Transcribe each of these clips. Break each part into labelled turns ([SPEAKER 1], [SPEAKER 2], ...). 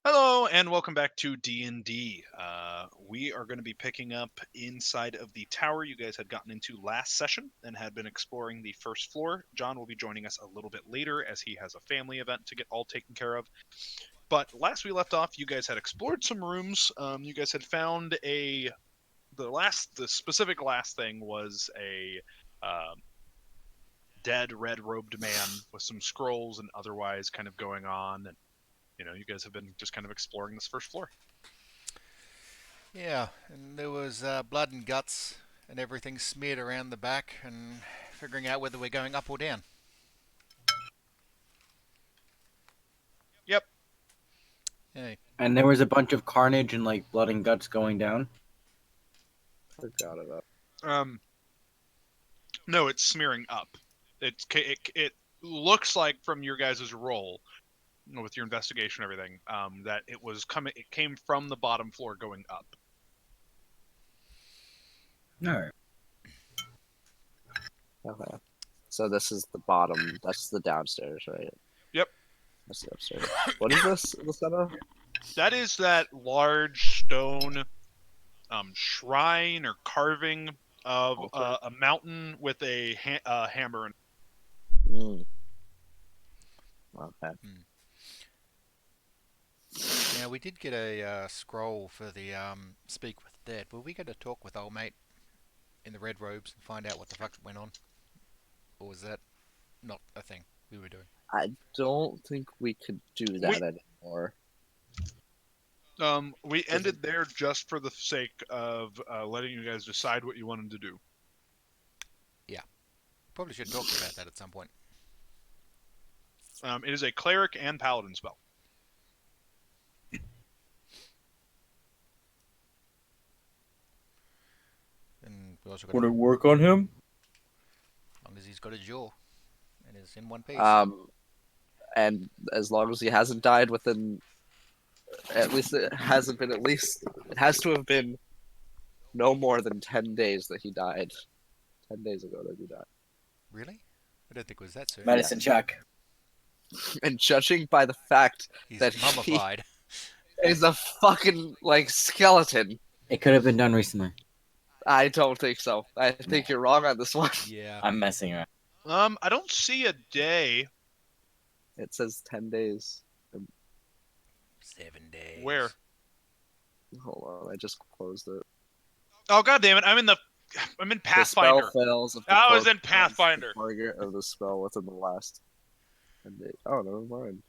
[SPEAKER 1] Hello and welcome back to D&D. We are going to be picking up inside of the tower you guys had gotten into last session and had been exploring the first floor. John will be joining us a little bit later as he has a family event to get all taken care of. But last we left off, you guys had explored some rooms. You guys had found the specific last thing was a dead red-robed man with some scrolls and otherwise kind of going on. And you guys have been just kind of exploring this first floor.
[SPEAKER 2] Yeah, and there was blood and guts and everything smeared around the back, and figuring out whether we're going up or down.
[SPEAKER 1] Yep.
[SPEAKER 2] Hey,
[SPEAKER 3] And there was a bunch of carnage and like blood and guts going down.
[SPEAKER 4] Forgot about.
[SPEAKER 1] Um, no, it's smearing up. It looks like from your guys' roll with your investigation and everything that it came from the bottom floor going up.
[SPEAKER 3] All right.
[SPEAKER 4] Okay. So this is the bottom. That's the downstairs, right?
[SPEAKER 1] Yep.
[SPEAKER 4] That's the upstairs. What is this? The center?
[SPEAKER 1] That is that large stone shrine or carving of
[SPEAKER 4] Okay.
[SPEAKER 1] a mountain with a hammer.
[SPEAKER 4] Mm. Okay.
[SPEAKER 2] now we did get a scroll for the speak with the dead. Were we going to talk with old mate in the red robes and find out what the fuck went on, or was that not a thing we were doing?
[SPEAKER 4] I don't think we could do that anymore.
[SPEAKER 1] We ended there just for the sake of letting you guys decide what you wanted to do.
[SPEAKER 2] Probably should talk about that at some point.
[SPEAKER 1] It is a cleric and paladin spell.
[SPEAKER 2] And we also got
[SPEAKER 3] Would it work on him?
[SPEAKER 2] as long as he's got a jaw and is in one piece.
[SPEAKER 4] And as long as he hasn't died within, at least it hasn't been. At least it has to have been no more than 10 days that he died. 10 days ago that he died.
[SPEAKER 2] Really? I don't think it was that soon.
[SPEAKER 3] Medicine check.
[SPEAKER 4] And judging by the fact
[SPEAKER 2] He's
[SPEAKER 4] that
[SPEAKER 2] mummified.
[SPEAKER 4] he's a fucking skeleton.
[SPEAKER 3] It could have been done recently.
[SPEAKER 4] I don't think so. I think you're wrong on this one.
[SPEAKER 2] Yeah.
[SPEAKER 3] I'm messing around.
[SPEAKER 1] I don't see a day.
[SPEAKER 4] It says 10 days.
[SPEAKER 2] 7 days.
[SPEAKER 1] Where?
[SPEAKER 4] Hold on, I just closed it.
[SPEAKER 1] Oh god damn it! I'm in Pathfinder.
[SPEAKER 4] The spell fails if the
[SPEAKER 1] I was in
[SPEAKER 4] corpse
[SPEAKER 1] Pathfinder.
[SPEAKER 4] the target of the spell within the last 10 days. Oh, never mind.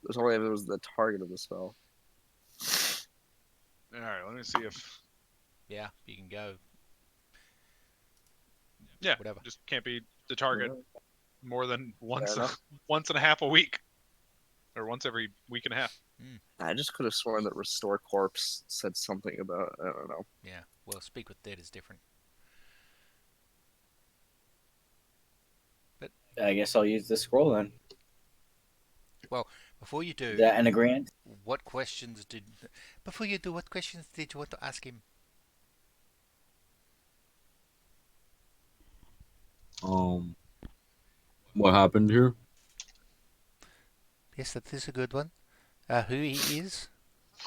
[SPEAKER 4] There's only if it was the target of the spell.
[SPEAKER 1] All right, let me see if
[SPEAKER 2] Yeah, you can go.
[SPEAKER 1] yeah,
[SPEAKER 2] Whatever.
[SPEAKER 1] just can't be the target more than once
[SPEAKER 4] Fair enough.
[SPEAKER 1] once and a half a week, or once every week and a half.
[SPEAKER 4] I just could have sworn that Restore Corpse said something about, I don't know.
[SPEAKER 2] Yeah. Well, speak with dead is different.
[SPEAKER 3] I guess I'll use the scroll then.
[SPEAKER 2] Before you do,
[SPEAKER 3] Is that an agreement?
[SPEAKER 2] what questions did you want to ask him?
[SPEAKER 3] What happened here?
[SPEAKER 2] Yes, that is a good one. Who he is?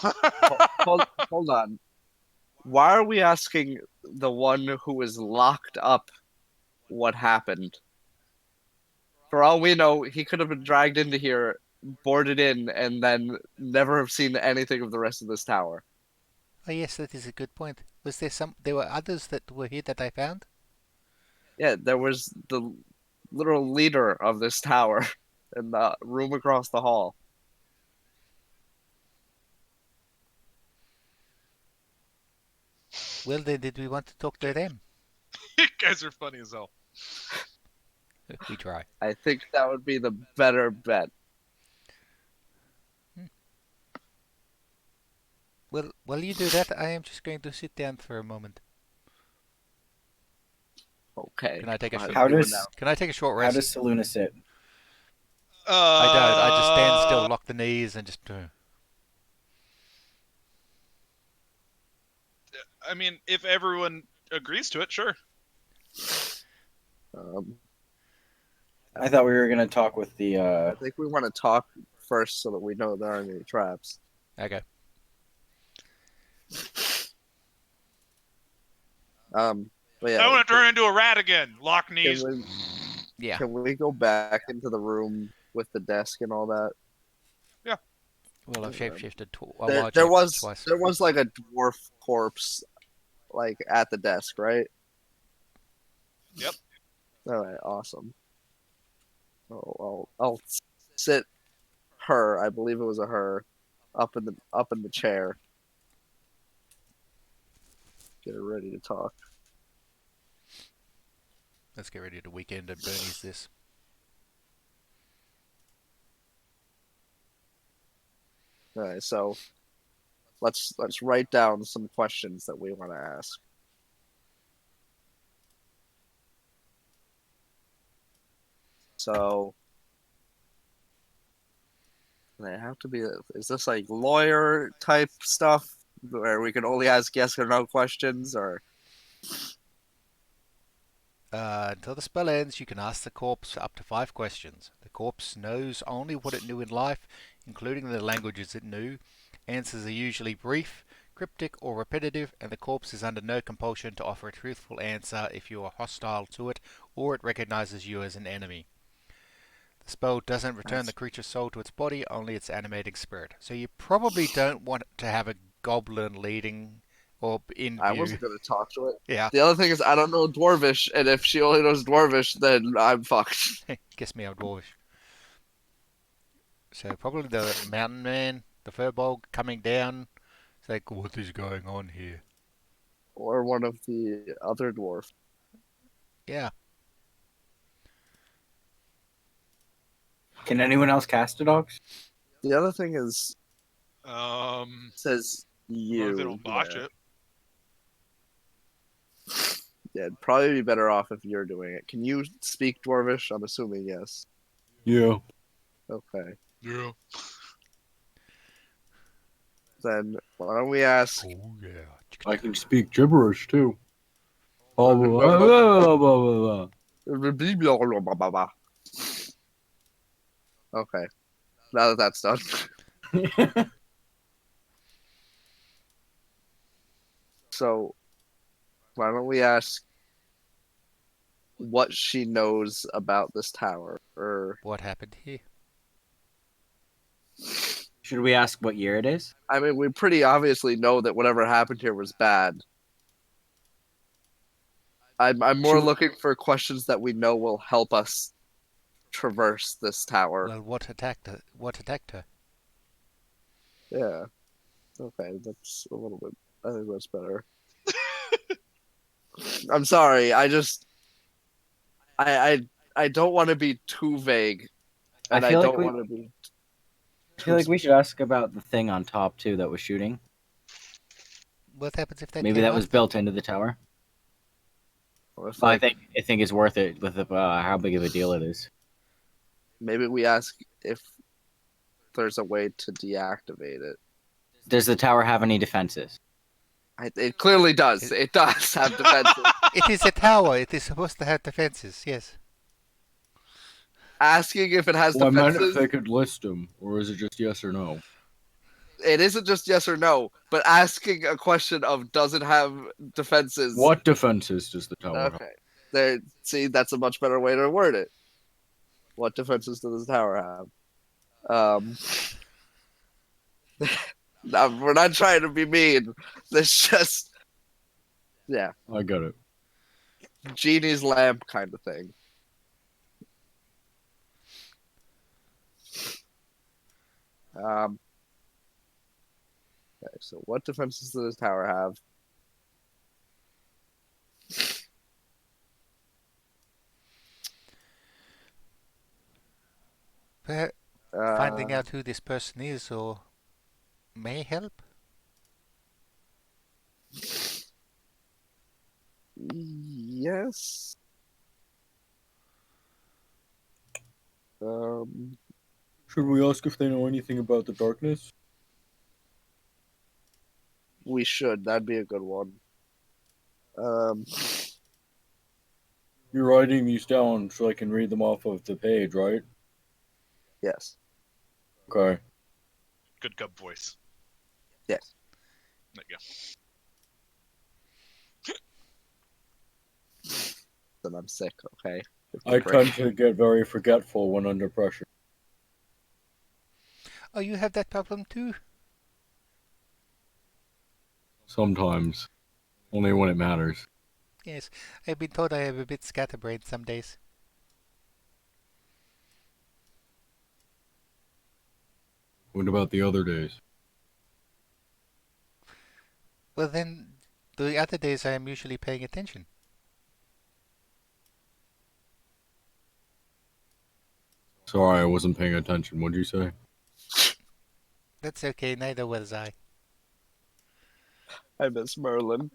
[SPEAKER 4] Hold on. Why are we asking the one who was locked up what happened? For all we know, he could have been dragged into here, boarded in, and then never have seen anything of the rest of this tower.
[SPEAKER 2] Oh, yes, that is a good point. Was there some? There were others that were here that I found.
[SPEAKER 4] Yeah, there was the literal leader of this tower in the room across the hall.
[SPEAKER 2] Well, then, did we want to talk to them?
[SPEAKER 1] You guys are funny as hell.
[SPEAKER 2] We try.
[SPEAKER 4] I think that would be the better bet.
[SPEAKER 2] Well, while you do that, I am just going to sit down for a moment.
[SPEAKER 4] Okay.
[SPEAKER 2] Can I take a
[SPEAKER 4] How
[SPEAKER 2] short?
[SPEAKER 3] How
[SPEAKER 4] do you
[SPEAKER 3] does
[SPEAKER 4] now?
[SPEAKER 2] Can I take a short
[SPEAKER 3] how
[SPEAKER 2] rest?
[SPEAKER 3] does Saluna sit?
[SPEAKER 2] I don't. I just stand still, lock the knees, and just.
[SPEAKER 1] I mean, if everyone agrees to it, sure.
[SPEAKER 3] I thought we were gonna talk with the.
[SPEAKER 4] I think we want to talk first so that we know there aren't any traps.
[SPEAKER 2] Okay.
[SPEAKER 4] But yeah,
[SPEAKER 1] I want to turn into a rat again. Lock knees.
[SPEAKER 4] can
[SPEAKER 2] Yeah.
[SPEAKER 4] can we go back into the room with the desk and all that?
[SPEAKER 2] Well, I've shapeshifted
[SPEAKER 4] There,
[SPEAKER 2] wild
[SPEAKER 4] there
[SPEAKER 2] shaped
[SPEAKER 4] was
[SPEAKER 2] twice.
[SPEAKER 4] there was like a dwarf corpse, like at the desk, right?
[SPEAKER 1] Yep.
[SPEAKER 4] All right, awesome. Oh, I'll sit her. I believe it was a her, up in the chair. Get her ready to talk.
[SPEAKER 2] Let's get ready to weekend at Bernie's this.
[SPEAKER 4] All right, so let's write down some questions that we want to ask. So they have to be. Is this like lawyer type stuff where we can only ask yes or no questions, or
[SPEAKER 2] Until the spell ends, you can ask the corpse up to 5 questions. The corpse knows only what it knew in life, including the languages it knew. Answers are usually brief, cryptic, or repetitive, and the corpse is under no compulsion to offer a truthful answer if you are hostile to it or it recognizes you as an enemy. The spell doesn't return the creature's soul to its body, only its animating spirit. So you probably don't want to have a goblin leading or in
[SPEAKER 4] I
[SPEAKER 2] view.
[SPEAKER 4] wasn't gonna talk to it.
[SPEAKER 2] Yeah,
[SPEAKER 4] The other thing is I don't know Dwarvish, and if she only knows Dwarvish, then I'm fucked.
[SPEAKER 2] guess me, I'm dwarvish. So probably the mountain man, the furbolg coming down. It's like, what is going on here?
[SPEAKER 4] Or one of the other dwarf.
[SPEAKER 2] Yeah.
[SPEAKER 3] Can anyone else cast a dogs?
[SPEAKER 4] The other thing is says
[SPEAKER 1] As long
[SPEAKER 4] you.
[SPEAKER 1] as they don't botch
[SPEAKER 4] yeah.
[SPEAKER 1] it.
[SPEAKER 4] Yeah, it'd probably be better off if you're doing it. Can you speak Dwarvish? I'm assuming yes.
[SPEAKER 3] Yeah.
[SPEAKER 4] Okay.
[SPEAKER 1] Yeah.
[SPEAKER 4] Then why don't we ask?
[SPEAKER 2] Oh yeah.
[SPEAKER 3] I can speak gibberish too. Oh, blah, blah, blah, blah,
[SPEAKER 4] Okay. Now that that's done.
[SPEAKER 3] blah.
[SPEAKER 4] So why don't we ask what she knows about this tower? Or
[SPEAKER 2] What happened here?
[SPEAKER 3] Should we ask what year it is?
[SPEAKER 4] I mean, we pretty obviously know that whatever happened here was bad. I'm more
[SPEAKER 3] Should we-
[SPEAKER 4] looking for questions that we know will help us traverse this tower.
[SPEAKER 2] Well, what attacked her? What attacked her?
[SPEAKER 4] Yeah. Okay, that's a little bit. I think that's better. I'm sorry. I don't want to be too vague, and I
[SPEAKER 3] feel like
[SPEAKER 4] don't
[SPEAKER 3] we-
[SPEAKER 4] want to be.
[SPEAKER 3] I feel like we should ask about the thing on top too that was shooting.
[SPEAKER 2] What happens if they
[SPEAKER 3] Maybe
[SPEAKER 2] came
[SPEAKER 3] that was
[SPEAKER 2] after?
[SPEAKER 3] built into the tower.
[SPEAKER 4] If,
[SPEAKER 3] Well, I
[SPEAKER 4] like,
[SPEAKER 3] think it's worth it with how big of a deal it is.
[SPEAKER 4] maybe we ask if there's a way to deactivate it.
[SPEAKER 3] Does the tower have any defenses?
[SPEAKER 4] It clearly does. It does have defenses.
[SPEAKER 2] It is a tower. It is supposed to have defenses. Yes.
[SPEAKER 4] Asking if it has
[SPEAKER 3] Well, I meant
[SPEAKER 4] defenses.
[SPEAKER 3] if they could list them, or is it just yes or no?
[SPEAKER 4] It isn't just yes or no, but asking a question of does it have defenses?
[SPEAKER 3] What defenses does the tower have?
[SPEAKER 4] Okay. There. See, that's a much better way to word it. What defenses does the tower have? No, we're not trying to be mean. It's just, yeah,
[SPEAKER 3] I got it.
[SPEAKER 4] genie's lamp kind of thing. Okay, so what defenses does this tower have?
[SPEAKER 2] Finding out who this person is or may help.
[SPEAKER 4] Yes.
[SPEAKER 3] Should we ask if they know anything about the darkness?
[SPEAKER 4] We should. That'd be a good one.
[SPEAKER 3] You're writing these down so I can read them off of the page, right?
[SPEAKER 4] Yes.
[SPEAKER 3] Okay.
[SPEAKER 1] Good gub voice.
[SPEAKER 4] Yes.
[SPEAKER 1] There you go.
[SPEAKER 4] Then I'm sick. Okay. Give me
[SPEAKER 3] I
[SPEAKER 4] a break.
[SPEAKER 3] tend to get very forgetful when under pressure.
[SPEAKER 2] Oh, you have that problem too?
[SPEAKER 3] Sometimes. Only when it matters.
[SPEAKER 2] Yes. I've been told I have a bit scatterbrained some days.
[SPEAKER 3] What about the other days?
[SPEAKER 2] Well, then, the other days I am usually paying attention.
[SPEAKER 3] Sorry, I wasn't paying attention. What'd you say?
[SPEAKER 2] That's okay, neither was I.
[SPEAKER 4] I miss Merlin.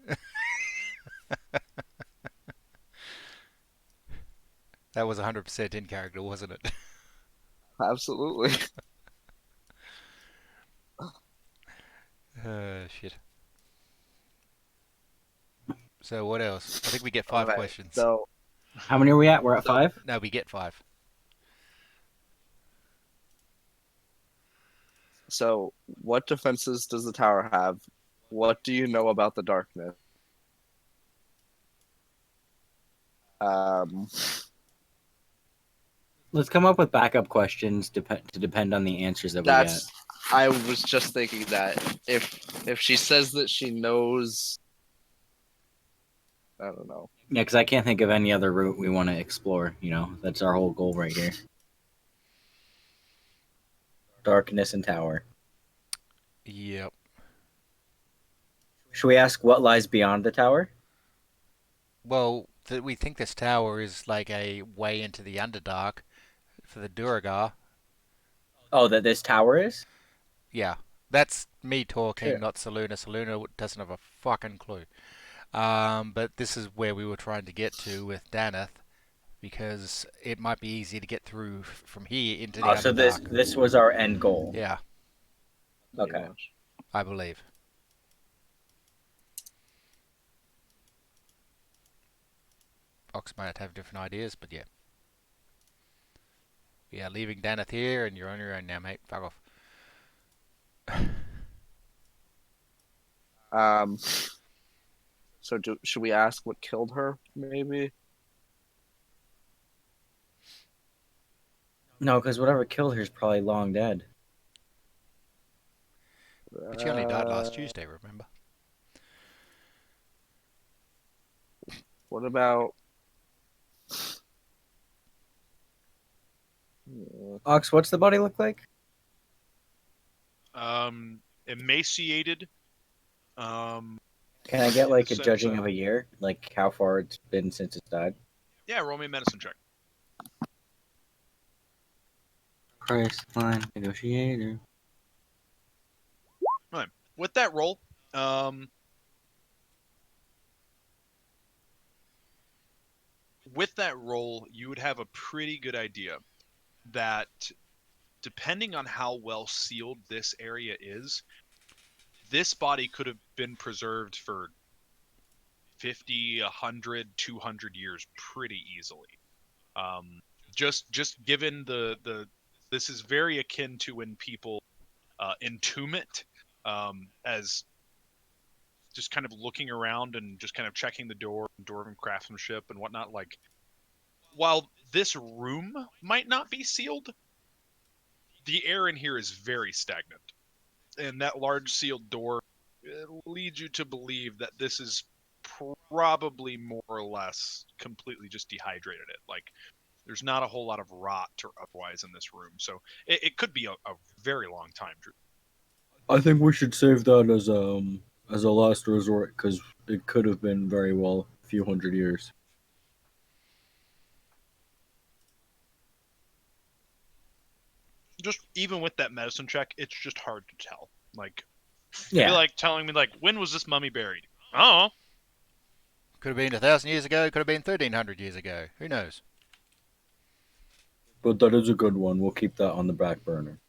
[SPEAKER 2] That was 100% in character, wasn't it?
[SPEAKER 4] Absolutely.
[SPEAKER 2] Shit. So what else? I think we get 5
[SPEAKER 4] Okay.
[SPEAKER 2] questions.
[SPEAKER 4] So
[SPEAKER 5] How many are we at? We're at
[SPEAKER 4] So-
[SPEAKER 5] 5?
[SPEAKER 2] No, we get 5.
[SPEAKER 4] So, what defenses does the tower have? What do you know about the darkness? Um,
[SPEAKER 5] Let's come up with backup questions to depend on the answers that we get.
[SPEAKER 4] that's. I was just thinking that if she says that she knows, I don't know.
[SPEAKER 5] Yeah, because I can't think of any other route we want to explore. You know, that's our whole goal right here. Darkness and tower.
[SPEAKER 2] Yep.
[SPEAKER 5] Should we ask what lies beyond the tower?
[SPEAKER 2] Well, we think this tower is like a way into the Underdark for the Duragar.
[SPEAKER 5] Oh, that this tower is?
[SPEAKER 2] Yeah. That's me talking,
[SPEAKER 5] Sure.
[SPEAKER 2] not Saluna. Saluna doesn't have a fucking clue. But this is where we were trying to get to with Daneth, because it might be easy to get through from here into the
[SPEAKER 5] Oh, so
[SPEAKER 2] Underdark.
[SPEAKER 5] this was our end goal.
[SPEAKER 2] Yeah,
[SPEAKER 4] pretty
[SPEAKER 5] Okay.
[SPEAKER 4] much.
[SPEAKER 2] I believe. Fox might have different ideas, but yeah. Yeah, leaving Daneth here, and you're on your own now, mate. Fuck off.
[SPEAKER 4] Um, so should we ask what killed her? Maybe.
[SPEAKER 5] No, because whatever killed her is probably long dead.
[SPEAKER 2] But she only died last
[SPEAKER 4] Uh,
[SPEAKER 2] Tuesday, remember?
[SPEAKER 4] What about?
[SPEAKER 5] Ox, what's the body look like?
[SPEAKER 1] Emaciated. Um,
[SPEAKER 5] Can I get like a
[SPEAKER 1] Sense,
[SPEAKER 5] judging of a year? Like how far it's been since it's died?
[SPEAKER 1] yeah, roll me a medicine check.
[SPEAKER 5] Price line negotiator.
[SPEAKER 1] With that roll, you would have a pretty good idea that depending on how well sealed this area is, this body could have been preserved for 50, 100, 200 years pretty easily. Just given the this is very akin to when people entomb it, as just kind of looking around and just kind of checking the door, dwarven craftsmanship and whatnot. Like, while this room might not be sealed, the air in here is very stagnant, and that large sealed door leads you to believe that this is probably more or less completely just dehydrated it. Like, there's not a whole lot of rot or otherwise in this room, so it could be a very long time.
[SPEAKER 3] I think we should save that as a last resort because it could have been very well a few hundred years.
[SPEAKER 1] Just even with that medicine check, it's just hard to tell. Like, it'd
[SPEAKER 5] Yeah.
[SPEAKER 1] be like telling me, like, when was this mummy buried? Oh,
[SPEAKER 2] Could have been 1,000 years ago, could have been 1,300 years ago. Who knows?
[SPEAKER 3] But that is a good one. We'll keep that on the back burner.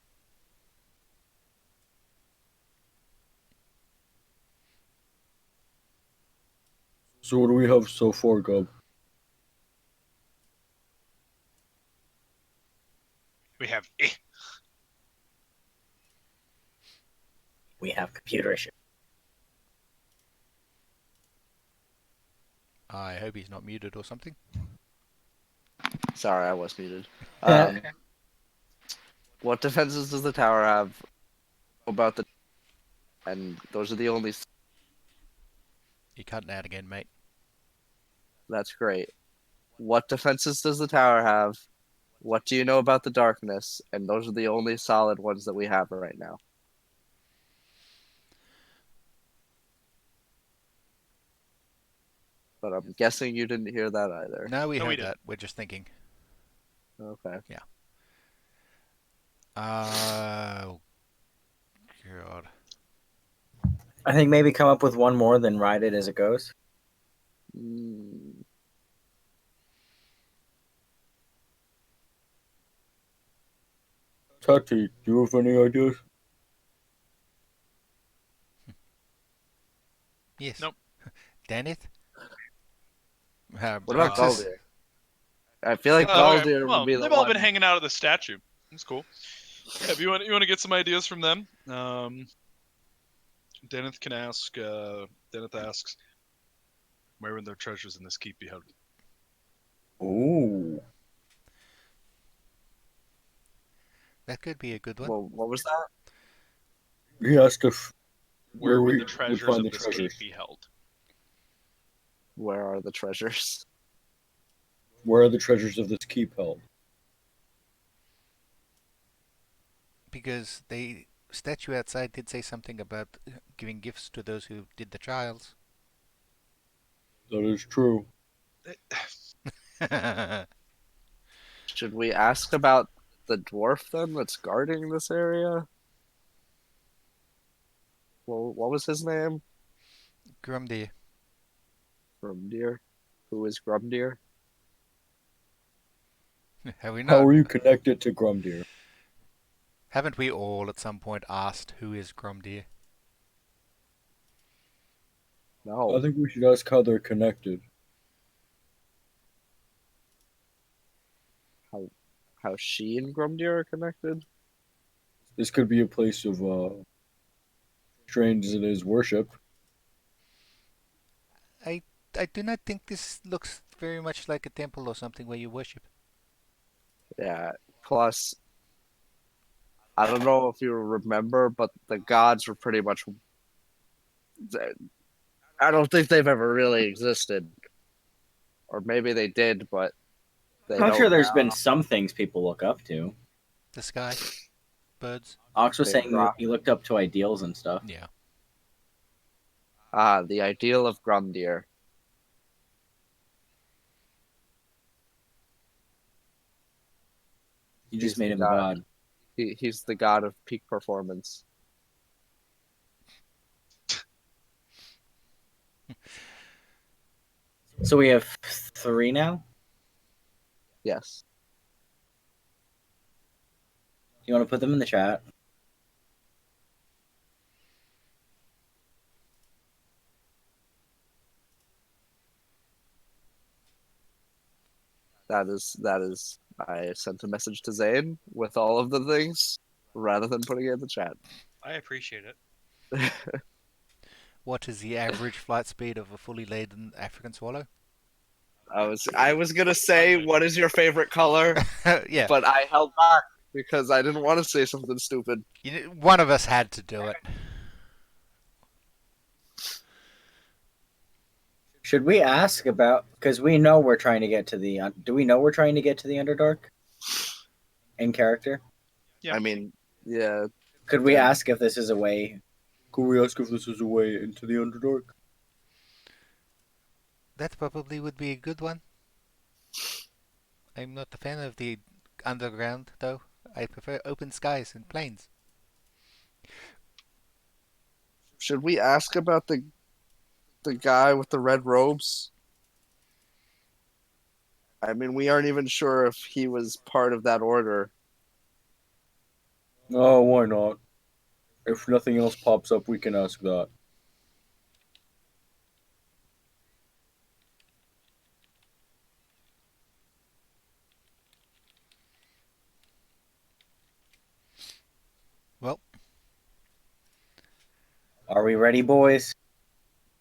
[SPEAKER 3] So what do we have so far, Gub?
[SPEAKER 1] we have
[SPEAKER 5] we have computer issues.
[SPEAKER 2] I hope he's not muted or something.
[SPEAKER 4] Sorry, I was muted. What defenses does the tower have about the? And those are the only.
[SPEAKER 2] You're cutting out again, mate.
[SPEAKER 4] That's great. What defenses does the tower have? What do you know about the darkness? And those are the only solid ones that we have right now. But I'm guessing you didn't hear that either.
[SPEAKER 2] No, we
[SPEAKER 1] No, we
[SPEAKER 2] heard
[SPEAKER 1] didn't.
[SPEAKER 2] that. We're just thinking.
[SPEAKER 4] Okay.
[SPEAKER 2] Oh, God.
[SPEAKER 5] I think maybe come up with one more, then ride it as it goes.
[SPEAKER 4] Mm,
[SPEAKER 3] Tati, do you have any ideas?
[SPEAKER 2] Yes.
[SPEAKER 1] Nope.
[SPEAKER 2] Danith?
[SPEAKER 4] What about
[SPEAKER 2] Roxas?
[SPEAKER 4] Galdir? I feel like
[SPEAKER 1] Oh, okay.
[SPEAKER 4] Galdir
[SPEAKER 1] Well,
[SPEAKER 4] would be the
[SPEAKER 1] they've all
[SPEAKER 4] one.
[SPEAKER 1] been hanging out at the statue. That's cool. Yeah, if you want to get some ideas from them, Deneth can ask. Deneth asks, "Where were their treasures in this keep be held?"
[SPEAKER 5] Ooh.
[SPEAKER 2] That could be a good one.
[SPEAKER 4] Well, what was that?
[SPEAKER 3] He asked if
[SPEAKER 1] Where would
[SPEAKER 3] we
[SPEAKER 1] the
[SPEAKER 3] would
[SPEAKER 1] treasures
[SPEAKER 3] find
[SPEAKER 1] of
[SPEAKER 3] the
[SPEAKER 1] this
[SPEAKER 3] treasures.
[SPEAKER 1] keep be held?
[SPEAKER 4] Where are the treasures?
[SPEAKER 3] Where are the treasures of this keep held?
[SPEAKER 2] Because the statue outside did say something about giving gifts to those who did the trials.
[SPEAKER 3] That is true.
[SPEAKER 4] Should we ask about the dwarf then that's guarding this area? Well, what was his name?
[SPEAKER 2] Grumdir.
[SPEAKER 4] Grumdir. Who is Grumdir?
[SPEAKER 2] Have we
[SPEAKER 3] How
[SPEAKER 2] not?
[SPEAKER 3] are you connected to Grumdir?
[SPEAKER 2] Haven't we all at some point asked who is Grumdir?
[SPEAKER 4] No.
[SPEAKER 3] I think we should ask how they're connected.
[SPEAKER 4] How she and Grumdir are connected?
[SPEAKER 3] This could be a place of strange as it is worship.
[SPEAKER 2] I do not think this looks very much like a temple or something where you worship.
[SPEAKER 4] Yeah. Plus, I don't know if you remember, but the gods were pretty much. I don't think they've ever really existed. Or maybe they did, but they
[SPEAKER 5] I'm
[SPEAKER 4] don't
[SPEAKER 5] sure there's
[SPEAKER 4] now.
[SPEAKER 5] been some things people look up to.
[SPEAKER 2] The sky, birds.
[SPEAKER 5] Ox was
[SPEAKER 4] They
[SPEAKER 5] saying
[SPEAKER 4] drop.
[SPEAKER 5] he looked up to ideals and stuff.
[SPEAKER 2] Yeah.
[SPEAKER 4] Ah, the ideal of Grumdir.
[SPEAKER 5] You just
[SPEAKER 4] He's
[SPEAKER 5] made
[SPEAKER 4] the
[SPEAKER 5] him a god.
[SPEAKER 4] He's the god of peak performance.
[SPEAKER 5] So we have 3 now?
[SPEAKER 4] Yes.
[SPEAKER 5] You want to put them in the chat?
[SPEAKER 4] That is. I sent a message to Zane with all of the things rather than putting it in the chat.
[SPEAKER 1] I appreciate it.
[SPEAKER 2] What is the average flight speed of a fully laden African swallow?
[SPEAKER 4] I was gonna say, what is your favorite color?
[SPEAKER 2] Yeah.
[SPEAKER 4] But I held back because I didn't want to say something stupid.
[SPEAKER 2] One of us had to do it.
[SPEAKER 5] Should we ask about, because we know we're trying to get to the, do we know we're trying to get to the Underdark? In character?
[SPEAKER 1] Yeah.
[SPEAKER 4] I mean, yeah.
[SPEAKER 5] Could we
[SPEAKER 4] Yeah.
[SPEAKER 5] ask if this is a way?
[SPEAKER 3] Could we ask if this is a way into the Underdark?
[SPEAKER 2] That probably would be a good one. I'm not a fan of the underground, though. I prefer open skies and plains.
[SPEAKER 4] Should we ask about the guy with the red robes? I mean, we aren't even sure if he was part of that order.
[SPEAKER 3] Oh, why not? If nothing else pops up, we can ask that.
[SPEAKER 2] Well,
[SPEAKER 5] Are we ready, boys?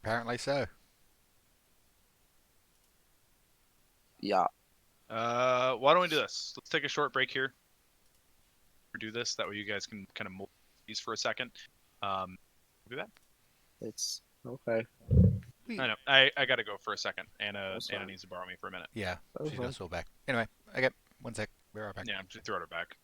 [SPEAKER 2] Apparently so.
[SPEAKER 4] Yeah.
[SPEAKER 1] Why don't we do this? Let's take a short break here. Or do this. That way you guys can kind of mold these for a second. Do that.
[SPEAKER 4] It's okay.
[SPEAKER 1] I know. I gotta go for a second. Anna
[SPEAKER 4] That's
[SPEAKER 1] Anna
[SPEAKER 4] fine.
[SPEAKER 1] needs to borrow me for a minute.
[SPEAKER 2] Yeah,
[SPEAKER 4] That's
[SPEAKER 2] she's
[SPEAKER 4] fine.
[SPEAKER 2] got us all back. Anyway, okay, one sec. Be right back.
[SPEAKER 1] Yeah, just throw her back.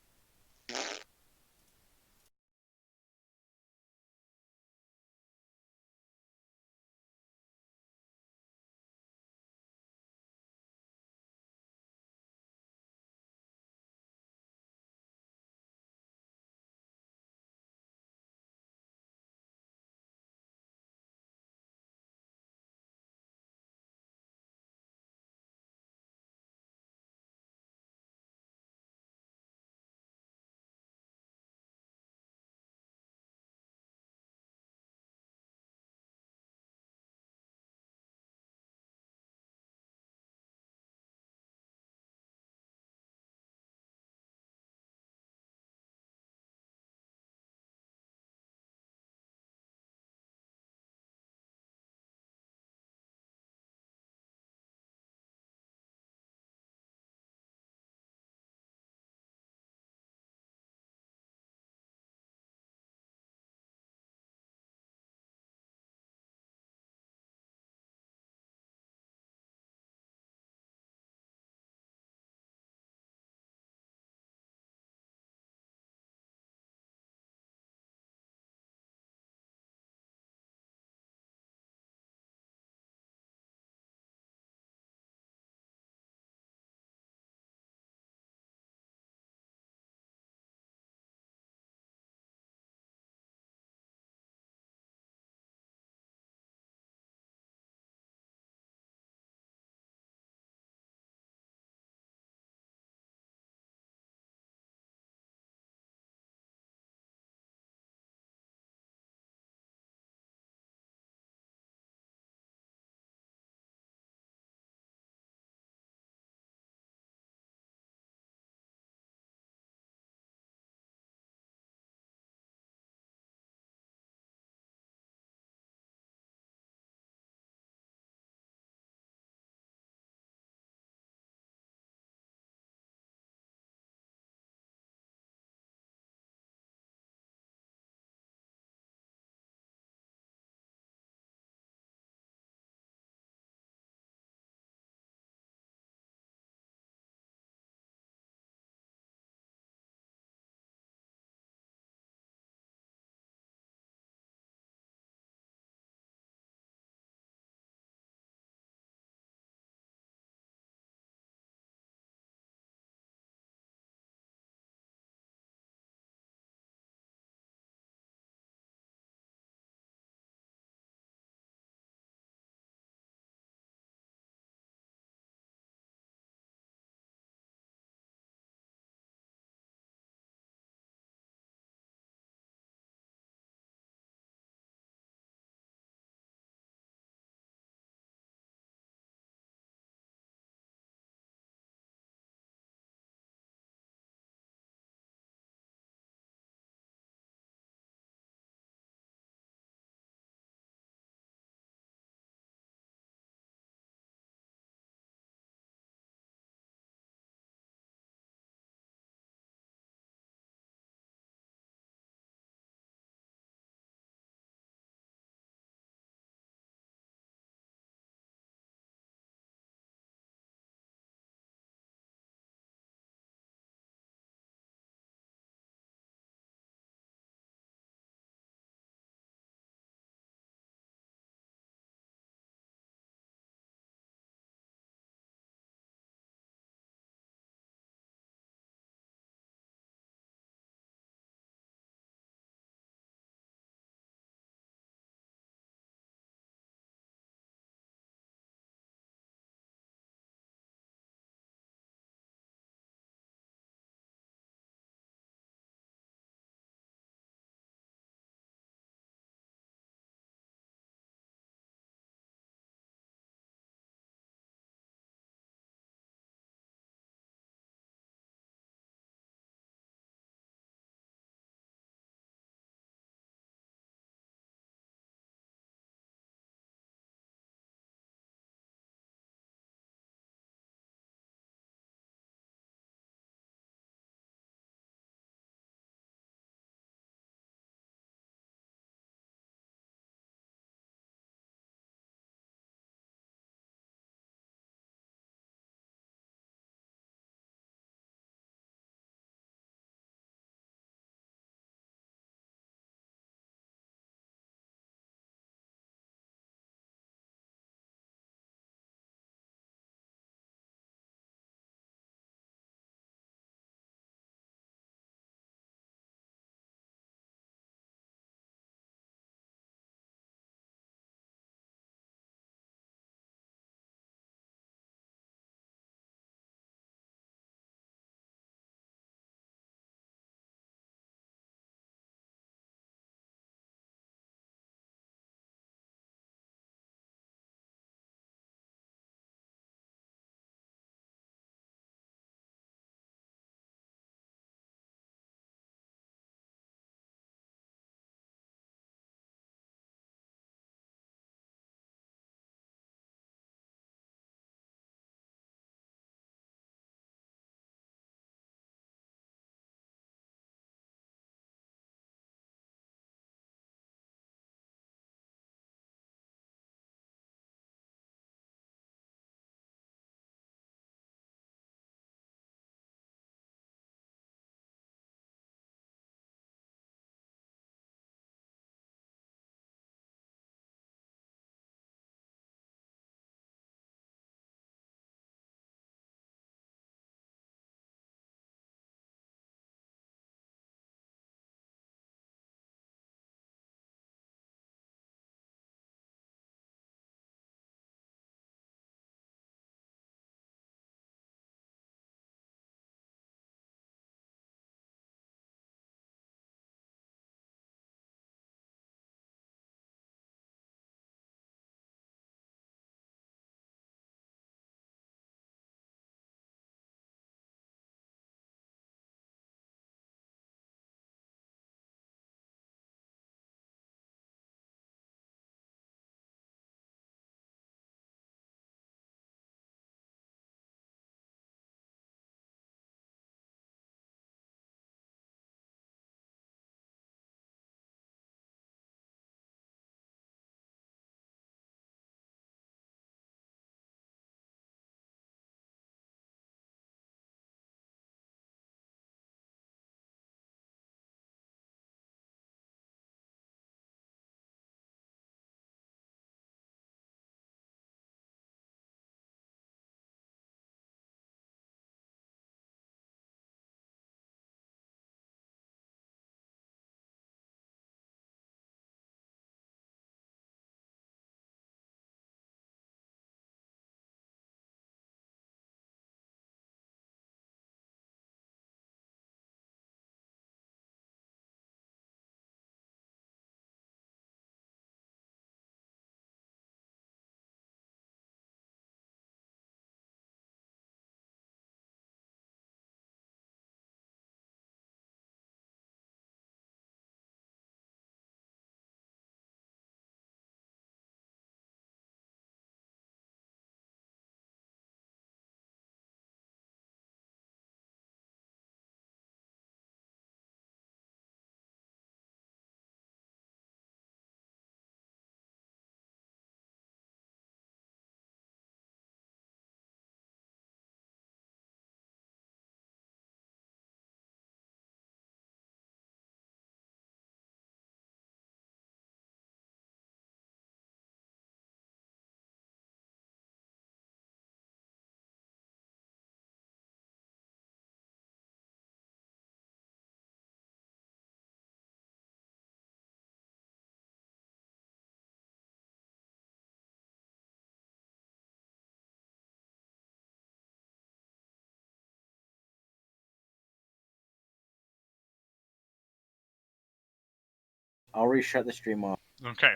[SPEAKER 5] I'll reshut the stream off.
[SPEAKER 1] Okay.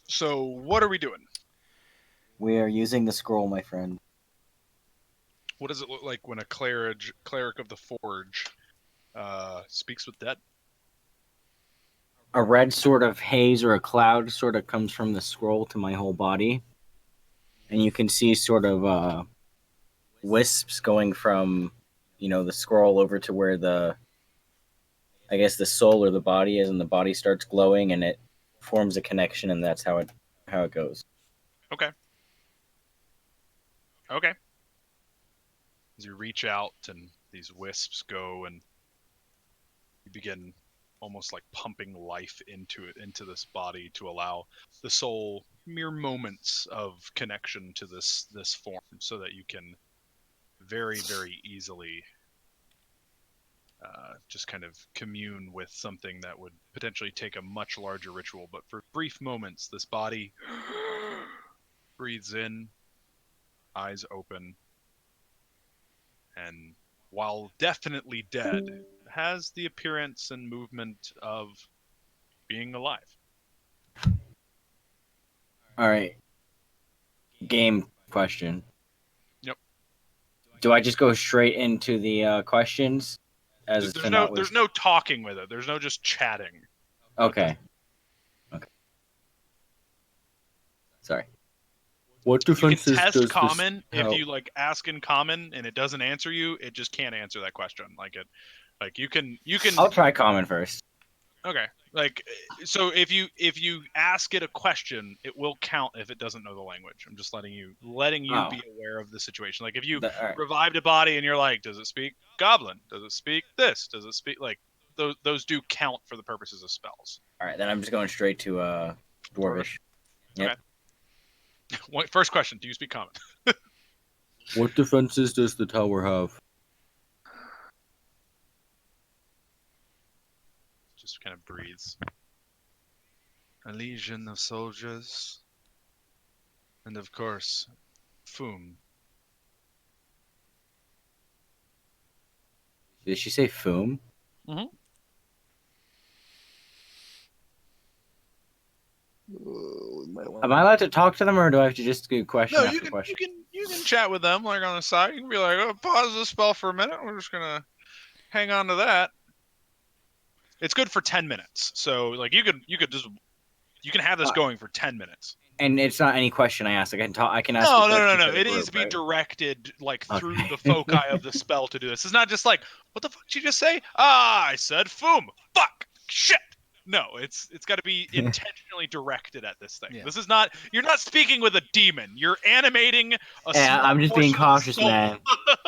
[SPEAKER 1] So what are we doing?
[SPEAKER 5] We are using the scroll, my friend.
[SPEAKER 1] What does it look like when a cleric of the Forge speaks with dead?
[SPEAKER 5] A red sort of haze or a cloud sort of comes from the scroll to my whole body. And you can see sort of wisps going from, the scroll over to where I guess the soul or the body is, and the body starts glowing and it forms a connection, and that's how it goes.
[SPEAKER 1] Okay. As you reach out and these wisps go and you begin almost like pumping life into this body to allow the soul mere moments of connection to this form so that you can very, very easily just kind of commune with something that would potentially take a much larger ritual. But for brief moments, this body breathes in, eyes open, and while definitely dead, has the appearance and movement of being alive.
[SPEAKER 5] All right. Game question.
[SPEAKER 1] Yep.
[SPEAKER 5] Do I just go straight into the questions? As
[SPEAKER 1] There's no talking with it. There's no just chatting.
[SPEAKER 5] Okay. Sorry.
[SPEAKER 3] What
[SPEAKER 1] You can
[SPEAKER 3] defenses
[SPEAKER 1] test
[SPEAKER 3] does
[SPEAKER 1] common
[SPEAKER 3] this
[SPEAKER 1] if you like ask in common and it doesn't answer you. It just can't answer that question. You can.
[SPEAKER 5] I'll try common first.
[SPEAKER 1] Okay. So if you ask it a question, it will count if it doesn't know the language. I'm just letting you
[SPEAKER 5] Oh.
[SPEAKER 1] be aware of the situation. Like if you
[SPEAKER 5] All right.
[SPEAKER 1] revived a body and you're like, does it speak Goblin? Does it speak this? Does it speak those do count for the purposes of spells.
[SPEAKER 5] All right, then I'm just going straight to Dwarvish. Yep.
[SPEAKER 1] Okay. First question: do you speak common?
[SPEAKER 3] What defenses does the tower have?
[SPEAKER 1] Just kind of breathes. A legion of soldiers, and of course, Foom.
[SPEAKER 5] Did she say Foom? Am I allowed to talk to them, or do I have to just do question
[SPEAKER 1] No,
[SPEAKER 5] after question?
[SPEAKER 1] you can chat with them like on the side. You can be like, oh, pause the spell for a minute. We're just gonna hang on to that. It's good for 10 minutes. So like you can have this going for 10 minutes.
[SPEAKER 5] And it's not any question I ask. I can talk. I can ask.
[SPEAKER 1] No. It needs to be directed through the foci of the spell to do this. It's not just like, what the fuck did you just say? Ah, I said foom. Fuck. Shit. No, it's got to be intentionally directed at this thing.
[SPEAKER 2] Yeah.
[SPEAKER 1] This is not. You're not speaking with a demon. You're animating a.
[SPEAKER 5] Yeah,
[SPEAKER 1] small
[SPEAKER 5] I'm just being
[SPEAKER 1] portion of the
[SPEAKER 5] cautious,
[SPEAKER 1] soul.
[SPEAKER 5] man.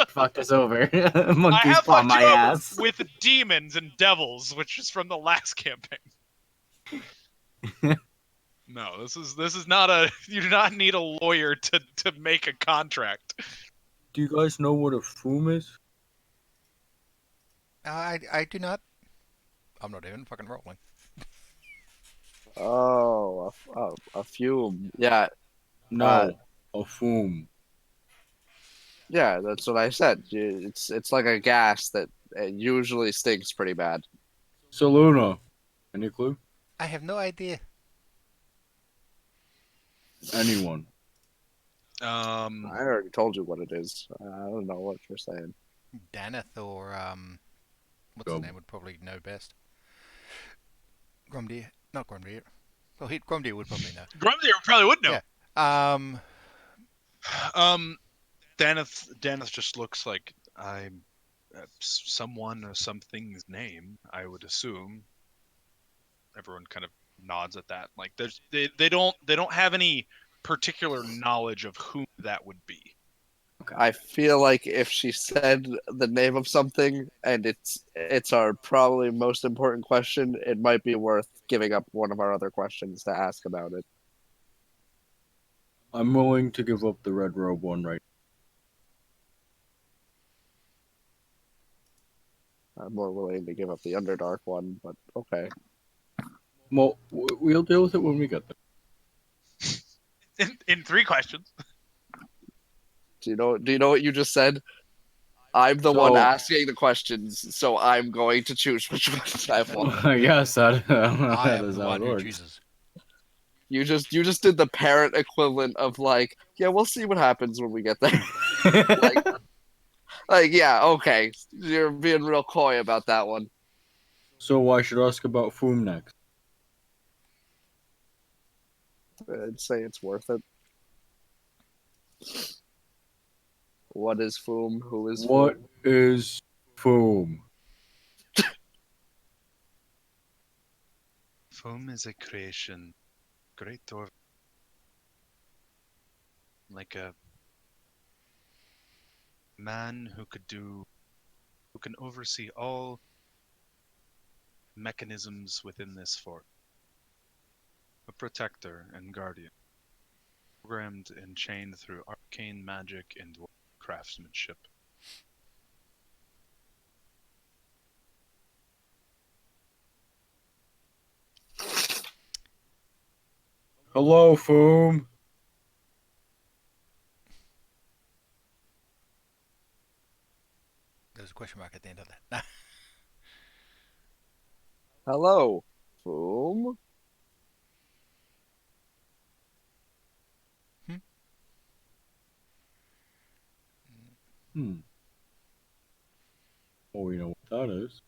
[SPEAKER 5] Fuck this over.
[SPEAKER 1] I
[SPEAKER 5] Monkey's
[SPEAKER 1] have
[SPEAKER 5] paw
[SPEAKER 1] fucked
[SPEAKER 5] my
[SPEAKER 1] you up
[SPEAKER 5] ass.
[SPEAKER 1] with demons and devils, which is from the last campaign. No, this is not a. You do not need a lawyer to make a contract.
[SPEAKER 3] Do you guys know what a foom is?
[SPEAKER 2] I do not. I'm not even fucking rolling.
[SPEAKER 4] Oh, a fume. Yeah,
[SPEAKER 3] No, a foom.
[SPEAKER 4] yeah, that's what I said. It's like a gas that usually stinks pretty bad.
[SPEAKER 3] So Luna, any clue?
[SPEAKER 2] I have no idea.
[SPEAKER 3] Anyone?
[SPEAKER 4] I already told you what it is. I don't know what you're saying.
[SPEAKER 2] Daneth or what's
[SPEAKER 3] Go.
[SPEAKER 2] his name would probably know best. Grumdir, not Grumdir. Well, Grumdir would probably know.
[SPEAKER 1] Grumdir probably would know.
[SPEAKER 2] Yeah.
[SPEAKER 1] Daneth just looks like I'm someone or something's name. I would assume. Everyone kind of nods at that. Like they don't have any particular knowledge of whom that would be.
[SPEAKER 4] I feel like if she said the name of something and it's our probably most important question, it might be worth giving up one of our other questions to ask about it.
[SPEAKER 3] I'm willing to give up the red robe one right.
[SPEAKER 4] I'm more willing to give up the Underdark one, but okay.
[SPEAKER 3] Well, we'll deal with it when we get there.
[SPEAKER 1] In 3 questions.
[SPEAKER 4] Do you know what you just said? I'm the one
[SPEAKER 3] So-
[SPEAKER 4] asking the questions, so I'm going to choose which ones I want.
[SPEAKER 3] I guess that,
[SPEAKER 2] I
[SPEAKER 3] that
[SPEAKER 2] am
[SPEAKER 3] is
[SPEAKER 2] the
[SPEAKER 3] how
[SPEAKER 2] one
[SPEAKER 3] it
[SPEAKER 2] who
[SPEAKER 3] works.
[SPEAKER 2] chooses.
[SPEAKER 4] You just did the parent equivalent of like, yeah, we'll see what happens when we get there. Yeah, okay. You're being real coy about that one.
[SPEAKER 3] So I should ask about Foom next.
[SPEAKER 4] I'd say it's worth it. What is Foom? Who is
[SPEAKER 3] What
[SPEAKER 4] Foom?
[SPEAKER 3] is Foom?
[SPEAKER 1] Foam is a creation. Great dwarf. Like a man who can oversee all mechanisms within this fort. A protector and guardian. Programmed and chained through arcane magic and craftsmanship.
[SPEAKER 3] Hello, Foom.
[SPEAKER 2] There's a question mark at the end of that.
[SPEAKER 4] Hello, Foom.
[SPEAKER 3] Oh, you know what that is.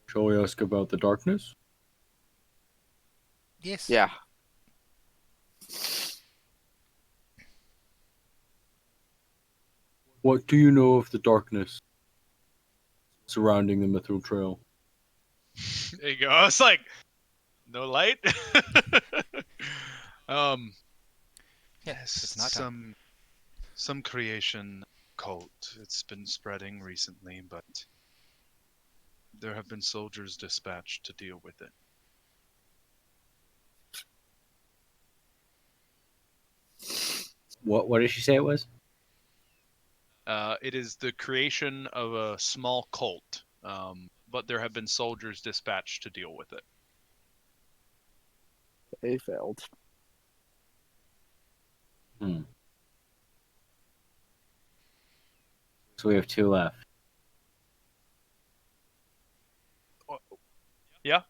[SPEAKER 3] Shall we ask about the darkness?
[SPEAKER 2] Yes.
[SPEAKER 4] Yeah.
[SPEAKER 3] What do you know of the darkness surrounding the Mithril Trail?
[SPEAKER 1] There you go. I was like, no light.
[SPEAKER 2] Yeah,
[SPEAKER 1] Yes,
[SPEAKER 2] it's nighttime.
[SPEAKER 1] some creation cult. It's been spreading recently, but there have been soldiers dispatched to deal with it.
[SPEAKER 5] What did she say it was?
[SPEAKER 1] It is the creation of a small cult, but there have been soldiers dispatched to deal with it.
[SPEAKER 4] They failed.
[SPEAKER 5] So we have 2 left.
[SPEAKER 1] Yeah,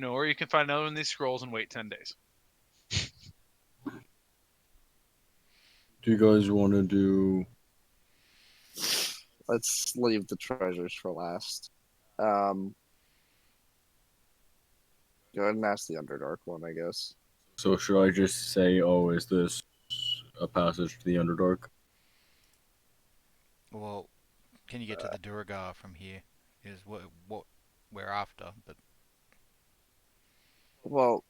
[SPEAKER 1] or you can find another one of these scrolls and wait 10 days.
[SPEAKER 3] Do you guys want to do...
[SPEAKER 4] Let's leave the treasures for last. Go ahead and ask the Underdark one, I guess.
[SPEAKER 3] So should I just say, oh, is this a passage to the Underdark?
[SPEAKER 2] Well, can you get to the Duragar from here? Is what we're after, but
[SPEAKER 4] Well,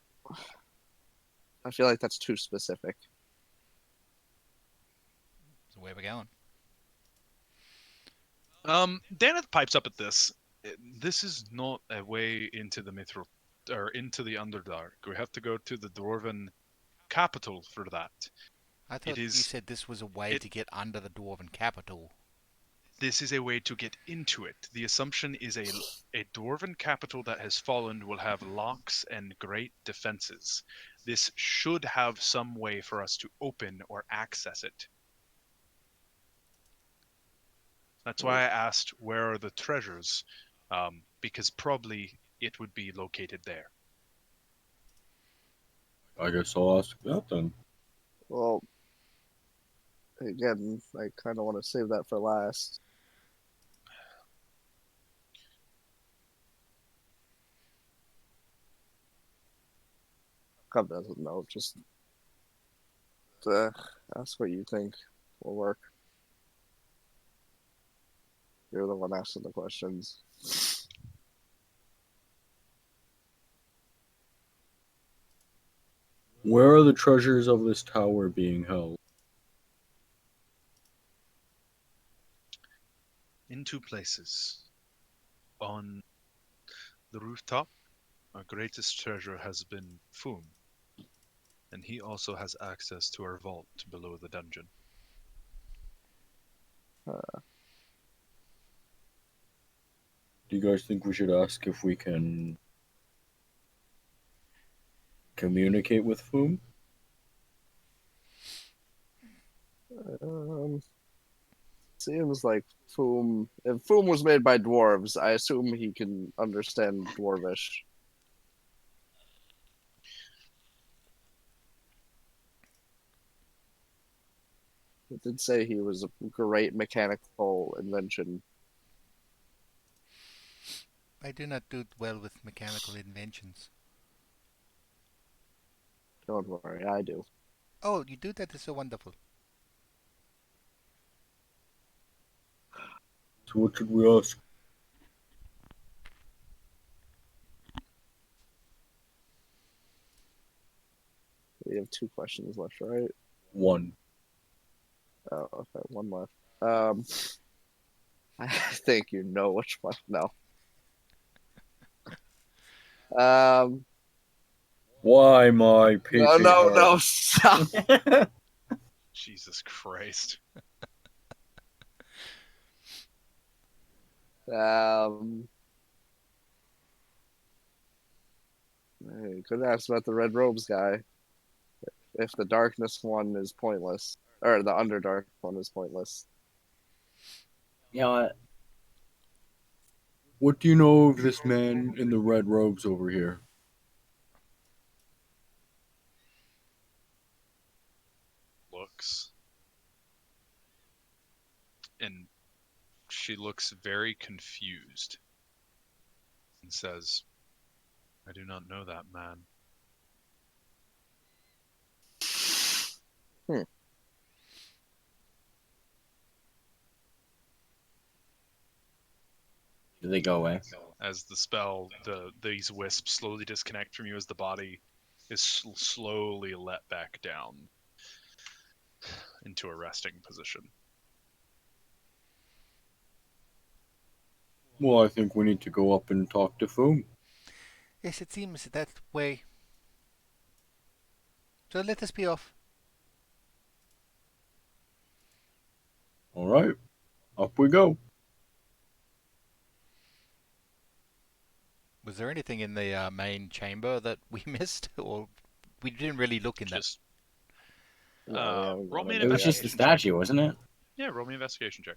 [SPEAKER 4] I feel like that's too specific.
[SPEAKER 2] so where we're going.
[SPEAKER 1] Daneth pipes up at this. This is not a way into the Mithril, or into the Underdark. We have to go to the Dwarven capital for that.
[SPEAKER 2] I thought you
[SPEAKER 1] is-
[SPEAKER 2] said this was a way
[SPEAKER 1] it-
[SPEAKER 2] to get under the Dwarven capital.
[SPEAKER 1] This is a way to get into it. The assumption is a Dwarven capital that has fallen will have locks and great defenses. This should have some way for us to open or access it. That's why I asked where are the treasures, because probably it would be located there.
[SPEAKER 3] I guess I'll ask that then.
[SPEAKER 4] Well, again, I kind of want to save that for last. Cub doesn't know. Just ask what you think will work. You're the one asking the questions.
[SPEAKER 3] Where are the treasures of this tower being held?
[SPEAKER 1] In 2 places. On the rooftop, our greatest treasure has been Foom, and he also has access to our vault below the dungeon.
[SPEAKER 3] Do you guys think we should ask if we can communicate with Foom?
[SPEAKER 4] Seems like Foom. If Foom was made by dwarves, I assume he can understand dwarvish. It did say he was a great mechanical invention.
[SPEAKER 2] I do not do well with mechanical inventions.
[SPEAKER 4] Don't worry, I do.
[SPEAKER 2] Oh, you do? That is so wonderful.
[SPEAKER 3] So what should we ask?
[SPEAKER 4] We have 2 questions left, right?
[SPEAKER 3] One.
[SPEAKER 4] Oh, okay, one left. I think you know which one. No.
[SPEAKER 3] Why my
[SPEAKER 4] No,
[SPEAKER 3] PP
[SPEAKER 4] no,
[SPEAKER 3] heart?
[SPEAKER 4] no, stop.
[SPEAKER 1] Jesus Christ.
[SPEAKER 4] Hey, could ask about the Red Robes guy. If the Darkness one is pointless, or the Underdark one is pointless.
[SPEAKER 5] You know what?
[SPEAKER 3] What do you know of this man in the red robes over here?
[SPEAKER 1] Looks. And she looks very confused and says, I do not know that man.
[SPEAKER 5] Do they go away?
[SPEAKER 1] As the spell, these wisps slowly disconnect from you as the body is slowly let back down into a resting position.
[SPEAKER 3] Well, I think we need to go up and talk to Foom.
[SPEAKER 2] Yes, it seems that way. So let us be off.
[SPEAKER 3] All right, up we go.
[SPEAKER 2] Was there anything in the main chamber that we missed, or we didn't really look in that?
[SPEAKER 1] Just
[SPEAKER 4] No, we haven't
[SPEAKER 1] roll
[SPEAKER 4] gone
[SPEAKER 1] me an
[SPEAKER 4] into
[SPEAKER 5] It was
[SPEAKER 4] that.
[SPEAKER 5] just the
[SPEAKER 1] investigation check.
[SPEAKER 5] statue, wasn't it?
[SPEAKER 1] Yeah, roll me an investigation check.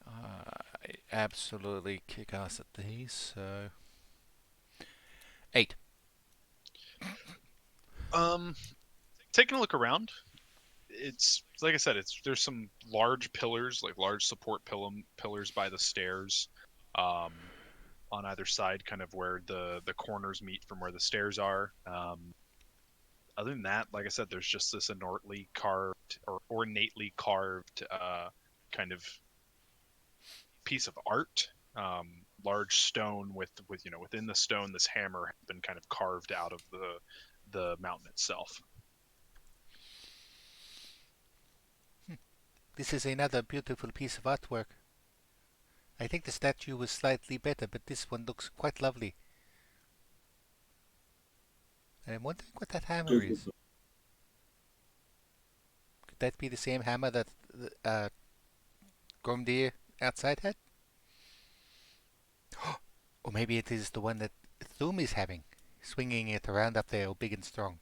[SPEAKER 2] I absolutely kick ass at these, so 8.
[SPEAKER 1] Taking a look around, it's like I said, there's some large pillars, like large support pillars by the stairs, on either side, kind of where the corners meet from where the stairs are. Other than that, like I said, there's just this ornately carved kind of piece of art. Large stone with within the stone, this hammer has been kind of carved out of the mountain itself.
[SPEAKER 2] This is another beautiful piece of artwork. I think the statue was slightly better, but this one looks quite lovely. I'm wondering what that hammer is. Could that be the same hammer that Gromdir outside had? Or maybe it is the one that Thum is having, swinging it around up there, all big and strong.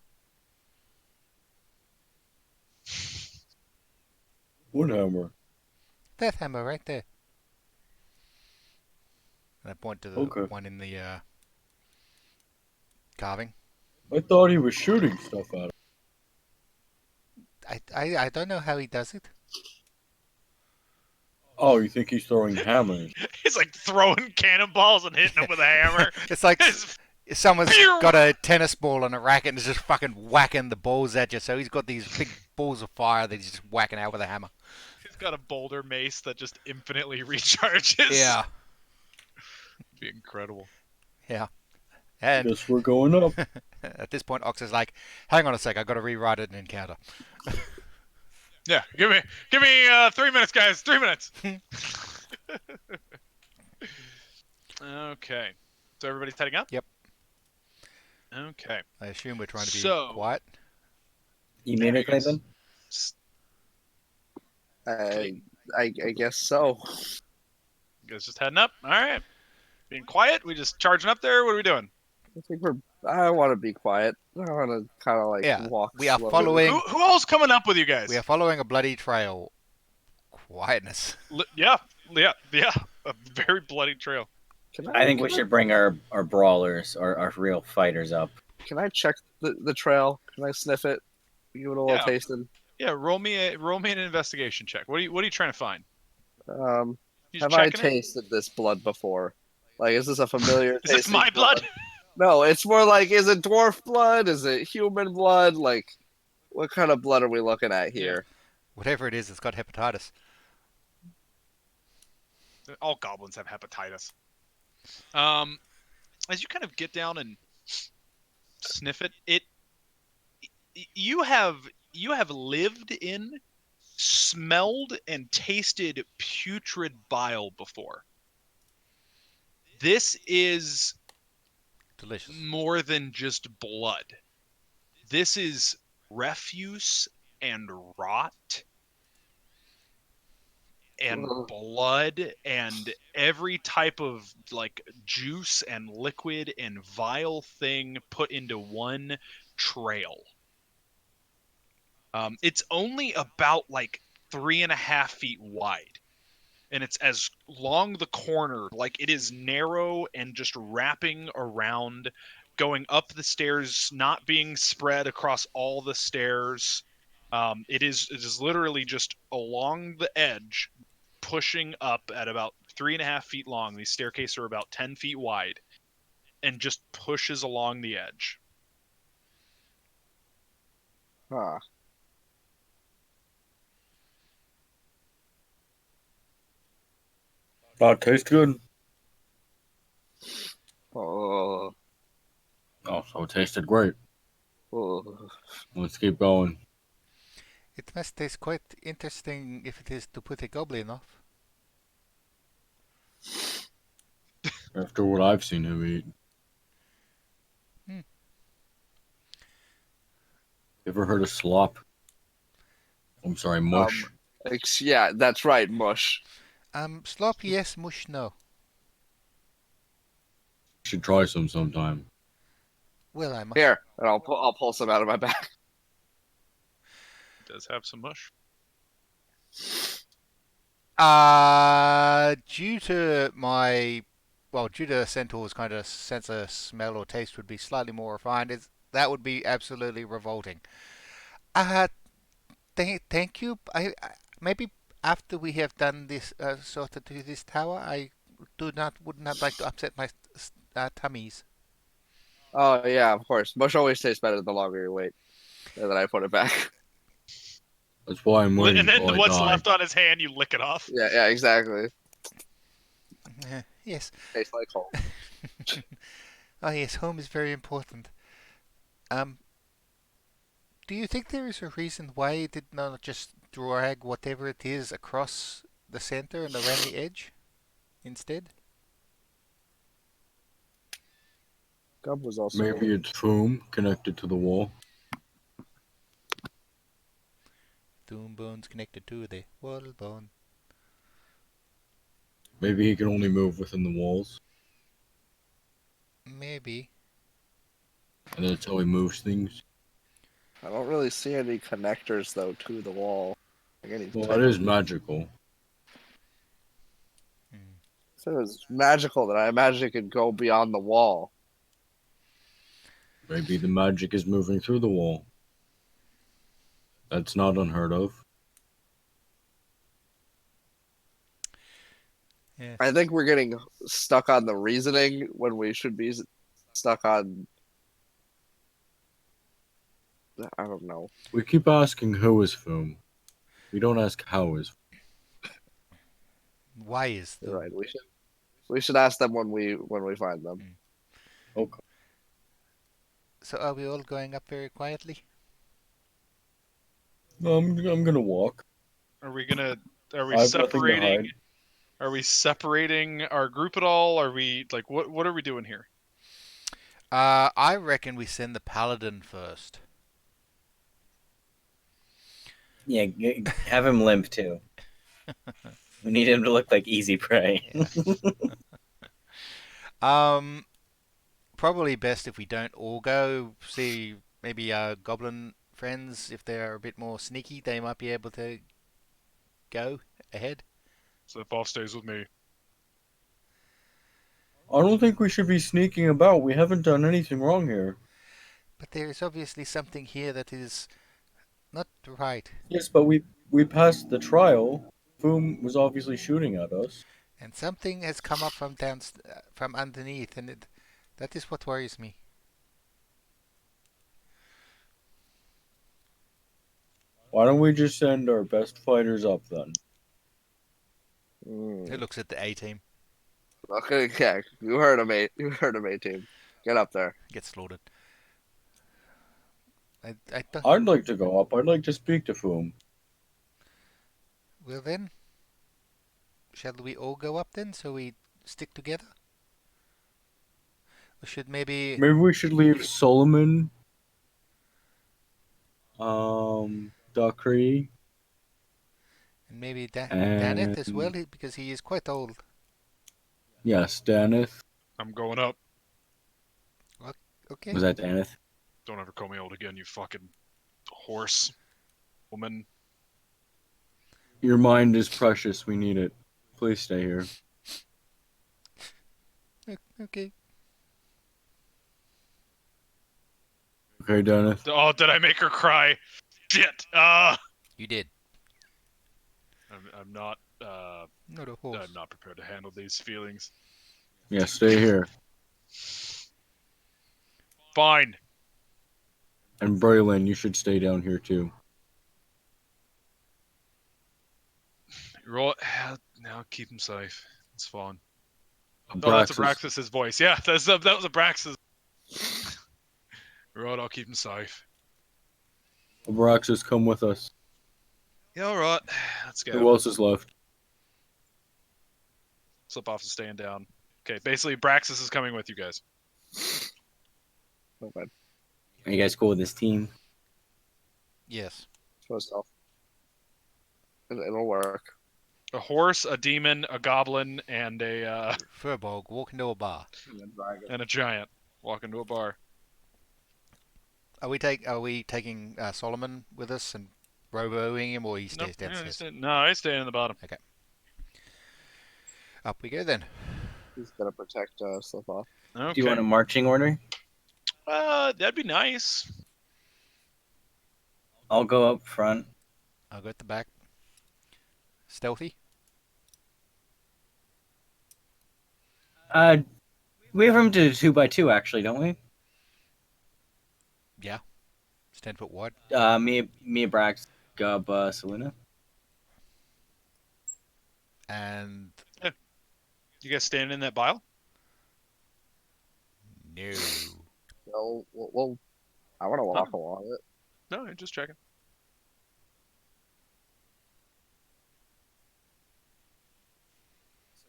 [SPEAKER 3] What hammer?
[SPEAKER 2] That hammer right there. And I point to the
[SPEAKER 3] Okay.
[SPEAKER 2] one in the carving.
[SPEAKER 3] I thought he was shooting stuff at him.
[SPEAKER 2] I don't know how he does it.
[SPEAKER 3] Oh, you think he's throwing hammers?
[SPEAKER 1] He's like throwing cannonballs and hitting them with a hammer.
[SPEAKER 2] It's like
[SPEAKER 1] It's-
[SPEAKER 2] someone's got a tennis ball and a racket and is just fucking whacking the balls at you. So he's got these big balls of fire that he's just whacking out with a hammer.
[SPEAKER 1] He's got a boulder mace that just infinitely recharges.
[SPEAKER 2] Yeah,
[SPEAKER 1] It'd be incredible.
[SPEAKER 2] yeah. And
[SPEAKER 3] Guess we're going up.
[SPEAKER 2] at this point, Ox is like, "Hang on a sec, I got to rewrite it an encounter."
[SPEAKER 1] Yeah, give me 3 minutes, guys. 3 minutes. Okay, so everybody's heading up.
[SPEAKER 2] Yep.
[SPEAKER 1] Okay.
[SPEAKER 2] I assume we're trying to be
[SPEAKER 1] So-
[SPEAKER 2] quiet.
[SPEAKER 5] You made it, Clayton?
[SPEAKER 4] I guess so.
[SPEAKER 1] You guys just heading up. All right. Being quiet. We just charging up there. What are we doing?
[SPEAKER 4] I think I want to be quiet. I want to kind of like
[SPEAKER 2] Yeah,
[SPEAKER 4] walk
[SPEAKER 2] we are
[SPEAKER 4] slowly.
[SPEAKER 2] following-
[SPEAKER 1] Who else coming up with you guys?
[SPEAKER 2] We are following a bloody trail. Quietness.
[SPEAKER 1] Yeah. A very bloody trail.
[SPEAKER 5] I think we should bring our brawlers, our real fighters up.
[SPEAKER 4] Can I check the trail? Can I sniff it? Give it a little
[SPEAKER 1] Yeah.
[SPEAKER 4] tasting.
[SPEAKER 1] Yeah, roll me an investigation check. What are you trying to find? You
[SPEAKER 4] Have
[SPEAKER 1] just
[SPEAKER 4] I
[SPEAKER 1] checking it?
[SPEAKER 4] tasted this blood before? Like, is this a familiar?
[SPEAKER 1] Is this
[SPEAKER 4] tasting
[SPEAKER 1] my blood?
[SPEAKER 4] No, it's more like, is it dwarf blood? Is it human blood? Like, what kind of blood are we looking at here?
[SPEAKER 2] Whatever it is, it's got hepatitis.
[SPEAKER 1] All goblins have hepatitis. As you kind of get down and sniff it, you have lived in, smelled, and tasted putrid bile before. This is
[SPEAKER 2] Delicious.
[SPEAKER 1] more than just blood. This is refuse and rot and
[SPEAKER 4] Ugh.
[SPEAKER 1] blood and every type of like juice and liquid and vile thing put into one trail. It's only about like 3.5 feet wide, and it's as long the corner, like it is narrow and just wrapping around, going up the stairs, not being spread across all the stairs. It is literally just along the edge, pushing up at about 3.5 feet long. These staircases are about 10 feet wide, and just pushes along the edge.
[SPEAKER 4] Huh.
[SPEAKER 3] That tastes good.
[SPEAKER 4] Oh.
[SPEAKER 3] Oh, so it tasted great.
[SPEAKER 4] Oh.
[SPEAKER 3] Let's keep going.
[SPEAKER 2] It must taste quite interesting if it is to put a goblin off.
[SPEAKER 3] After what I've seen him eat.
[SPEAKER 2] Hmm.
[SPEAKER 3] Ever heard of slop? I'm sorry, mush.
[SPEAKER 4] Yeah, that's right, mush.
[SPEAKER 2] Slop yes, mush no.
[SPEAKER 3] Should try some sometime.
[SPEAKER 2] Well, I must.
[SPEAKER 4] Here, and I'll pull some out of my bag.
[SPEAKER 1] It does have some mush.
[SPEAKER 2] Due to my, due to Centaur's kind of sense of smell or taste would be slightly more refined, that would be absolutely revolting. Thank you. I maybe after we have done this sorted to this tower, I would not like to upset my tummies.
[SPEAKER 4] Oh yeah, of course. Mush always tastes better the longer you wait. And then I put it back.
[SPEAKER 3] That's why I'm waiting
[SPEAKER 1] And then
[SPEAKER 3] till I
[SPEAKER 1] what's
[SPEAKER 3] die.
[SPEAKER 1] left on his hand, you lick it off.
[SPEAKER 4] Yeah, exactly.
[SPEAKER 2] Yes.
[SPEAKER 4] Tastes like home.
[SPEAKER 2] Oh yes, home is very important. Do you think there is a reason why it did not just drag whatever it is across the center and around the edge instead?
[SPEAKER 4] Gub was also
[SPEAKER 3] Maybe it's foam connected to the wall.
[SPEAKER 2] Doom bones connected to the wall bone.
[SPEAKER 3] Maybe he can only move within the walls.
[SPEAKER 2] Maybe.
[SPEAKER 3] And that's how he moves things.
[SPEAKER 4] I don't really see any connectors though to the wall. Like any
[SPEAKER 3] Well,
[SPEAKER 4] type
[SPEAKER 3] it is
[SPEAKER 4] of-
[SPEAKER 3] magical.
[SPEAKER 4] If it was magical, then I imagine it could go beyond the wall.
[SPEAKER 3] Maybe the magic is moving through the wall. That's not unheard of.
[SPEAKER 2] Yes.
[SPEAKER 4] I think we're getting stuck on the reasoning when we should be stuck on. I don't know.
[SPEAKER 3] We keep asking who is foam. We don't ask how is.
[SPEAKER 2] Why is
[SPEAKER 4] You're
[SPEAKER 2] the
[SPEAKER 4] right. We should ask them when we find them.
[SPEAKER 3] Okay.
[SPEAKER 2] So are we all going up very quietly?
[SPEAKER 3] I'm gonna walk.
[SPEAKER 1] Are we
[SPEAKER 3] I have nothing to
[SPEAKER 1] separating?
[SPEAKER 3] hide.
[SPEAKER 1] Are we separating our group at all? Are we like what are we doing here?
[SPEAKER 2] I reckon we send the paladin first.
[SPEAKER 5] Yeah, have him limp too. We need him to look like easy prey.
[SPEAKER 2] probably best if we don't all go. See, maybe our goblin friends, if they're a bit more sneaky, they might be able to go ahead.
[SPEAKER 1] So if off stays with me.
[SPEAKER 3] I don't think we should be sneaking about. We haven't done anything wrong here.
[SPEAKER 2] But there is obviously something here that is not right,
[SPEAKER 3] Yes, but we passed the trial. Foom was obviously shooting at us.
[SPEAKER 2] and something has come up from from underneath, and that is what worries me.
[SPEAKER 3] Why don't we just send our best fighters up then?
[SPEAKER 4] Hmm.
[SPEAKER 2] Who looks at the A team?
[SPEAKER 4] Okay, yeah, you heard him, mate. You heard him, A team. Get up there.
[SPEAKER 2] Gets slaughtered. I don't.
[SPEAKER 3] I'd like to go up. I'd like to speak to Foom.
[SPEAKER 2] Well then, shall we all go up then, so we stick together? Or should maybe
[SPEAKER 3] Maybe we should leave Solomon, Dakri,
[SPEAKER 2] and maybe Daneth as well,
[SPEAKER 3] and
[SPEAKER 2] because he is quite old.
[SPEAKER 3] yes, Daneth.
[SPEAKER 1] I'm going up.
[SPEAKER 2] Okay.
[SPEAKER 3] Was that Daneth?
[SPEAKER 1] Don't ever call me old again, you fucking horse. Woman.
[SPEAKER 3] Your mind is precious. We need it. Please stay here.
[SPEAKER 2] Okay.
[SPEAKER 3] Okay, Daneth.
[SPEAKER 1] Oh, did I make her cry? Shit.
[SPEAKER 2] You did.
[SPEAKER 1] I'm not.
[SPEAKER 2] Not a horse.
[SPEAKER 1] I'm not prepared to handle these feelings.
[SPEAKER 3] Yeah, stay here.
[SPEAKER 1] Fine.
[SPEAKER 3] And Braylon, you should stay down here too.
[SPEAKER 1] Roll. Now keep him safe. It's fine. Oh, that's Abraxas's voice. Yeah, that was Abraxas. Right, I'll keep him safe.
[SPEAKER 3] Abraxas, come with us.
[SPEAKER 1] Yeah, all right. Let's go.
[SPEAKER 3] Who else is left?
[SPEAKER 1] Slip off and staying down. Okay, basically, Abraxas is coming with you guys.
[SPEAKER 4] Okay.
[SPEAKER 5] Are you guys cool with this team?
[SPEAKER 2] Yes.
[SPEAKER 4] Show yourself. It'll work.
[SPEAKER 1] A horse, a demon, a goblin, and a
[SPEAKER 2] Furbolg, walk into a bar.
[SPEAKER 1] and a giant walk into a bar.
[SPEAKER 2] Are we taking Solomon with us and roboing him, or he stays
[SPEAKER 1] Nope,
[SPEAKER 2] downstairs?
[SPEAKER 1] he's staying in the bottom.
[SPEAKER 2] Up we go then.
[SPEAKER 4] He's gonna protect Slip Off.
[SPEAKER 1] Okay.
[SPEAKER 5] Do you want a marching order?
[SPEAKER 1] That'd be nice.
[SPEAKER 5] I'll go up front.
[SPEAKER 2] I'll go at the back. Stealthy.
[SPEAKER 5] We have room to 2x2 actually, don't we?
[SPEAKER 2] Yeah. It's 10 foot wide.
[SPEAKER 5] Me, Brax, Gub, Selena.
[SPEAKER 2] And
[SPEAKER 1] You guys standing in that bile?
[SPEAKER 2] no.
[SPEAKER 4] Well, I want to walk along it.
[SPEAKER 1] No, I'm just checking.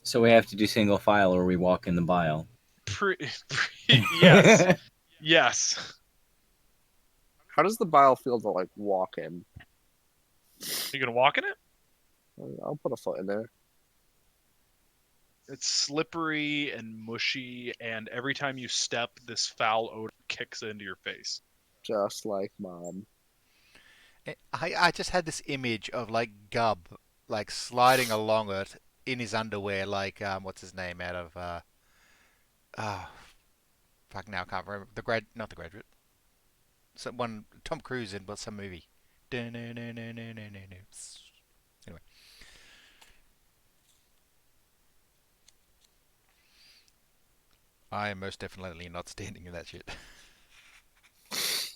[SPEAKER 5] So we have to do single file or we walk in the bile.
[SPEAKER 1] Yes. Yes.
[SPEAKER 4] How does the bile feel to like walk in?
[SPEAKER 1] You gonna walk in it?
[SPEAKER 4] I'll put a foot in there.
[SPEAKER 1] It's slippery and mushy, and every time you step, this foul odor kicks into your face.
[SPEAKER 4] Just like mom.
[SPEAKER 2] I just had this image of like Gub like sliding along it in his underwear, like what's his name out of fuck now I can't remember not the Graduate. One Tom Cruise in some movie. Anyway. I am most definitely not standing in that shit.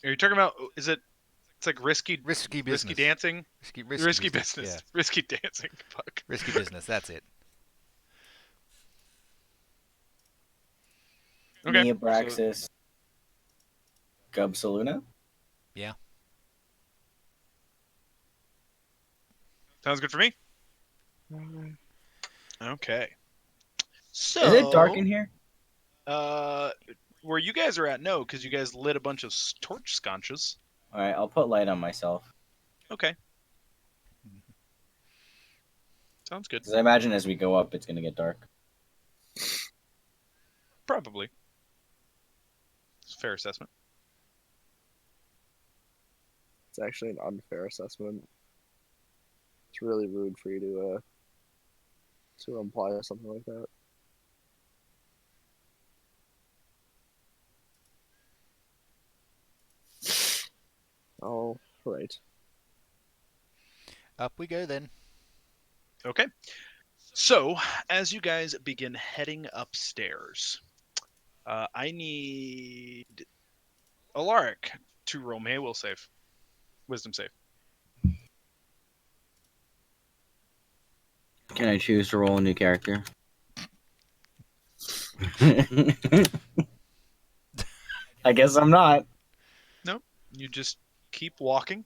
[SPEAKER 1] Are you talking about? Is it? It's like risky
[SPEAKER 2] business.
[SPEAKER 1] risky dancing, risky business,
[SPEAKER 2] Yeah.
[SPEAKER 1] risky dancing. Fuck.
[SPEAKER 2] Risky business. That's it.
[SPEAKER 1] Okay.
[SPEAKER 5] Me, Braxis, Gub, Selena.
[SPEAKER 1] Sounds good for me. Okay. So
[SPEAKER 5] Is it dark in here?
[SPEAKER 1] Where you guys are at, no, because you guys lit a bunch of torch sconches.
[SPEAKER 5] All right, I'll put light on myself.
[SPEAKER 1] Okay. Sounds good.
[SPEAKER 5] Because I imagine as we go up, it's gonna get dark.
[SPEAKER 1] Probably. fair assessment.
[SPEAKER 4] It's actually an unfair assessment. It's really rude for you to imply something like that. Oh, right.
[SPEAKER 2] Up we go then.
[SPEAKER 1] Okay. So, as you guys begin heading upstairs, I need Alaric to roll me a will save. Wisdom save.
[SPEAKER 5] Can I choose to roll a new character? I guess I'm not.
[SPEAKER 1] You just keep walking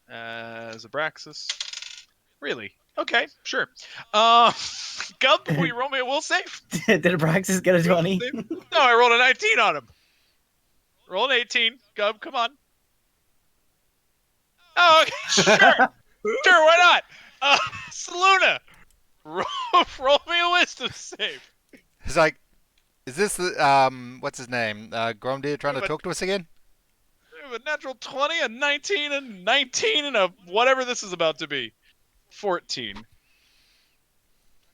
[SPEAKER 1] as Abraxas. Really? Okay, sure. Gub, will you roll me a will save?
[SPEAKER 5] Did Abraxas get a 20?
[SPEAKER 1] No, I rolled a 19 on him. Roll an 18. Gub, come on. Oh, okay, sure. Sure, why not? Saluna, roll me a wisdom save.
[SPEAKER 2] It's like, is this the what's his name? Gromdir trying to talk to us again?
[SPEAKER 1] We have a natural 20, a 19, a 19, and a whatever this is about to be. 14.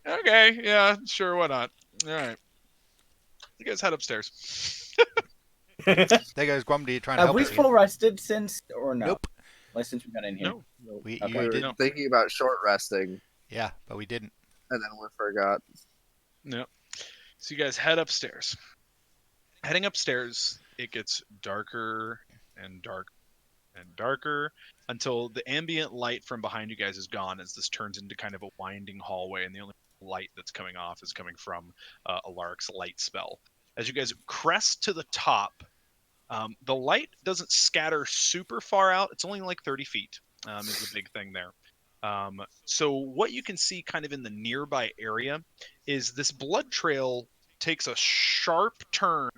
[SPEAKER 1] Okay, yeah, sure, why not? All right. You guys head upstairs.
[SPEAKER 2] There goes Gromdir trying to
[SPEAKER 5] Have
[SPEAKER 2] help
[SPEAKER 5] we
[SPEAKER 2] us.
[SPEAKER 5] full rested since or no?
[SPEAKER 2] Nope.
[SPEAKER 5] Like since we got in here.
[SPEAKER 1] No.
[SPEAKER 2] We
[SPEAKER 5] Okay.
[SPEAKER 4] We were
[SPEAKER 2] didn't.
[SPEAKER 4] thinking about short resting,
[SPEAKER 2] Yeah, but we didn't.
[SPEAKER 4] and then we forgot.
[SPEAKER 1] No. So you guys head upstairs. Heading upstairs, it gets darker and darker and darker until the ambient light from behind you guys is gone as this turns into kind of a winding hallway, and the only light that's coming off is coming from Alaric's light spell. As you guys crest to the top, the light doesn't scatter super far out. It's only like 30 feet is the big thing there. So what you can see kind of in the nearby area is this blood trail takes a sharp turn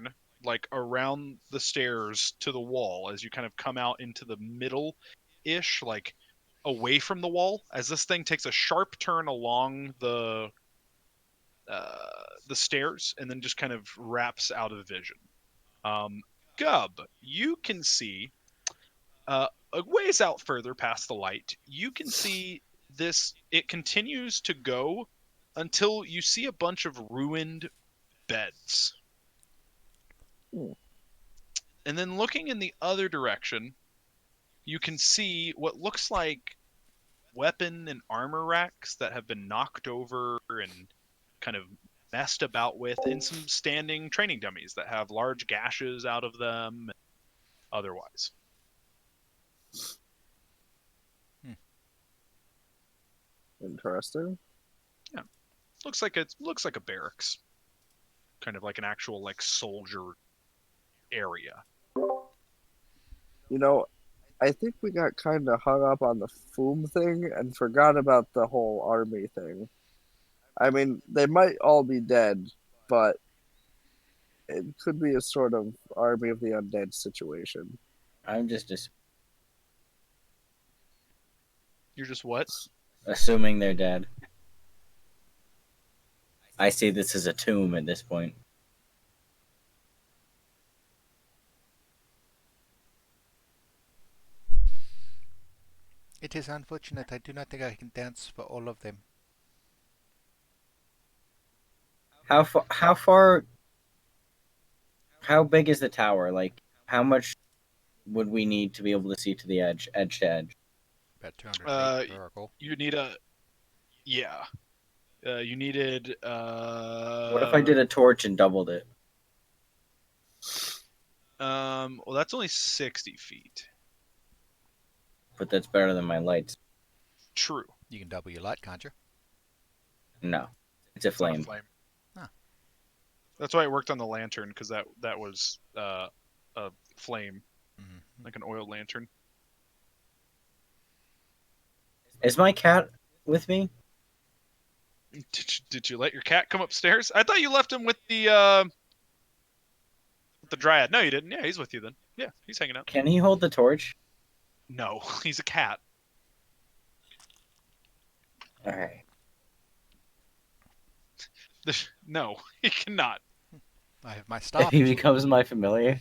[SPEAKER 1] like around the stairs to the wall as you kind of come out into the middle-ish, like away from the wall, as this thing takes a sharp turn along the stairs and then just kind of wraps out of vision. Gub, you can see a ways out further past the light, you can see this, it continues to go until you see a bunch of ruined beds. And then looking in the other direction, you can see what looks like weapon and armor racks that have been knocked over and kind of messed about with, and some standing training dummies that have large gashes out of them otherwise.
[SPEAKER 4] Interesting.
[SPEAKER 1] Looks like a barracks. Kind of like an actual like soldier area.
[SPEAKER 4] You know, I think we got kind of hung up on the Foom thing and forgot about the whole army thing. I mean, they might all be dead, but it could be a sort of army of the undead situation.
[SPEAKER 5] I'm just
[SPEAKER 1] You're just what?
[SPEAKER 5] assuming they're dead. I see this as a tomb at this point.
[SPEAKER 2] It is unfortunate. I do not think I can dance for all of them.
[SPEAKER 5] How big is the tower? Like, how much would we need to be able to see to the edge to edge?
[SPEAKER 2] About 200 feet, if I recall.
[SPEAKER 1] You need a yeah. You needed
[SPEAKER 5] What if I did a torch and doubled it?
[SPEAKER 1] well, that's only 60 feet.
[SPEAKER 5] But that's better than my lights.
[SPEAKER 1] True.
[SPEAKER 2] You can double your light, can't you?
[SPEAKER 5] No, it's a
[SPEAKER 1] It's not a
[SPEAKER 5] flame.
[SPEAKER 1] flame.
[SPEAKER 2] Huh.
[SPEAKER 1] That's why it worked on the lantern, because that was a flame,
[SPEAKER 2] Mm-hmm.
[SPEAKER 1] like an oil lantern.
[SPEAKER 5] Is my cat with me?
[SPEAKER 1] Did you let your cat come upstairs? I thought you left him with the dryad. No, you didn't. Yeah, he's with you then. Yeah, he's hanging out.
[SPEAKER 5] Can he hold the torch?
[SPEAKER 1] No, he's a cat.
[SPEAKER 5] All right.
[SPEAKER 1] No, he cannot.
[SPEAKER 2] I have my
[SPEAKER 5] If
[SPEAKER 2] staff.
[SPEAKER 5] he becomes my familiar.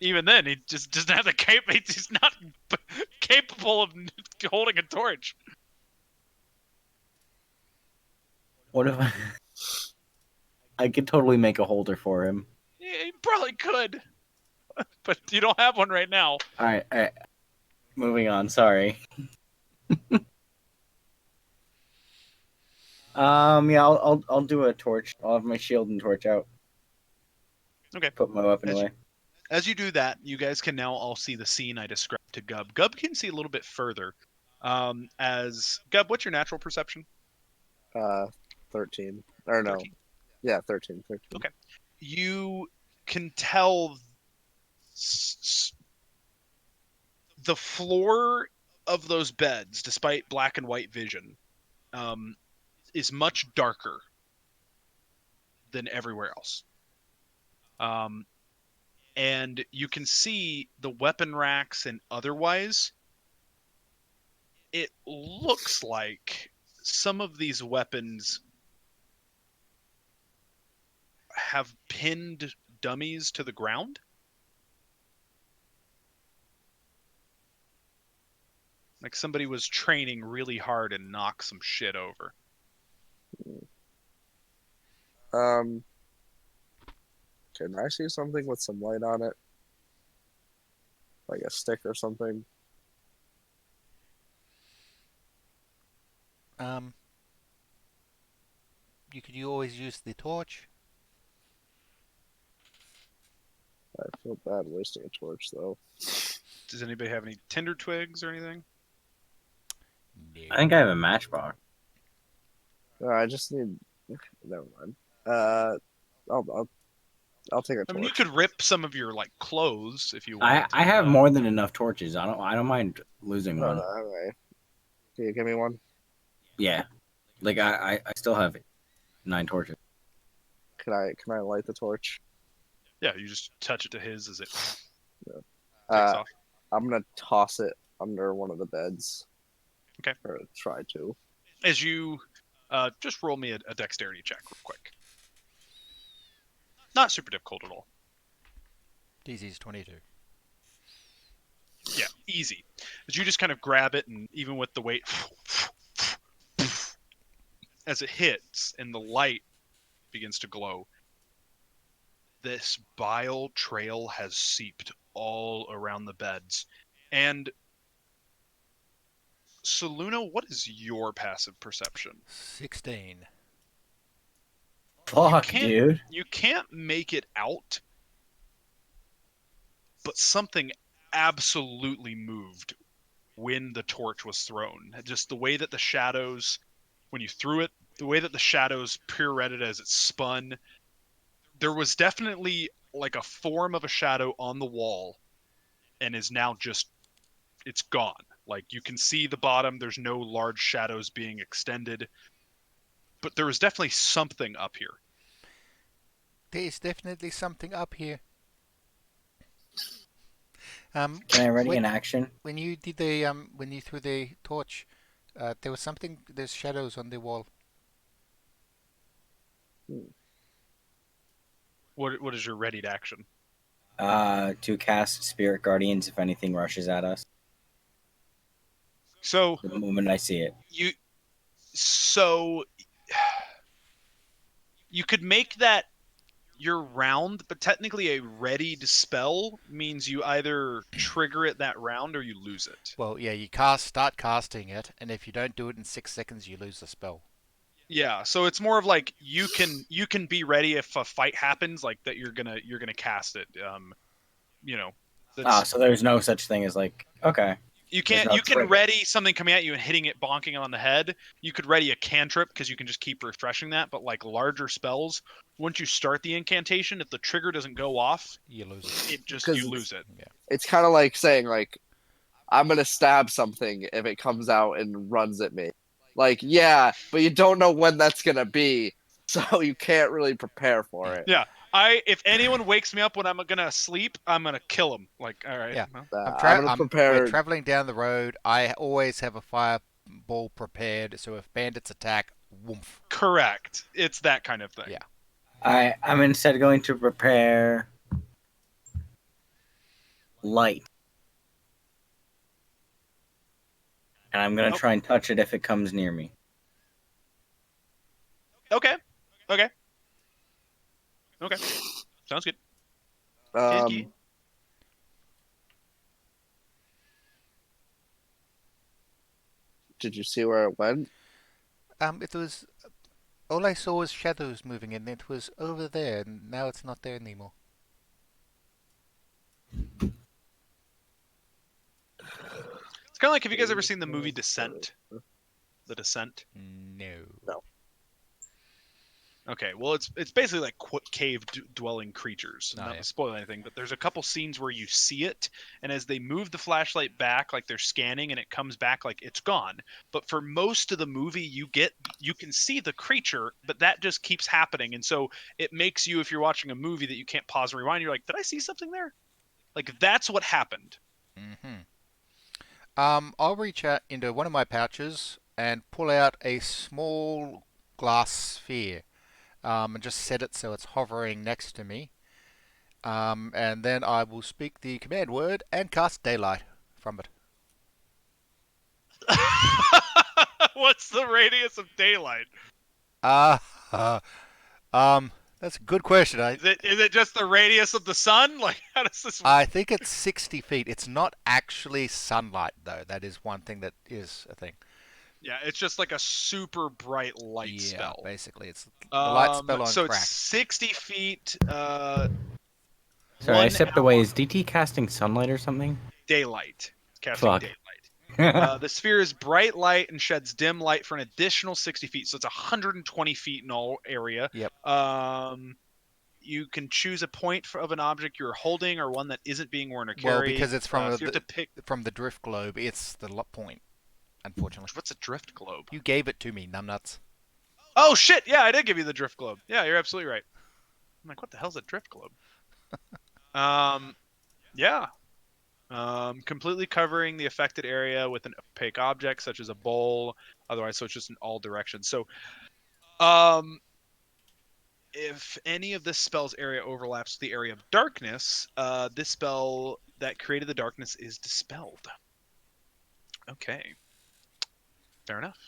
[SPEAKER 1] Even then, he just doesn't have the he's not capable of holding a torch.
[SPEAKER 5] What if I could totally make a holder for him.
[SPEAKER 1] Yeah, you probably could, but you don't have one right now.
[SPEAKER 5] All right. Moving on. Sorry. Yeah, I'll do a torch. I'll have my shield and torch out.
[SPEAKER 1] Okay.
[SPEAKER 5] Put my weapon away.
[SPEAKER 1] As you do that, you guys can now all see the scene I described to Gub. Gub can see a little bit further. As Gub, what's your natural perception?
[SPEAKER 4] 13. Or no.
[SPEAKER 1] 13?
[SPEAKER 4] Yeah, 13.
[SPEAKER 1] Okay. You can tell the floor of those beds, despite black and white vision, is much darker than everywhere else. And you can see the weapon racks and otherwise. It looks like some of these weapons have pinned dummies to the ground. Like somebody was training really hard and knocked some shit over.
[SPEAKER 4] Can I see something with some light on it? Like a stick or something?
[SPEAKER 2] You always use the torch.
[SPEAKER 4] I feel bad wasting a torch, though.
[SPEAKER 1] Does anybody have any tinder twigs or anything?
[SPEAKER 2] No.
[SPEAKER 5] I think I have a matchbox.
[SPEAKER 4] No, I just need. Never mind. I'll take a torch.
[SPEAKER 1] I mean, you could rip some of your like clothes if you want.
[SPEAKER 5] I have more than enough torches. I don't mind losing
[SPEAKER 4] No,
[SPEAKER 5] one.
[SPEAKER 4] no, okay. Can you give me one?
[SPEAKER 5] Yeah, like I still have 9 torches.
[SPEAKER 4] Can I light the torch?
[SPEAKER 1] Yeah, you just touch it to his as it takes
[SPEAKER 4] Uh,
[SPEAKER 1] off.
[SPEAKER 4] I'm gonna toss it under one of the beds.
[SPEAKER 1] Okay.
[SPEAKER 4] Or try to.
[SPEAKER 1] As you just roll me a dexterity check real quick. Not super difficult at all.
[SPEAKER 2] DC's 22.
[SPEAKER 1] Yeah, easy. As you just kind of grab it, and even with the weight, as it hits and the light begins to glow, this bile trail has seeped all around the beds. And Soluna, what is your passive perception?
[SPEAKER 2] 16.
[SPEAKER 5] Fuck,
[SPEAKER 1] can't-
[SPEAKER 5] dude.
[SPEAKER 1] You can't make it out, but something absolutely moved when the torch was thrown. Just the way that the shadows, when you threw it, the way that the shadows pirouetted as it spun, there was definitely like a form of a shadow on the wall and is now just, it's gone. Like you can see the bottom, there's no large shadows being extended, but there was definitely something up here.
[SPEAKER 2] There's definitely something up here.
[SPEAKER 5] Can I ready
[SPEAKER 2] when,
[SPEAKER 5] an action?
[SPEAKER 2] when you did the when you threw the torch, there was something. There's shadows on the wall.
[SPEAKER 1] What is your readied action?
[SPEAKER 5] To cast Spirit Guardians if anything rushes at us.
[SPEAKER 1] So
[SPEAKER 5] The moment I see it.
[SPEAKER 1] You could make that your round, but technically a readied spell means you either trigger it that round or you lose it.
[SPEAKER 2] Well, yeah, you start casting it, and if you don't do it in 6 seconds, you lose the spell.
[SPEAKER 1] Yeah, so it's more of like you can be ready if a fight happens, like that you're gonna cast it.
[SPEAKER 5] So there's no such thing as like, okay.
[SPEAKER 1] You can't.
[SPEAKER 5] no
[SPEAKER 1] You can
[SPEAKER 5] trigger.
[SPEAKER 1] ready something coming at you and hitting it, bonking it on the head. You could ready a cantrip because you can just keep refreshing that. But like larger spells, once you start the incantation, if the trigger doesn't go off,
[SPEAKER 2] You lose it.
[SPEAKER 1] it just
[SPEAKER 4] 'Cause
[SPEAKER 1] you lose it.
[SPEAKER 4] It's kind of like saying like, I'm gonna stab something if it comes out and runs at me. Like, yeah, but you don't know when that's gonna be, so you can't really prepare for it.
[SPEAKER 1] Yeah. If anyone wakes me up when I'm gonna sleep, I'm gonna kill him. Like, all right.
[SPEAKER 2] Yeah.
[SPEAKER 1] well,
[SPEAKER 4] I'm gonna prepare.
[SPEAKER 2] We're traveling down the road. I always have a fireball prepared, so if bandits attack, woof.
[SPEAKER 1] correct. It's that kind of thing.
[SPEAKER 2] Yeah.
[SPEAKER 5] I'm instead going to prepare light. And I'm gonna
[SPEAKER 1] Oh.
[SPEAKER 5] try and touch it if it comes near me.
[SPEAKER 1] Okay. Okay. Okay. Sounds good. Kinky.
[SPEAKER 4] Did you see where it went?
[SPEAKER 2] It was all I saw was shadows moving, and it was over there, and now it's not there anymore.
[SPEAKER 1] It's kind of like, have you guys ever seen the movie Descent? The Descent.
[SPEAKER 2] No.
[SPEAKER 1] Okay, well, it's basically like cave dwelling creatures.
[SPEAKER 2] Oh,
[SPEAKER 1] Not
[SPEAKER 2] yeah.
[SPEAKER 1] to spoil anything, but there's a couple scenes where you see it, and as they move the flashlight back, like they're scanning, and it comes back like it's gone. But for most of the movie, you can see the creature, but that just keeps happening, and so it makes you, if you're watching a movie that you can't pause and rewind, you're like, did I see something there? Like that's what happened.
[SPEAKER 2] I'll reach out into one of my pouches and pull out a small glass sphere, and just set it so it's hovering next to me. And then I will speak the command word and cast daylight from it.
[SPEAKER 1] What's the radius of daylight?
[SPEAKER 2] Uh, uh, that's a good question.
[SPEAKER 1] Is it just the radius of the sun? Like, how does this work?
[SPEAKER 2] I think it's 60 feet. It's not actually sunlight, though. That is one thing that is a thing.
[SPEAKER 1] Yeah, it's just like a super bright light
[SPEAKER 2] Yeah,
[SPEAKER 1] spell.
[SPEAKER 2] basically, it's the light spell on
[SPEAKER 1] So
[SPEAKER 2] crack.
[SPEAKER 1] it's 60 feet.
[SPEAKER 5] Sorry, I
[SPEAKER 1] one
[SPEAKER 5] stepped away. Is DT casting sunlight or something?
[SPEAKER 1] daylight. It's casting
[SPEAKER 5] Fuck.
[SPEAKER 1] daylight. The sphere is bright light and sheds dim light for an additional 60 feet, so it's 120 feet in all area.
[SPEAKER 2] Yep.
[SPEAKER 1] You can choose a point of an object you're holding or one that isn't being worn or carried.
[SPEAKER 2] Well, because it's from
[SPEAKER 1] you have to pick.
[SPEAKER 2] from the drift globe, it's the point. Unfortunately,
[SPEAKER 1] What's a drift globe?
[SPEAKER 2] you gave it to me, numbnuts.
[SPEAKER 1] Oh shit! Yeah, I did give you the drift globe. Yeah, you're absolutely right. I'm like, what the hell's a drift globe? Yeah. Completely covering the affected area with an opaque object such as a bowl. Otherwise, so it's just in all directions. So, if any of this spell's area overlaps the area of darkness, this spell that created the darkness is dispelled. Okay. Fair enough.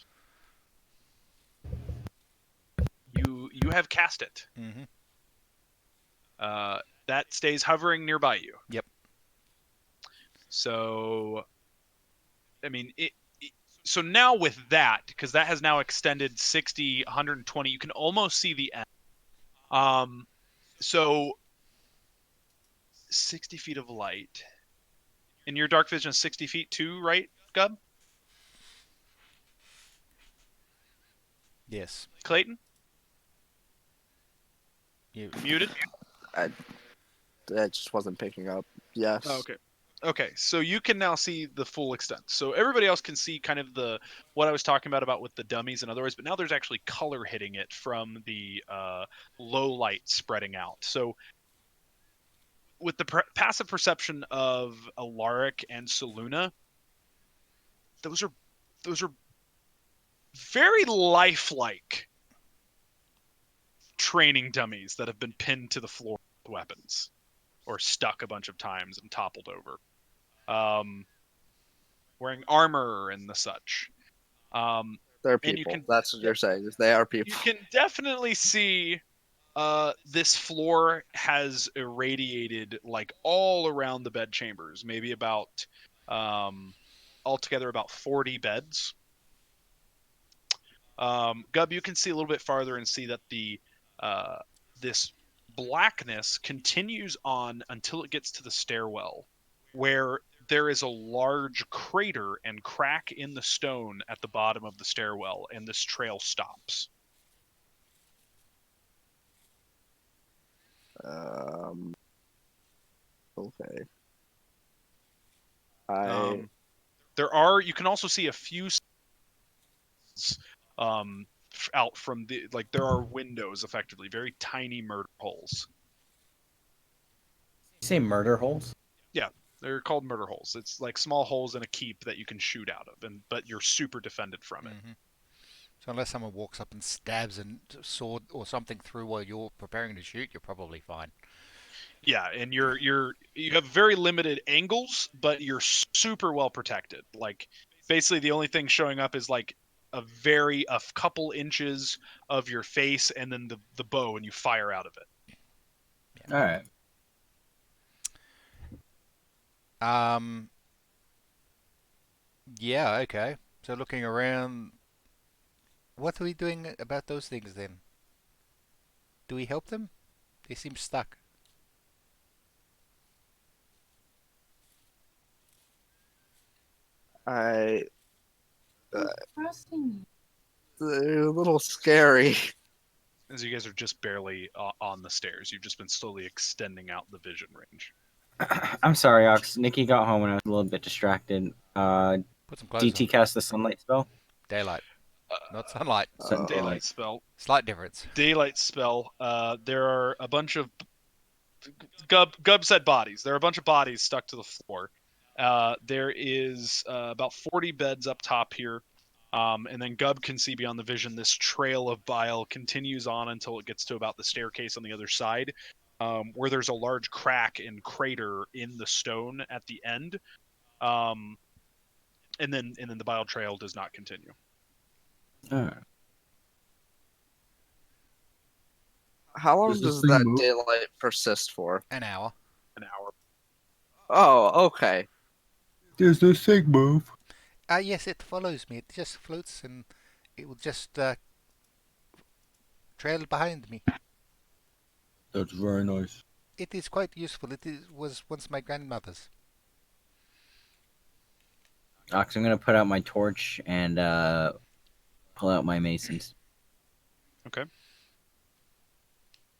[SPEAKER 1] You have cast it.
[SPEAKER 2] Mm-hmm.
[SPEAKER 1] That stays hovering nearby you.
[SPEAKER 2] Yep.
[SPEAKER 1] So, I mean, so now with that, because that has now extended 60, 120, you can almost see the end. So 60 feet of light. And your dark vision is 60 feet too, right, Gub?
[SPEAKER 2] Yes.
[SPEAKER 1] Clayton?
[SPEAKER 2] You.
[SPEAKER 1] Muted?
[SPEAKER 4] That just wasn't picking up. Yes.
[SPEAKER 1] Oh, okay. Okay, so you can now see the full extent. So everybody else can see kind of what I was talking about with the dummies and otherwise, but now there's actually color hitting it from the low light spreading out. So with the passive perception of Alaric and Saluna, those are very lifelike training dummies that have been pinned to the floor with weapons or stuck a bunch of times and toppled over. Wearing armor and the such.
[SPEAKER 4] They're people. That's what you're saying. Is they are people.
[SPEAKER 1] You can definitely see this floor has irradiated like all around the bed chambers. Maybe about altogether about 40 beds. Gub, you can see a little bit farther and see that the this blackness continues on until it gets to the stairwell, where there is a large crater and crack in the stone at the bottom of the stairwell, and this trail stops.
[SPEAKER 4] Okay.
[SPEAKER 1] You can also see a few out from there are windows, effectively very tiny murder holes.
[SPEAKER 5] You say murder holes?
[SPEAKER 1] Yeah, they're called murder holes. It's like small holes in a keep that you can shoot out of, but you're super defended from it.
[SPEAKER 2] Mm-hmm. So unless someone walks up and stabs a sword or something through while you're preparing to shoot, you're probably fine.
[SPEAKER 1] Yeah, and you have very limited angles, but you're super well protected. Like basically the only thing showing up is like a couple inches of your face and then the bow and you fire out of it.
[SPEAKER 5] All right.
[SPEAKER 2] Um. Yeah. Okay. So looking around, what are we doing about those things then? Do we help them? They seem stuck.
[SPEAKER 4] I they're a little scary.
[SPEAKER 1] As you guys are just barely on the stairs. You've just been slowly extending out the vision range.
[SPEAKER 5] I'm sorry, Ox. Nikki got home and I was a little bit distracted.
[SPEAKER 2] Put some clothes
[SPEAKER 5] DT
[SPEAKER 2] on.
[SPEAKER 5] cast the sunlight spell.
[SPEAKER 2] Daylight,
[SPEAKER 1] Uh,
[SPEAKER 2] not sunlight.
[SPEAKER 1] Daylight spell.
[SPEAKER 2] Slight difference.
[SPEAKER 1] Daylight spell. There are a bunch of Gub said bodies. There are a bunch of bodies stuck to the floor. There is about 40 beds up top here. And then Gub can see beyond the vision this trail of bile continues on until it gets to about the staircase on the other side, where there's a large crack and crater in the stone at the end. And then the bile trail does not continue.
[SPEAKER 5] All right.
[SPEAKER 4] How long
[SPEAKER 3] Does this
[SPEAKER 4] does
[SPEAKER 3] thing
[SPEAKER 4] that
[SPEAKER 3] move?
[SPEAKER 4] daylight persist for?
[SPEAKER 2] An hour.
[SPEAKER 1] An hour.
[SPEAKER 4] Oh, okay.
[SPEAKER 3] Does this thing move?
[SPEAKER 2] Yes, it follows me. It just floats and it will just trail behind me.
[SPEAKER 3] That's very nice.
[SPEAKER 2] It is quite useful. Was once my grandmother's.
[SPEAKER 5] Ox, I'm gonna put out my torch and pull out my masons.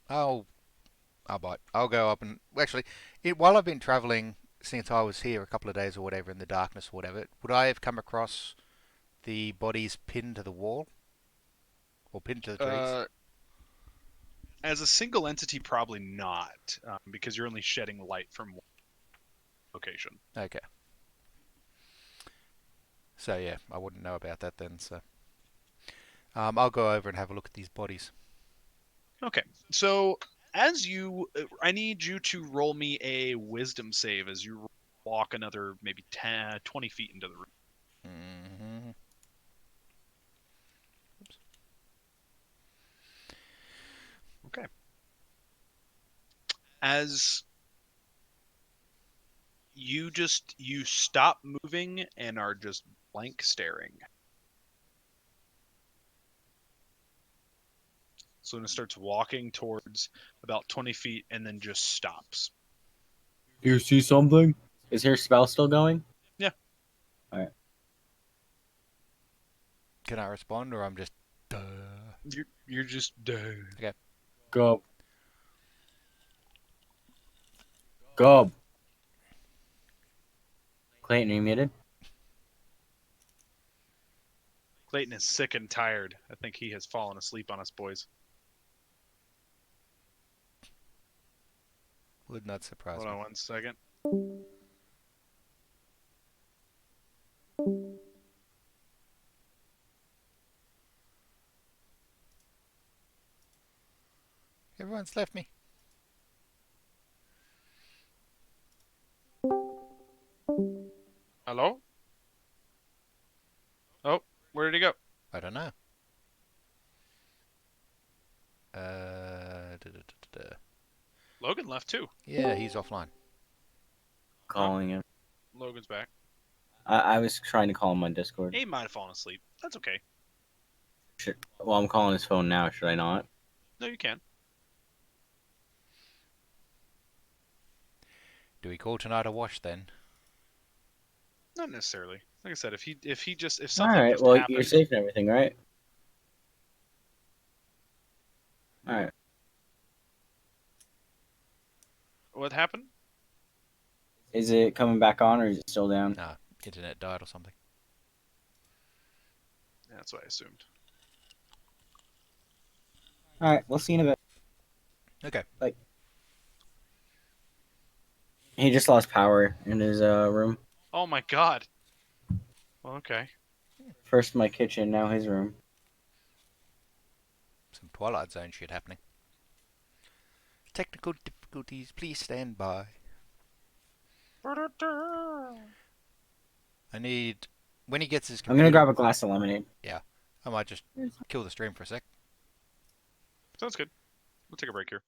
[SPEAKER 2] I'll go up and actually, while I've been traveling since I was here a couple of days or whatever in the darkness or whatever, would I have come across the bodies pinned to the wall or pinned to the trees?
[SPEAKER 1] As a single entity, probably not, because you're only shedding light from one location.
[SPEAKER 2] Okay. So yeah, I wouldn't know about that then. So I'll go over and have a look at these bodies.
[SPEAKER 1] Okay, so I need you to roll me a wisdom save as you walk another maybe 10, 20 feet into the room.
[SPEAKER 2] Mm-hmm.
[SPEAKER 1] Okay. As you stop moving and are just blank staring. So it starts walking towards about 20 feet and then just stops.
[SPEAKER 3] You see something?
[SPEAKER 5] Is her spell still going?
[SPEAKER 2] Can I respond or I'm just duh?
[SPEAKER 1] You're just
[SPEAKER 3] Go. Go.
[SPEAKER 5] Clayton, are you muted?
[SPEAKER 1] Clayton is sick and tired. I think he has fallen asleep on us, boys.
[SPEAKER 2] Would not surprise
[SPEAKER 1] Hold
[SPEAKER 2] me.
[SPEAKER 1] on 1 second.
[SPEAKER 2] Everyone's left me.
[SPEAKER 1] Hello? Oh, where did he go?
[SPEAKER 2] I don't know. Da.
[SPEAKER 1] Logan left too.
[SPEAKER 2] Yeah, he's offline.
[SPEAKER 5] Calling him.
[SPEAKER 1] Logan's back.
[SPEAKER 5] I was trying to call him on Discord.
[SPEAKER 1] He might have fallen asleep. That's okay.
[SPEAKER 5] Well, I'm calling his phone now. Should I not?
[SPEAKER 1] No, you can.
[SPEAKER 2] Do we call tonight a wash then?
[SPEAKER 1] Not necessarily. Like I said, if
[SPEAKER 5] All
[SPEAKER 1] something
[SPEAKER 5] right.
[SPEAKER 1] just
[SPEAKER 5] Well,
[SPEAKER 1] happened,
[SPEAKER 5] you're safe and everything, right? All right.
[SPEAKER 1] what happened?
[SPEAKER 5] Is it coming back on or is it still down?
[SPEAKER 2] Nah, internet died or something.
[SPEAKER 1] Yeah, that's what I assumed.
[SPEAKER 5] All right. We'll see you in a bit.
[SPEAKER 2] Okay.
[SPEAKER 5] Like, he just lost power in his room.
[SPEAKER 1] Oh my god. Well, okay.
[SPEAKER 5] First my kitchen, now his room.
[SPEAKER 2] Some Twilight Zone shit happening. technical difficulties. Please stand by. I need... When he gets his
[SPEAKER 5] I'm gonna
[SPEAKER 2] computer...
[SPEAKER 5] grab a glass of lemonade.
[SPEAKER 2] I might just kill the stream for a sec.
[SPEAKER 1] Sounds good. We'll take a break here.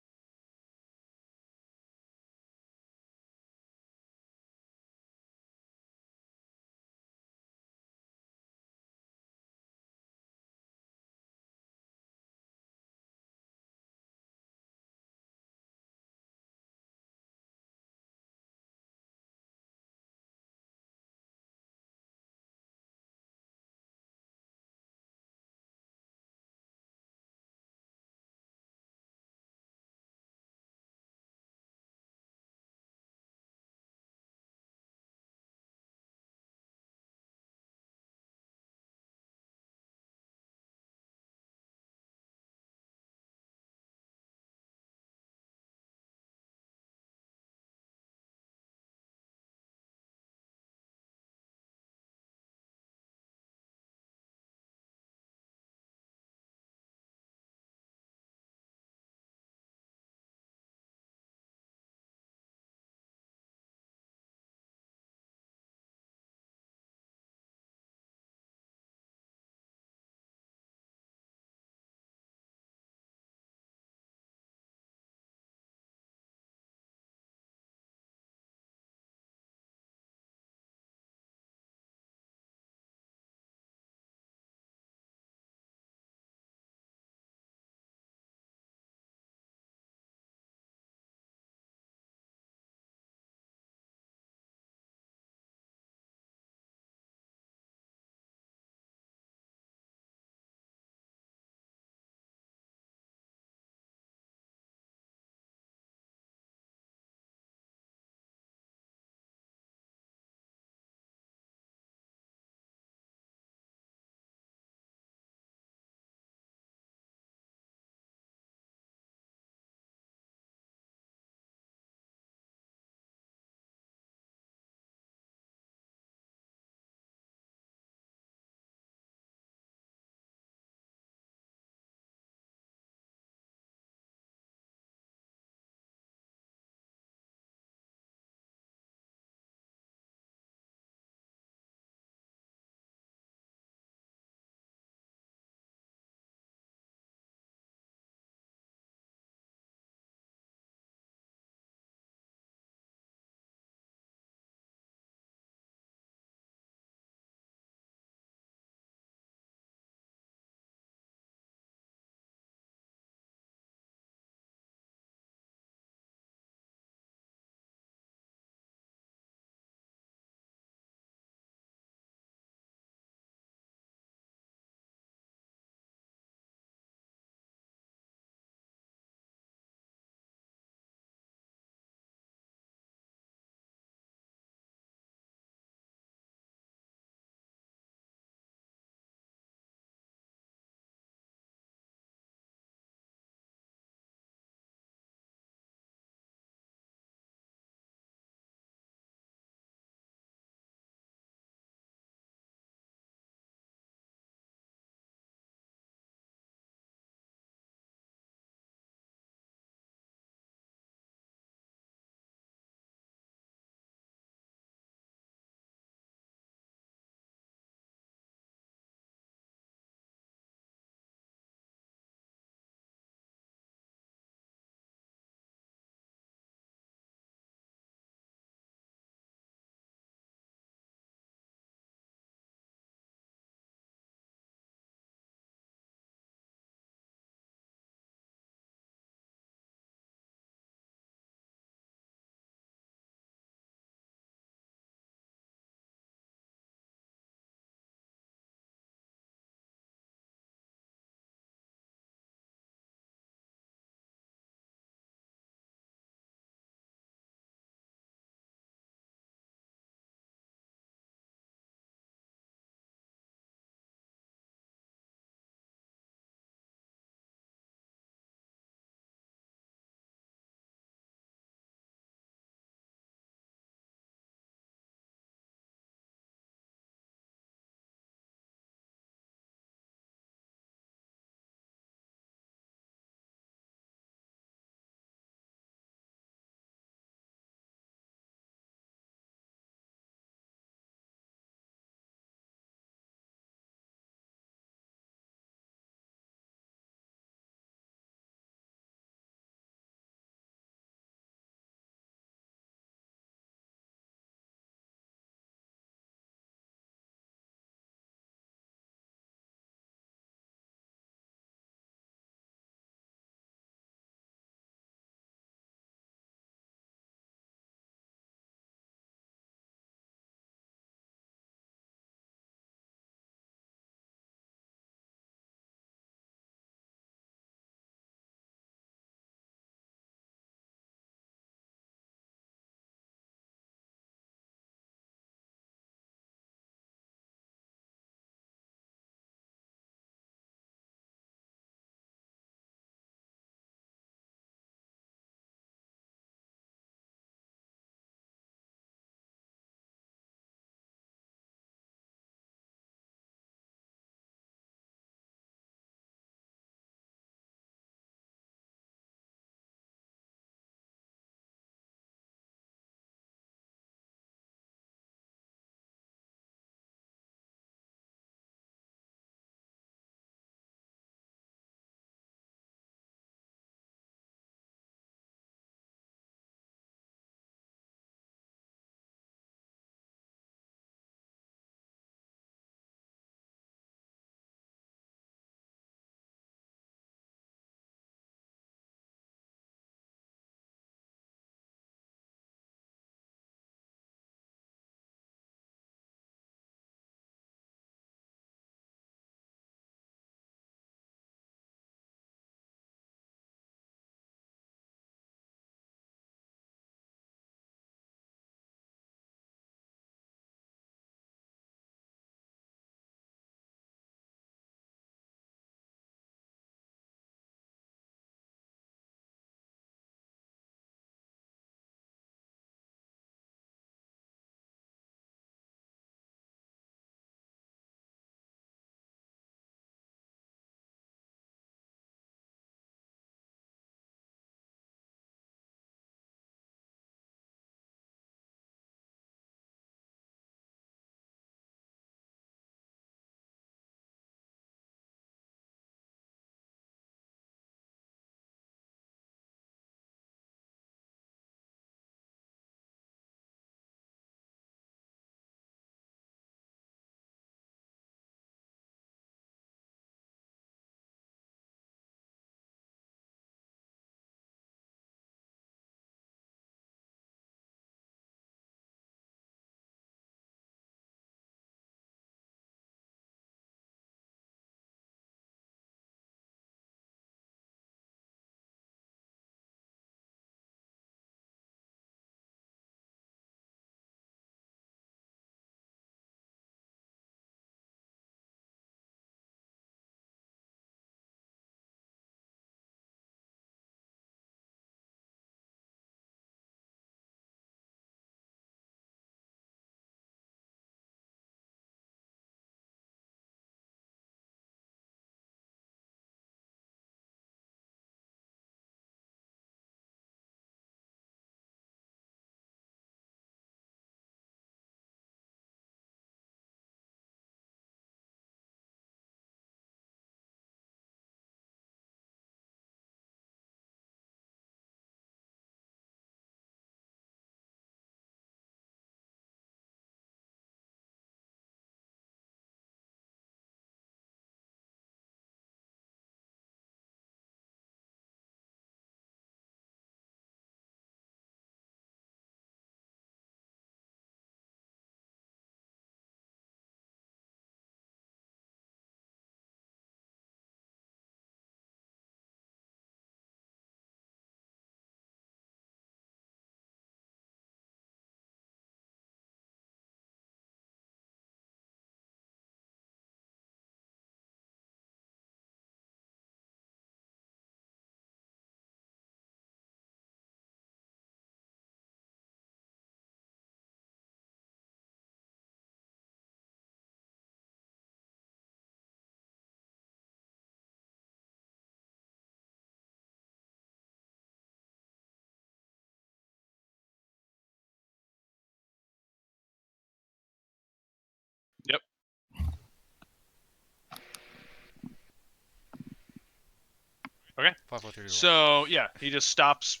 [SPEAKER 1] Okay.
[SPEAKER 2] 5, 4, 3, 2, 1.
[SPEAKER 1] So yeah, he just stops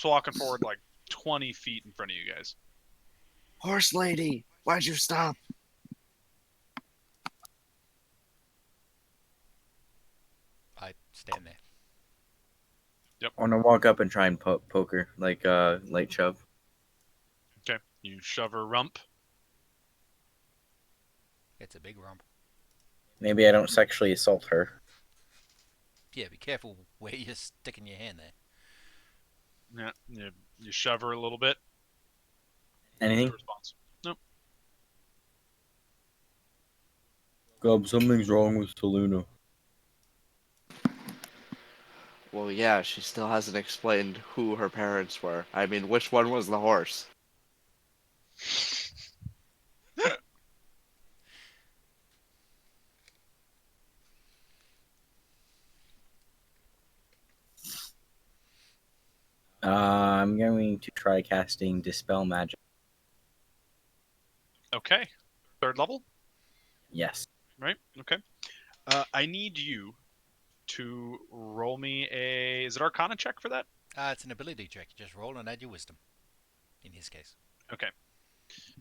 [SPEAKER 1] walking forward like 20 feet in front of you guys.
[SPEAKER 4] Horse lady, why'd you stop?
[SPEAKER 2] I stand there.
[SPEAKER 6] I want to walk up and try and poke her, like light shove.
[SPEAKER 1] Okay. You shove her rump.
[SPEAKER 2] It's a big rump.
[SPEAKER 6] Maybe I don't sexually assault her.
[SPEAKER 2] Yeah, be careful where you're sticking your hand there.
[SPEAKER 1] Yeah. You shove her a little bit.
[SPEAKER 6] Anything?
[SPEAKER 1] No response. Nope.
[SPEAKER 3] Gob, something's wrong with Seluna.
[SPEAKER 4] Well, yeah, she still hasn't explained who her parents were. I mean, which one was the horse?
[SPEAKER 6] I'm going to try casting Dispel Magic.
[SPEAKER 1] Okay. 3rd level.
[SPEAKER 6] Yes.
[SPEAKER 1] Right. Okay. I need you to roll me a. Is it Arcana check for that?
[SPEAKER 2] It's an ability check. You just roll and add your wisdom. In his case.
[SPEAKER 1] Okay.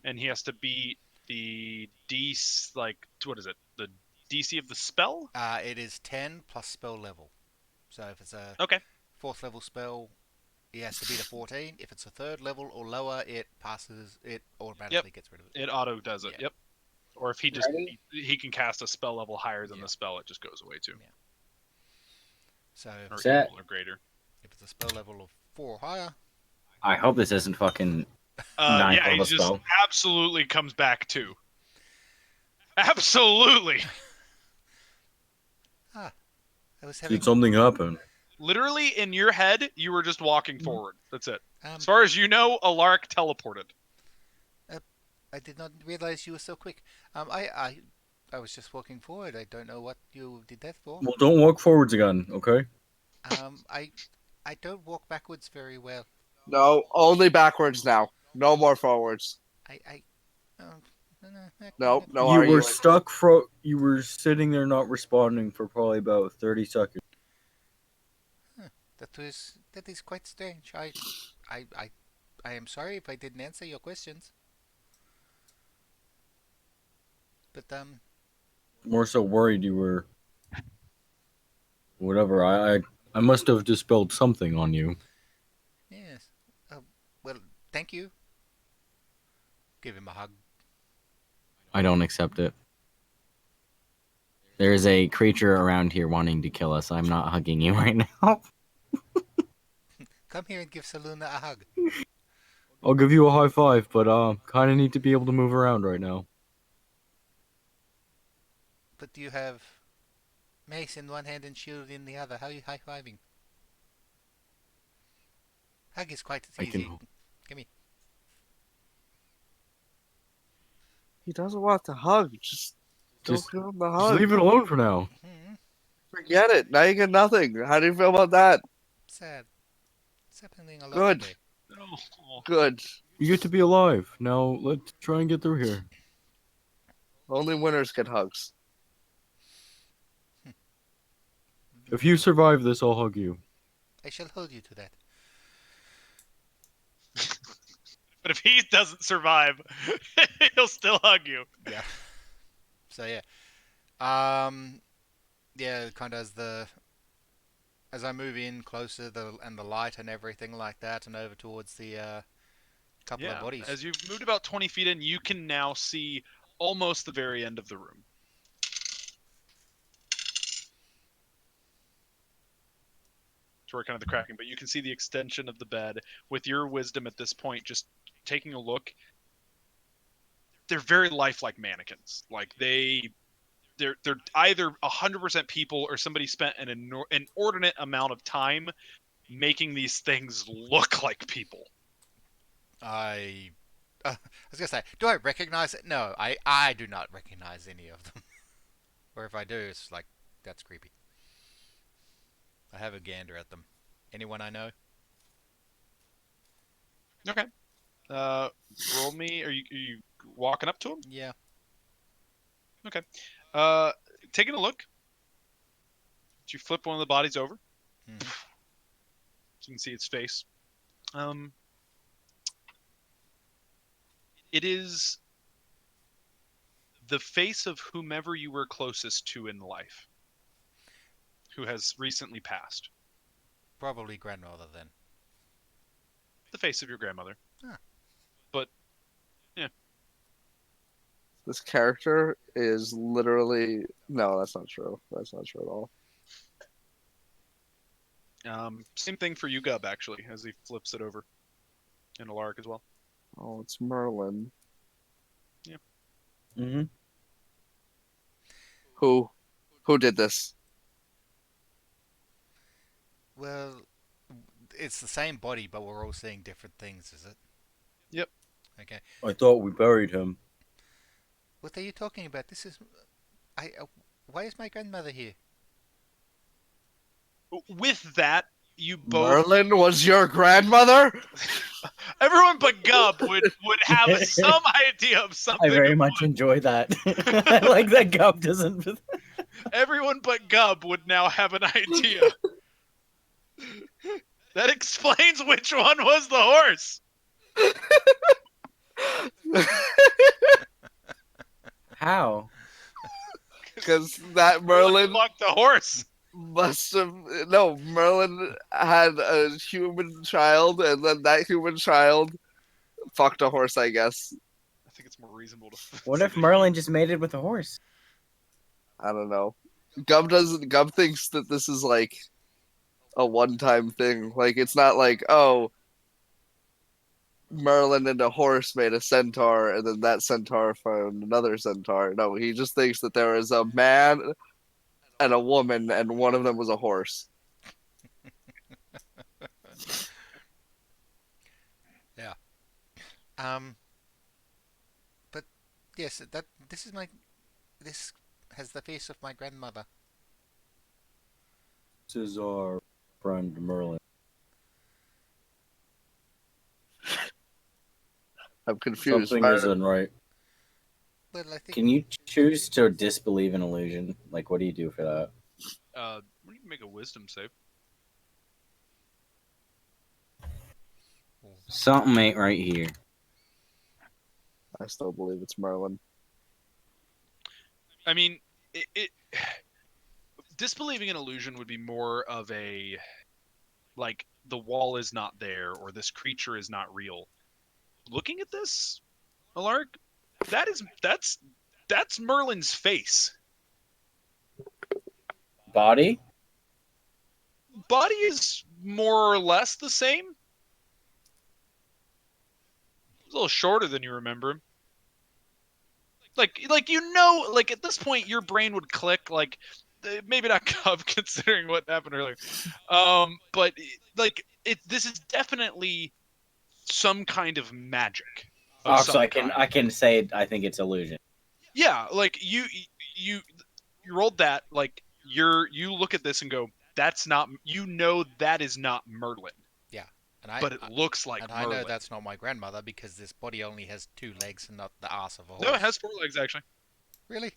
[SPEAKER 1] And he has to beat the DC, like, what is it? The DC of the spell?
[SPEAKER 2] It is 10 plus spell level. So if it's a
[SPEAKER 1] Okay.
[SPEAKER 2] 4th level spell, he has to beat a 14. If it's a 3rd level or lower, it passes. It automatically gets rid of it.
[SPEAKER 1] It auto does it.
[SPEAKER 2] Yeah.
[SPEAKER 1] Yep. Or if he just
[SPEAKER 6] Ready?
[SPEAKER 1] he can cast a spell level higher than
[SPEAKER 2] Yeah.
[SPEAKER 1] the spell, it just goes away too.
[SPEAKER 2] Yeah. So
[SPEAKER 1] Or
[SPEAKER 6] Set.
[SPEAKER 1] equal or greater.
[SPEAKER 2] if it's a spell level of 4 or higher,
[SPEAKER 6] I hope this isn't fucking ninth
[SPEAKER 1] Yeah, he
[SPEAKER 6] level
[SPEAKER 1] just
[SPEAKER 6] spell.
[SPEAKER 1] absolutely comes back too. Absolutely.
[SPEAKER 2] I was having.
[SPEAKER 3] Did something happen?
[SPEAKER 1] Literally in your head, you were just walking
[SPEAKER 2] Mm-hmm.
[SPEAKER 1] forward. That's it.
[SPEAKER 2] Um,
[SPEAKER 1] As far as you know, Alark teleported.
[SPEAKER 2] I did not realize you were so quick. I was just walking forward. I don't know what you did that for.
[SPEAKER 3] Well, don't walk forwards again, okay?
[SPEAKER 2] I don't walk backwards very well.
[SPEAKER 4] No, only backwards now. No more forwards.
[SPEAKER 2] Um,
[SPEAKER 4] No, no
[SPEAKER 3] You
[SPEAKER 4] arguing.
[SPEAKER 3] were stuck you were sitting there not responding for probably about 30 seconds.
[SPEAKER 2] That is quite strange. I am sorry if I didn't answer your questions. But
[SPEAKER 3] More so worried you were whatever. I must have dispelled something on you.
[SPEAKER 2] yes. Well, thank you. Give him a hug.
[SPEAKER 6] I don't accept it. There's a creature around here wanting to kill us. I'm not hugging you right now.
[SPEAKER 2] Come here and give Seluna a hug.
[SPEAKER 3] I'll give you a high five, but kind of need to be able to move around right now.
[SPEAKER 2] But do you have mace in one hand and shield in the other? How are you high-fiving? Hug is quite
[SPEAKER 3] I
[SPEAKER 2] easy.
[SPEAKER 3] can.
[SPEAKER 2] Give me.
[SPEAKER 4] He doesn't want to hug. Just don't
[SPEAKER 3] Just-
[SPEAKER 4] give him the
[SPEAKER 3] Just
[SPEAKER 4] hug.
[SPEAKER 3] leave it alone for now.
[SPEAKER 4] Forget it. Now you get nothing. How do you feel about that?
[SPEAKER 2] Sad. It's happening a lot
[SPEAKER 4] Good.
[SPEAKER 2] today.
[SPEAKER 1] Oh.
[SPEAKER 4] Good.
[SPEAKER 3] You get to be alive. Now let's try and get through here.
[SPEAKER 4] Only winners get hugs.
[SPEAKER 3] If you survive this, I'll hug you.
[SPEAKER 2] I shall hold you to that.
[SPEAKER 1] But if he doesn't survive, he'll still hug you.
[SPEAKER 2] Yeah. So yeah. Yeah, kind of as I move in closer, and the light and everything like that, and over towards the couple of bodies.
[SPEAKER 1] As you've moved about 20 feet in, you can now see almost the very end of the room. To where kind of the cracking, but you can see the extension of the bed. With your wisdom at this point, just taking a look, they're very lifelike mannequins. Like they're either 100% people or somebody spent an inordinate amount of time making these things look like people.
[SPEAKER 2] I was gonna say, do I recognize it? No, I do not recognize any of them. Or if I do, it's like, that's creepy. I have a gander at them. Anyone I know?
[SPEAKER 1] Okay. Roll me. Are you walking up to him?
[SPEAKER 2] Yeah.
[SPEAKER 1] Taking a look. Did you flip one of the bodies over?
[SPEAKER 2] Mhm.
[SPEAKER 1] So you can see its face. It is the face of whomever you were closest to in life, who has recently passed.
[SPEAKER 2] Probably grandmother then.
[SPEAKER 1] The face of your grandmother.
[SPEAKER 2] Huh.
[SPEAKER 1] But yeah,
[SPEAKER 4] This character is literally no, that's not true. That's not true at all.
[SPEAKER 1] same thing for you, Gub, actually, as he flips it over, and Alaric as well.
[SPEAKER 4] Oh, it's Merlin.
[SPEAKER 6] Mm-hmm.
[SPEAKER 4] Who did this?
[SPEAKER 2] Well, it's the same body, but we're all seeing different things, is it?
[SPEAKER 1] Yep.
[SPEAKER 2] Okay.
[SPEAKER 3] I thought we buried him.
[SPEAKER 2] What are you talking about? This is. Why is my grandmother here?
[SPEAKER 1] With that, you both,
[SPEAKER 4] Merlin was your grandmother?
[SPEAKER 1] everyone but Gub would have some idea of something.
[SPEAKER 5] I very much enjoy that. I like that Gub doesn't.
[SPEAKER 1] Everyone but Gub would now have an idea. That explains which one was the horse.
[SPEAKER 5] How?
[SPEAKER 4] Because that Merlin
[SPEAKER 1] Fuck the horse.
[SPEAKER 4] must have no. Merlin had a human child, and then that human child fucked a horse. I guess.
[SPEAKER 1] I think it's more reasonable to.
[SPEAKER 5] What
[SPEAKER 1] say
[SPEAKER 5] if
[SPEAKER 1] that
[SPEAKER 5] Merlin just mated with a horse?
[SPEAKER 4] I don't know. Gub thinks that this is like a one-time thing. Like it's not like, oh, Merlin and a horse made a centaur, and then that centaur found another centaur. No, he just thinks that there is a man and a woman, and one of them was a horse.
[SPEAKER 2] Yeah. But yes, this has the face of my grandmother.
[SPEAKER 3] This is our friend Merlin.
[SPEAKER 4] I'm confused.
[SPEAKER 3] Something
[SPEAKER 4] Why-
[SPEAKER 3] isn't right.
[SPEAKER 2] Well, I think.
[SPEAKER 5] Can you choose to disbelieve an illusion? Like, what do you do for that?
[SPEAKER 1] We can make a wisdom save.
[SPEAKER 5] Something ain't right here.
[SPEAKER 4] I still believe it's Merlin.
[SPEAKER 1] I mean, it disbelieving an illusion would be more of a like the wall is not there or this creature is not real. Looking at this, Alaric, that's Merlin's face.
[SPEAKER 5] Body?
[SPEAKER 1] Body is more or less the same. He's a little shorter than you remember him. Like like at this point your brain would click like maybe not Cub considering what happened earlier. But like this is definitely some kind of magic. Of
[SPEAKER 5] Oh,
[SPEAKER 1] some
[SPEAKER 5] so
[SPEAKER 1] kind.
[SPEAKER 5] I can say I think it's illusion.
[SPEAKER 1] Yeah, like you rolled that like you look at this and go that's not that is not Merlin.
[SPEAKER 2] Yeah, and
[SPEAKER 1] But it looks like
[SPEAKER 2] and
[SPEAKER 1] Merlin.
[SPEAKER 2] I know that's not my grandmother because this body only has 2 legs and not the ass of a horse.
[SPEAKER 1] No, it has 4 legs actually.
[SPEAKER 2] Really?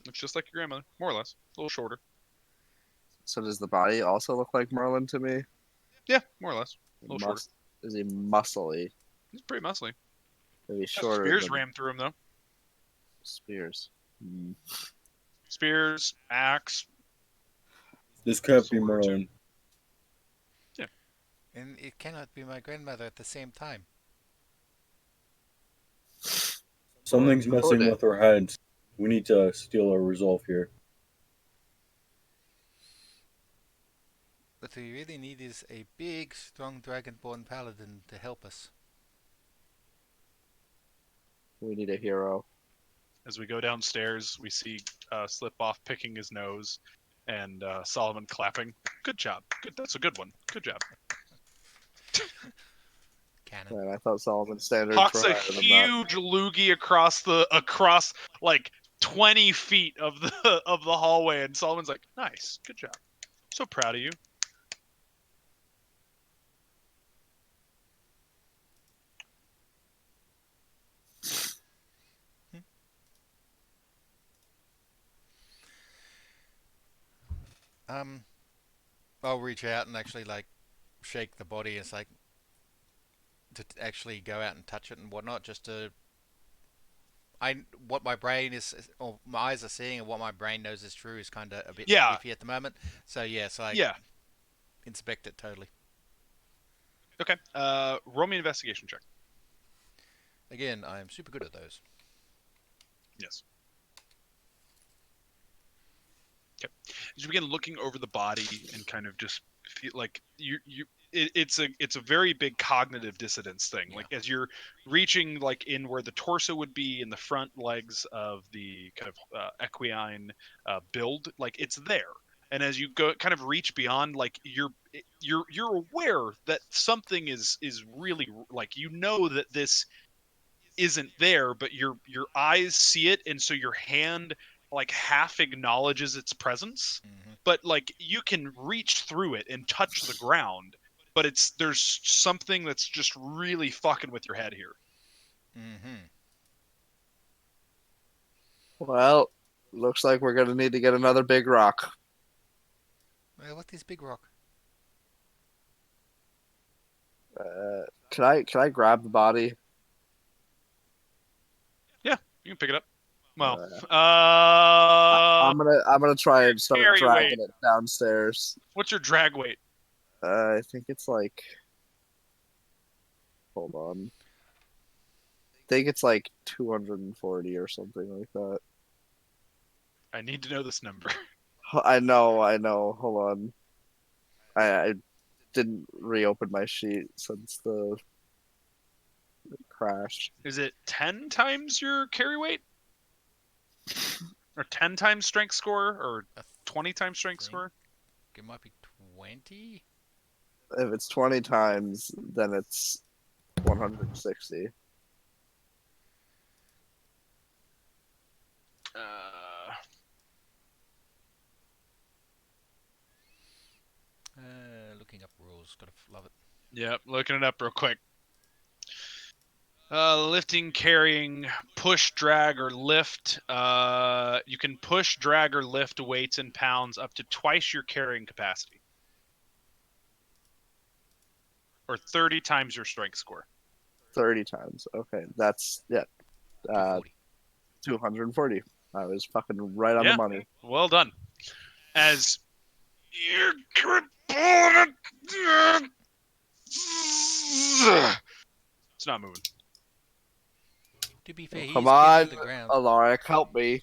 [SPEAKER 1] It's just like your grandmother, more or less. A little shorter.
[SPEAKER 4] So does the body also look like Merlin to me?
[SPEAKER 1] Yeah, more or less. A little shorter.
[SPEAKER 4] Is he muscly?
[SPEAKER 1] He's pretty muscly.
[SPEAKER 4] Maybe
[SPEAKER 1] Has
[SPEAKER 4] shorter.
[SPEAKER 1] Spears
[SPEAKER 4] than
[SPEAKER 1] rammed through him though.
[SPEAKER 4] Spears.
[SPEAKER 1] Spears, axe.
[SPEAKER 3] This can't be
[SPEAKER 1] Sword, too.
[SPEAKER 3] Merlin.
[SPEAKER 2] And it cannot be my grandmother at the same time.
[SPEAKER 3] Something's
[SPEAKER 4] Could
[SPEAKER 3] messing
[SPEAKER 4] it?
[SPEAKER 3] with our heads. We need to steal our resolve here.
[SPEAKER 2] What we really need is a big, strong dragonborn paladin to help us.
[SPEAKER 4] We need a hero.
[SPEAKER 1] As we go downstairs, we see Slip Off picking his nose and Solomon clapping. Good job. Good. That's a good one. Good job.
[SPEAKER 2] Cannon.
[SPEAKER 4] Man, I thought Solomon standards
[SPEAKER 1] Hawks
[SPEAKER 4] were
[SPEAKER 1] a
[SPEAKER 4] higher than that.
[SPEAKER 1] huge loogie across like 20 feet of the hallway, and Solomon's like, "Nice, good job. So proud of you."
[SPEAKER 2] I'll reach out and actually like shake the body. It's like to actually go out and touch it and whatnot, just to what my brain is or my eyes are seeing and what my brain knows is true is kind of a bit
[SPEAKER 1] Yeah.
[SPEAKER 2] iffy at the moment. So yeah, so I
[SPEAKER 1] Yeah.
[SPEAKER 2] inspect it totally.
[SPEAKER 1] Okay. Roll me an investigation check.
[SPEAKER 2] Again, I am super good at those.
[SPEAKER 1] Yes. Okay. As you begin looking over the body and kind of just feel like it's a very big cognitive dissonance thing.
[SPEAKER 2] Yeah.
[SPEAKER 1] Like as you're reaching like in where the torso would be in the front legs of the kind of equine build, like it's there. And as you go kind of reach beyond, like you're aware that something is really like that this isn't there, but your eyes see it, and so your hand like half acknowledges its presence, but like you can reach through it and touch the ground, but there's something that's just really fucking with your head here.
[SPEAKER 2] Mm-hmm.
[SPEAKER 4] Well, looks like we're gonna need to get another big rock.
[SPEAKER 2] Well, what is big rock?
[SPEAKER 4] Can I grab the body?
[SPEAKER 1] You can pick it up. Well,
[SPEAKER 4] I'm gonna try and start
[SPEAKER 1] carry
[SPEAKER 4] dragging
[SPEAKER 1] weight.
[SPEAKER 4] it downstairs.
[SPEAKER 1] What's your drag weight?
[SPEAKER 4] I think it's like. Hold on. I think it's like 240 or something like that.
[SPEAKER 1] I need to know this number.
[SPEAKER 4] I know. Hold on. I didn't reopen my sheet since the crash.
[SPEAKER 1] Is it 10 times your carry weight? Or 10 times strength score? Or 20 times strength score?
[SPEAKER 2] It might be 20.
[SPEAKER 4] If it's 20 times, then it's 160.
[SPEAKER 2] Looking up rules, gotta love it.
[SPEAKER 1] Yep, looking it up real quick. Lifting, carrying, push, drag, or lift. You can push, drag, or lift weights in pounds up to twice your carrying capacity. Or 30 times your strength score.
[SPEAKER 4] 30 times. Okay, that's
[SPEAKER 2] 240.
[SPEAKER 4] 240. I was fucking right on
[SPEAKER 1] Yeah.
[SPEAKER 4] the money.
[SPEAKER 1] Well done. As you're it's not moving.
[SPEAKER 2] To be fair, he's
[SPEAKER 4] Come
[SPEAKER 2] getting
[SPEAKER 4] on,
[SPEAKER 2] to the ground.
[SPEAKER 4] Alaric, help me.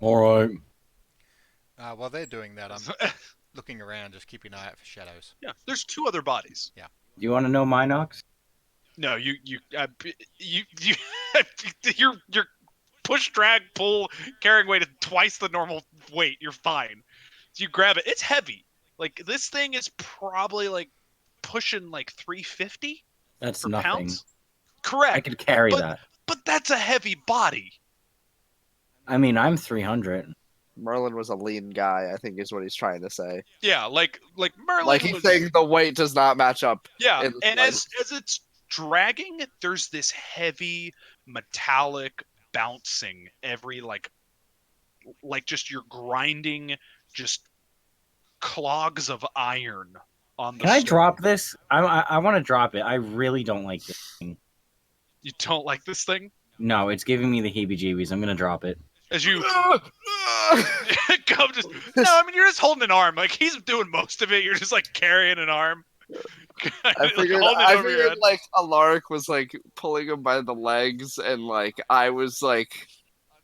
[SPEAKER 3] All right.
[SPEAKER 2] While they're doing that, I'm looking around, just keeping an eye out for shadows.
[SPEAKER 1] Yeah, there's two other bodies.
[SPEAKER 5] Do you want to know Minox?
[SPEAKER 1] No, you your push, drag, pull, carrying weight is twice the normal weight. You're fine. So you grab it. It's heavy. Like this thing is probably like pushing like 350
[SPEAKER 5] That's
[SPEAKER 1] for
[SPEAKER 5] nothing.
[SPEAKER 1] pounds. Correct.
[SPEAKER 5] I could carry
[SPEAKER 1] but,
[SPEAKER 5] that.
[SPEAKER 1] But that's a heavy body.
[SPEAKER 5] I mean, I'm 300.
[SPEAKER 4] Merlin was a lean guy, I think is what he's trying to say.
[SPEAKER 1] Yeah, like Merlin.
[SPEAKER 4] Like he's
[SPEAKER 1] was,
[SPEAKER 4] saying the weight does not match up.
[SPEAKER 1] Yeah,
[SPEAKER 4] in
[SPEAKER 1] and
[SPEAKER 4] like-
[SPEAKER 1] as it's dragging, there's this heavy metallic bouncing every like just you're grinding just clogs of iron on the
[SPEAKER 5] Can I
[SPEAKER 1] stone.
[SPEAKER 5] drop this? I want to drop it. I really don't like this thing.
[SPEAKER 1] You don't like this thing?
[SPEAKER 5] No, it's giving me the heebie-jeebies. I'm gonna drop it.
[SPEAKER 1] As you come just no, I mean you're just holding an arm. Like he's doing most of it. You're just like carrying an arm.
[SPEAKER 4] I figured, like Alaric was like pulling him by the legs, and like I was like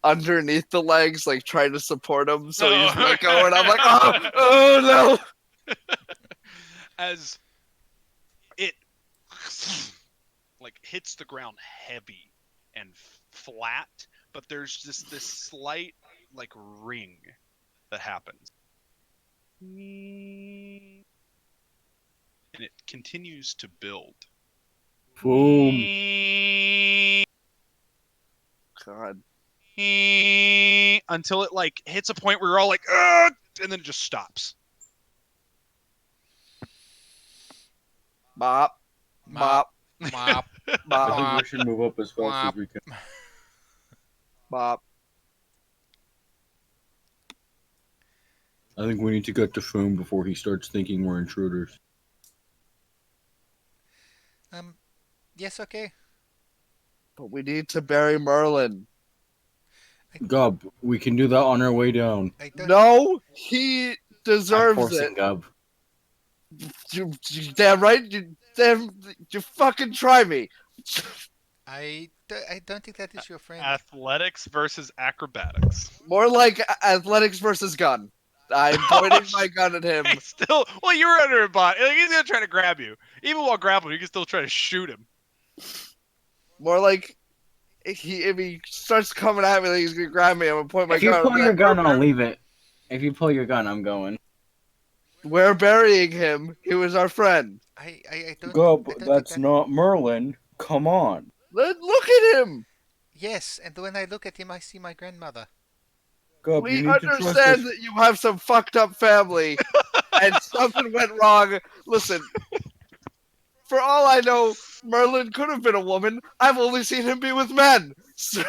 [SPEAKER 4] underneath the legs, like trying to support him. So he just let go, and I'm like, oh no!
[SPEAKER 1] As it like hits the ground heavy and flat, but there's just this slight like ring that happens. And it continues to build.
[SPEAKER 5] Boom.
[SPEAKER 4] God.
[SPEAKER 1] Until it like hits a point where you're all like, ugh, and then it just stops.
[SPEAKER 4] Bop. Bop.
[SPEAKER 2] Mop.
[SPEAKER 3] I
[SPEAKER 4] Bop.
[SPEAKER 3] think we should move up as fast as we can.
[SPEAKER 4] Bop.
[SPEAKER 3] I think we need to get to Foom before he starts thinking we're intruders.
[SPEAKER 2] Yes, okay.
[SPEAKER 4] But we need to bury Merlin.
[SPEAKER 3] Gub, we can do that on our way down.
[SPEAKER 2] I don't.
[SPEAKER 4] No, he
[SPEAKER 5] I'm
[SPEAKER 4] deserves
[SPEAKER 5] forcing
[SPEAKER 4] it.
[SPEAKER 5] Gub.
[SPEAKER 4] You damn right. You fucking try me.
[SPEAKER 2] I don't think that is your friend.
[SPEAKER 1] Athletics versus acrobatics.
[SPEAKER 4] More like athletics versus gun. I'm pointing my gun at him.
[SPEAKER 1] Hey, still, well, you were under a bot. Like, he's gonna try to grab you. Even while grappling, you can still try to shoot him.
[SPEAKER 4] More like if he starts coming at me, like he's gonna grab me. I'm gonna point my
[SPEAKER 5] If you
[SPEAKER 4] gun.
[SPEAKER 5] pull
[SPEAKER 4] I'm
[SPEAKER 5] your
[SPEAKER 4] like,
[SPEAKER 5] gun, I'll leave it. If you pull your gun, I'm going.
[SPEAKER 4] We're burying him. He was our friend.
[SPEAKER 2] I don't.
[SPEAKER 3] Gub,
[SPEAKER 2] I don't think
[SPEAKER 3] that's
[SPEAKER 2] that-
[SPEAKER 3] not Merlin. Come on.
[SPEAKER 4] Look at him.
[SPEAKER 2] Yes, and when I look at him, I see my grandmother.
[SPEAKER 3] Gub,
[SPEAKER 4] We
[SPEAKER 3] you need to trust
[SPEAKER 4] understand
[SPEAKER 3] us.
[SPEAKER 4] that you have some fucked up family and something went wrong. Listen, for all I know, Merlin could have been a woman. I've only seen him be with men. So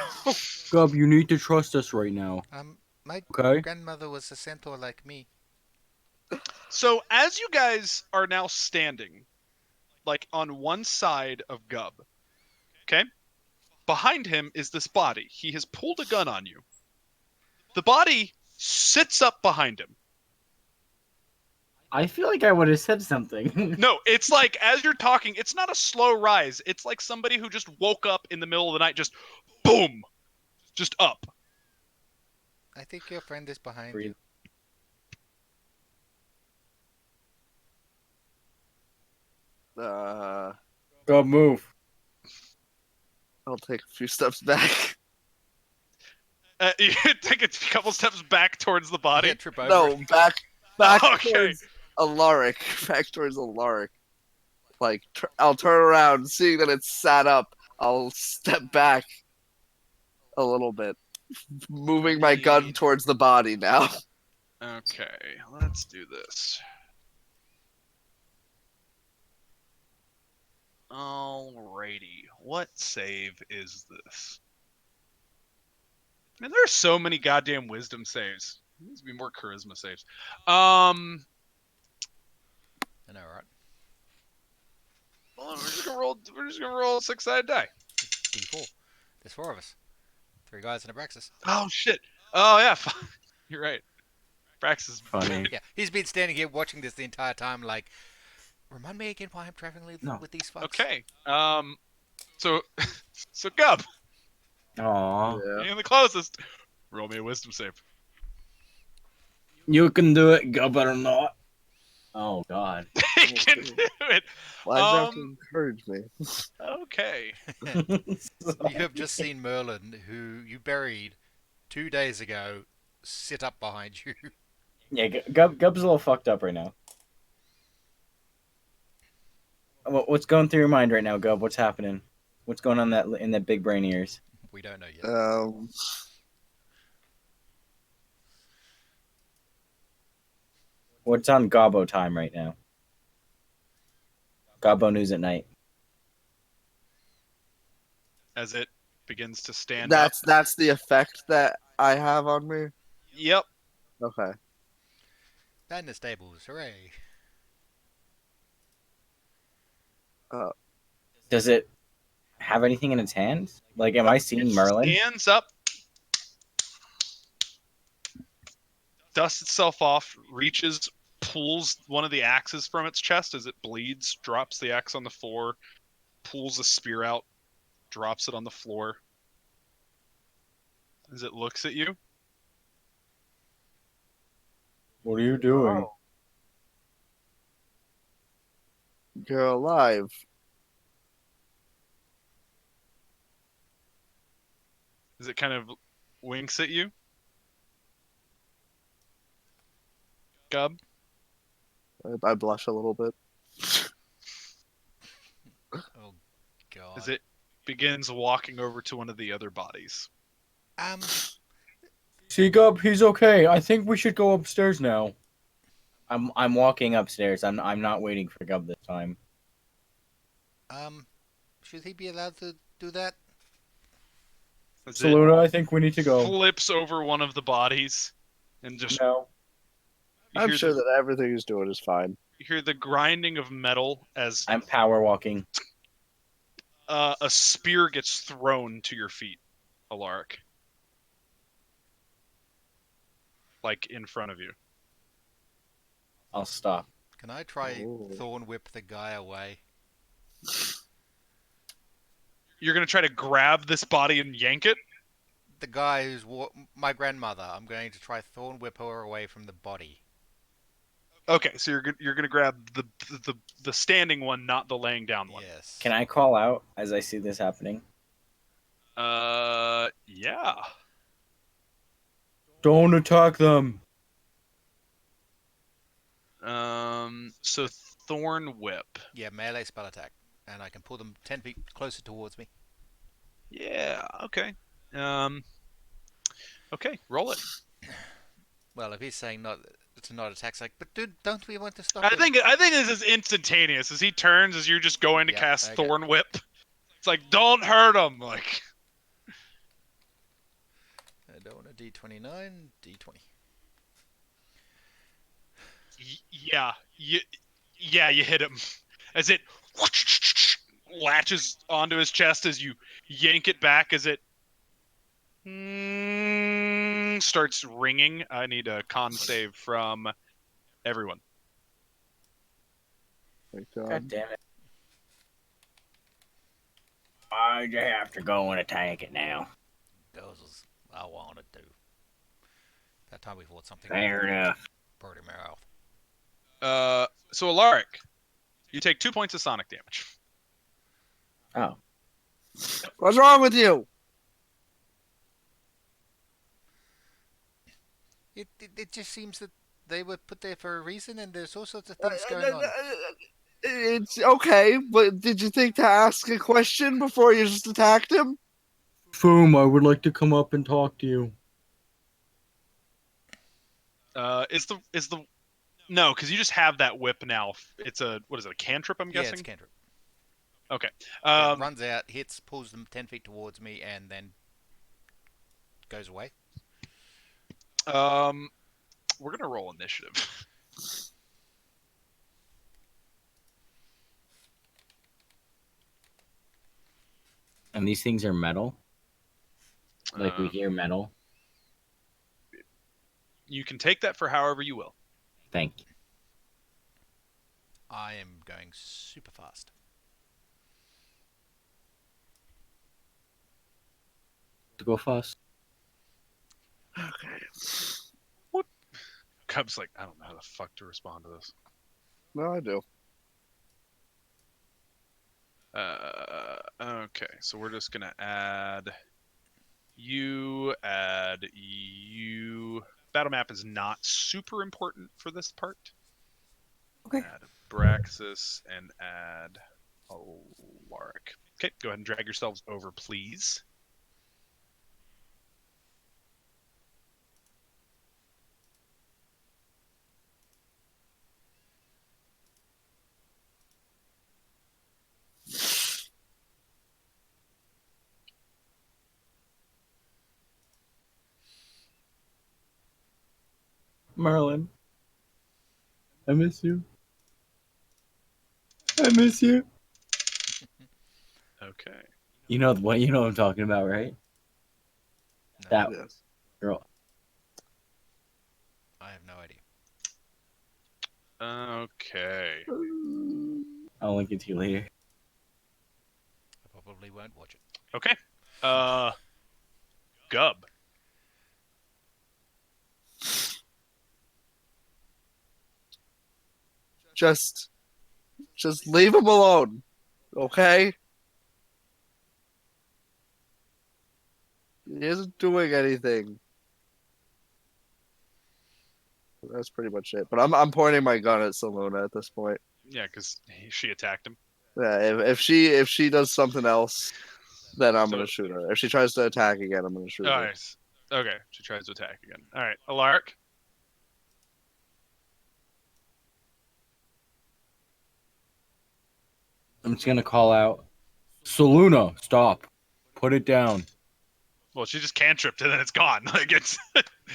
[SPEAKER 3] Gub, you need to trust us right now.
[SPEAKER 2] My
[SPEAKER 3] Okay?
[SPEAKER 2] grandmother was a centaur like me.
[SPEAKER 1] So as you guys are now standing, like on one side of Gub, okay? Behind him is this body. He has pulled a gun on you. The body sits up behind him.
[SPEAKER 5] I feel like I would have said something.
[SPEAKER 1] No, it's like as you're talking, it's not a slow rise. It's like somebody who just woke up in the middle of the night, just boom, just up.
[SPEAKER 2] I think your friend is behind
[SPEAKER 5] Breathe.
[SPEAKER 2] you.
[SPEAKER 3] Gub, move.
[SPEAKER 4] I'll take a few steps back.
[SPEAKER 1] You take a couple steps back towards the body.
[SPEAKER 2] Yeah, trip over
[SPEAKER 4] No,
[SPEAKER 2] it.
[SPEAKER 4] back
[SPEAKER 1] Okay.
[SPEAKER 4] towards Alaric. Back towards Alaric. Like I'll turn around, seeing that it's sat up. I'll step back a little bit, moving my gun towards the body now.
[SPEAKER 1] Okay, let's do this. Alrighty, what save is this? Man, there are so many goddamn wisdom saves. There needs to be more charisma saves.
[SPEAKER 2] I know, right?
[SPEAKER 1] Well, we're just gonna roll. We're just gonna roll a six-sided die.
[SPEAKER 2] D4. There's 4 of us. 3 guys and a Braxis.
[SPEAKER 1] Oh shit. Oh yeah, you're right. Brax is
[SPEAKER 5] Funny.
[SPEAKER 2] Yeah, he's been standing here watching this the entire time, like, remind me again why I'm traveling with these fucks.
[SPEAKER 1] Okay. So, so Gub,
[SPEAKER 5] Aw.
[SPEAKER 4] Yeah.
[SPEAKER 1] you're the closest. Roll me a wisdom save.
[SPEAKER 5] You can do it, Gub, or not. Oh, God.
[SPEAKER 1] He can do it.
[SPEAKER 4] Why'd you have to
[SPEAKER 1] Um,
[SPEAKER 4] encourage me?
[SPEAKER 1] Okay.
[SPEAKER 2] You have just seen Merlin, who you buried 2 days ago, sit up behind you.
[SPEAKER 5] Yeah, Gub's a little fucked up right now. What's going through your mind right now, Gub? What's happening? What's going on in that big brain ears?
[SPEAKER 2] We don't know yet.
[SPEAKER 5] What's on Gobbo time right now? Gobbo news at night.
[SPEAKER 1] As it begins to stand
[SPEAKER 4] That's the effect that I have on me.
[SPEAKER 1] up. Yep.
[SPEAKER 4] Okay.
[SPEAKER 2] Madness tables, hooray.
[SPEAKER 5] Does it have anything in its hands? Like, am I seeing Merlin?
[SPEAKER 1] Stands up. Dusts itself off, reaches, pulls one of the axes from its chest as it bleeds, drops the axe on the floor, pulls a spear out, drops it on the floor. As it looks at you,
[SPEAKER 3] What are you doing?
[SPEAKER 4] You're alive.
[SPEAKER 1] as it kind of winks at you. Gub,
[SPEAKER 4] I blush a little bit.
[SPEAKER 2] Oh, God.
[SPEAKER 1] as it begins walking over to one of the other bodies.
[SPEAKER 3] See, Gub, he's okay. I think we should go upstairs now.
[SPEAKER 5] I'm walking upstairs. I'm not waiting for Gub this time.
[SPEAKER 2] Should he be allowed to do that?
[SPEAKER 1] As
[SPEAKER 3] Saluna, I think we need to
[SPEAKER 1] it
[SPEAKER 3] go.
[SPEAKER 1] flips over one of the bodies and just
[SPEAKER 3] No.
[SPEAKER 4] I'm
[SPEAKER 1] hear
[SPEAKER 4] sure
[SPEAKER 1] the,
[SPEAKER 4] that everything he's doing is fine.
[SPEAKER 1] you hear the grinding of metal as
[SPEAKER 5] I'm power walking.
[SPEAKER 1] a spear gets thrown to your feet, Alaric. Like in front of you.
[SPEAKER 5] I'll stop.
[SPEAKER 2] Can I try
[SPEAKER 4] Ooh.
[SPEAKER 2] Thorn Whip the guy away?
[SPEAKER 1] You're gonna try to grab this body and yank it?
[SPEAKER 2] The guy who's my grandmother. I'm going to try Thorn Whip her away from the body.
[SPEAKER 1] Okay, so you're gonna grab the standing one, not the laying down one.
[SPEAKER 2] Yes.
[SPEAKER 5] Can I call out as I see this happening?
[SPEAKER 1] Yeah.
[SPEAKER 3] Don't attack them.
[SPEAKER 1] So Thorn Whip.
[SPEAKER 2] Yeah, melee spell attack, and I can pull them 10 feet closer towards me.
[SPEAKER 1] Yeah. Okay. Okay. Roll it.
[SPEAKER 2] Well, if he's saying not to not attack, it's like, but dude, don't we want to stop
[SPEAKER 1] I
[SPEAKER 2] him?
[SPEAKER 1] think this is instantaneous. As he turns, as you're just going to
[SPEAKER 2] Yeah,
[SPEAKER 1] cast
[SPEAKER 2] okay.
[SPEAKER 1] Thorn Whip. It's like, don't hurt him. Like,
[SPEAKER 2] I don't want a D29, D20.
[SPEAKER 1] you hit him as it latches onto his chest as you yank it back as it starts ringing. I need a con save from everyone.
[SPEAKER 4] Thank
[SPEAKER 5] God
[SPEAKER 4] God.
[SPEAKER 5] damn it. Why'd you have to go and attack it now?
[SPEAKER 2] Goes as I wanted to. That time we fought something
[SPEAKER 5] Fair enough.
[SPEAKER 2] bird in my mouth.
[SPEAKER 1] So Alaric, you take 2 points of sonic damage.
[SPEAKER 5] Oh.
[SPEAKER 4] What's wrong with you?
[SPEAKER 2] It just seems that they were put there for a reason, and there's all sorts of things going on.
[SPEAKER 4] It's okay, but did you think to ask a question before you just attacked him?
[SPEAKER 3] Foom, I would like to come up and talk to you.
[SPEAKER 1] Is the no, because you just have that whip now. It's a what is it? A cantrip? I'm
[SPEAKER 2] Yeah,
[SPEAKER 1] guessing.
[SPEAKER 2] it's cantrip.
[SPEAKER 1] Okay.
[SPEAKER 2] It runs out, hits, pulls them 10 feet towards me, and then goes away.
[SPEAKER 1] We're gonna roll initiative.
[SPEAKER 5] And these things are metal? Like we
[SPEAKER 1] Um,
[SPEAKER 5] hear metal?
[SPEAKER 1] You can take that for however you will.
[SPEAKER 5] Thank you.
[SPEAKER 2] I am going super fast.
[SPEAKER 3] To go fast.
[SPEAKER 1] Cub's like, I don't know how the fuck to respond to this.
[SPEAKER 4] No, I do.
[SPEAKER 1] Okay, so we're just gonna add you. Battle map is not super important for this part.
[SPEAKER 5] Okay.
[SPEAKER 1] Add Braxis and add Alaric. Okay, go ahead and drag yourselves over, please.
[SPEAKER 3] Merlin. I miss you. I miss you.
[SPEAKER 1] Okay.
[SPEAKER 5] You know what I'm talking about, right?
[SPEAKER 2] No,
[SPEAKER 5] That
[SPEAKER 4] Yes.
[SPEAKER 5] girl.
[SPEAKER 2] I have no idea.
[SPEAKER 1] Okay.
[SPEAKER 5] I'll link it to you later.
[SPEAKER 2] I probably won't watch it.
[SPEAKER 1] Okay. Gub.
[SPEAKER 4] Just leave him alone, okay? He isn't doing anything. That's pretty much it. But I'm pointing my gun at Saluna at this point.
[SPEAKER 1] Yeah, because she attacked him.
[SPEAKER 4] Yeah, if she does something else, then I'm gonna shoot her. If she tries to attack again, I'm gonna shoot her.
[SPEAKER 1] Nice. Okay, she tries to attack again. All right, Alaric.
[SPEAKER 3] I'm just gonna call out. Saluna, stop. Put it down.
[SPEAKER 1] Well, she just cantripped and then it's gone. Like it's.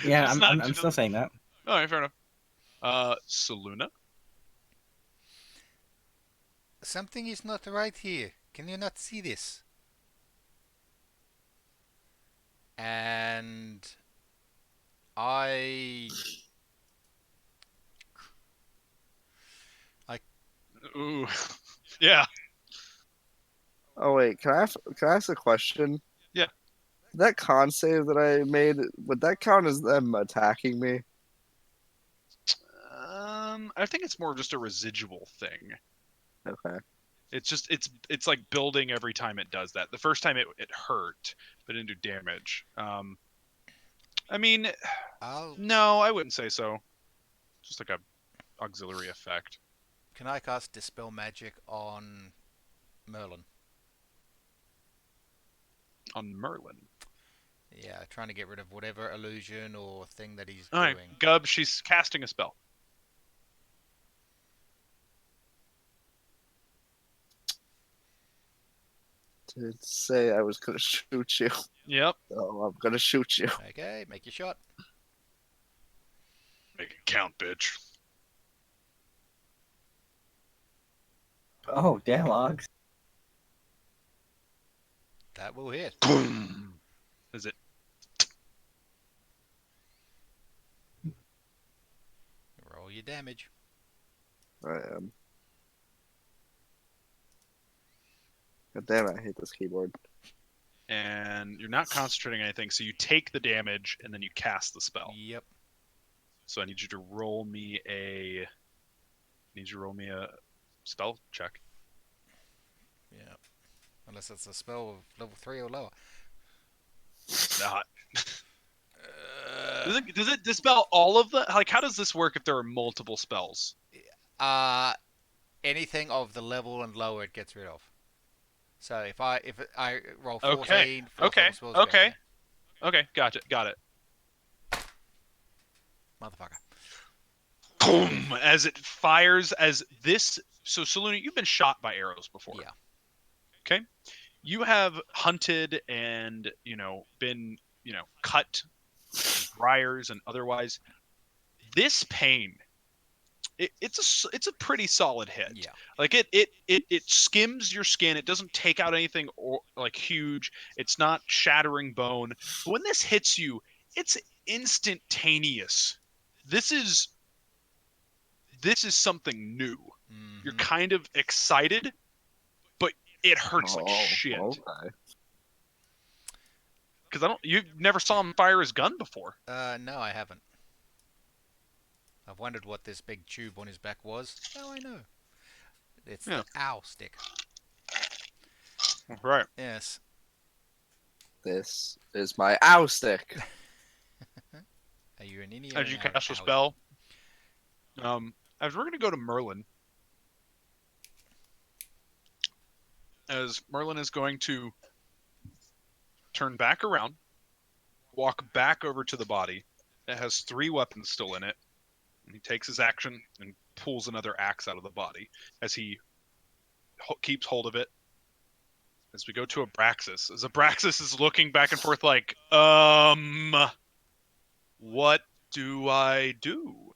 [SPEAKER 5] Yeah,
[SPEAKER 1] It's
[SPEAKER 5] I'm,
[SPEAKER 1] not-
[SPEAKER 5] I'm,
[SPEAKER 1] she
[SPEAKER 5] I'm still saying that.
[SPEAKER 1] All right, fair enough. Saluna.
[SPEAKER 2] Something is not right here. Can you not see this? And I
[SPEAKER 1] Ooh, yeah.
[SPEAKER 4] Oh wait, can I ask a question?
[SPEAKER 1] Yeah.
[SPEAKER 4] That con save that I made, would that count as them attacking me?
[SPEAKER 1] I think it's more just a residual thing.
[SPEAKER 4] Okay.
[SPEAKER 1] It's like building every time it does that. The first time it hurt, but didn't do damage. I mean,
[SPEAKER 2] I'll
[SPEAKER 1] no, I wouldn't say so. Just like a auxiliary effect.
[SPEAKER 2] can I cast Dispel Magic on Merlin?
[SPEAKER 1] On Merlin.
[SPEAKER 2] Yeah, trying to get rid of whatever illusion or thing that he's
[SPEAKER 1] All right,
[SPEAKER 2] doing.
[SPEAKER 1] Gub, she's casting a spell.
[SPEAKER 4] Did say I was gonna shoot you.
[SPEAKER 1] Yep.
[SPEAKER 4] Oh, I'm gonna shoot you.
[SPEAKER 2] Okay, make your shot.
[SPEAKER 1] Make it count, bitch.
[SPEAKER 5] Oh, damn, Ox.
[SPEAKER 2] That will hit.
[SPEAKER 1] Boom. Is it?
[SPEAKER 2] Roll your damage.
[SPEAKER 4] I am. God damn it, I hate this keyboard.
[SPEAKER 1] And you're not concentrating on anything, so you take the damage and then you cast the spell.
[SPEAKER 2] Yep.
[SPEAKER 1] So I need you to roll me a. Spell check.
[SPEAKER 2] Yeah. Unless it's a spell of level 3 or lower.
[SPEAKER 1] It's not. Does it dispel all of the? Like, how does this work if there are multiple spells?
[SPEAKER 2] Anything of the level and lower it gets rid of. So if I roll 14,
[SPEAKER 1] Okay.
[SPEAKER 2] fourth
[SPEAKER 1] Okay.
[SPEAKER 2] level spells go,
[SPEAKER 1] Okay. Okay. Gotcha. Got it.
[SPEAKER 2] Motherfucker.
[SPEAKER 1] Boom! As it fires, as this. So, Saluna, you've been shot by arrows before.
[SPEAKER 2] Yeah.
[SPEAKER 1] Okay. You have hunted and been cut, briars and otherwise. This pain. It's a pretty solid hit.
[SPEAKER 2] Yeah.
[SPEAKER 1] Like it skims your skin. It doesn't take out anything or like huge. It's not shattering bone. But when this hits you, it's instantaneous. This is something new.
[SPEAKER 2] Mhm.
[SPEAKER 1] You're kind of excited, but it hurts like shit.
[SPEAKER 4] Okay.
[SPEAKER 1] Because you've never saw him fire his gun before.
[SPEAKER 2] No, I haven't. I've wondered what this big tube on his back was. Now I know. It's
[SPEAKER 1] Yeah.
[SPEAKER 2] the owl stick.
[SPEAKER 1] Right.
[SPEAKER 2] Yes.
[SPEAKER 4] This is my owl stick.
[SPEAKER 2] Are you an Indian?
[SPEAKER 1] As you cast a spell, as we're gonna go to Merlin, as Merlin is going to turn back around, walk back over to the body that has 3 weapons still in it, and he takes his action and pulls another axe out of the body as he keeps hold of it. As we go to Abraxas, as Abraxas is looking back and forth like, what do I do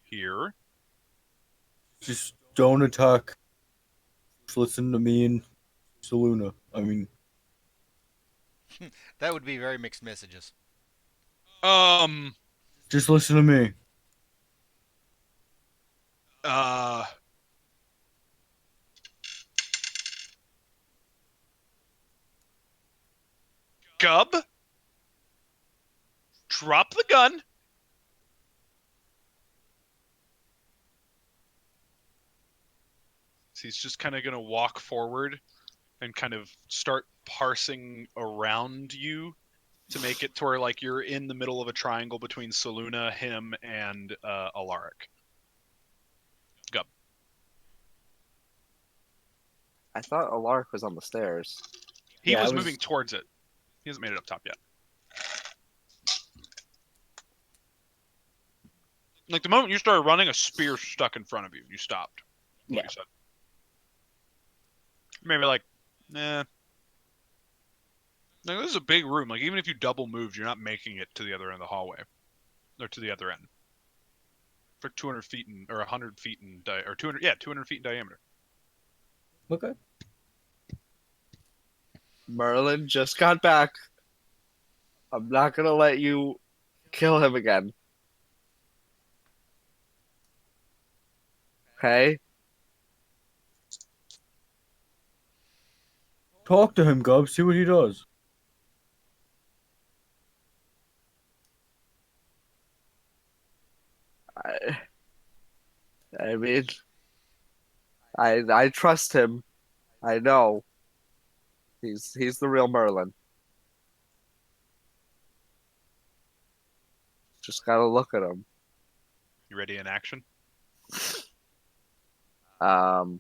[SPEAKER 1] here?
[SPEAKER 3] Just don't attack. Just listen to me and Saluna. I mean,
[SPEAKER 2] That would be very mixed messages.
[SPEAKER 3] just listen to me.
[SPEAKER 1] Gub, drop the gun. So he's just kind of going to walk forward and kind of start parsing around you to make it to where like you're in the middle of a triangle between Saluna, him, and Alaric. Gub.
[SPEAKER 4] I thought Alaric was on the stairs.
[SPEAKER 1] He
[SPEAKER 5] Yeah,
[SPEAKER 1] was
[SPEAKER 5] I was-
[SPEAKER 1] moving towards it. He hasn't made it up top yet. Like the moment you started running, a spear stuck in front of you. You stopped. What
[SPEAKER 5] Yeah.
[SPEAKER 1] you said. Maybe like, nah. Like, this is a big room. Like even if you double moved, you're not making it to the other end of the hallway, or to the other end. for 200 feet or 100 feet in 200 feet in diameter.
[SPEAKER 3] Okay.
[SPEAKER 4] Merlin just got back. I'm not gonna let you kill him again. Okay?
[SPEAKER 3] Talk to him, Gub. See what he does.
[SPEAKER 4] I mean, I trust him. I know. He's the real Merlin. Just gotta look at him.
[SPEAKER 1] You ready in action?
[SPEAKER 4] Um.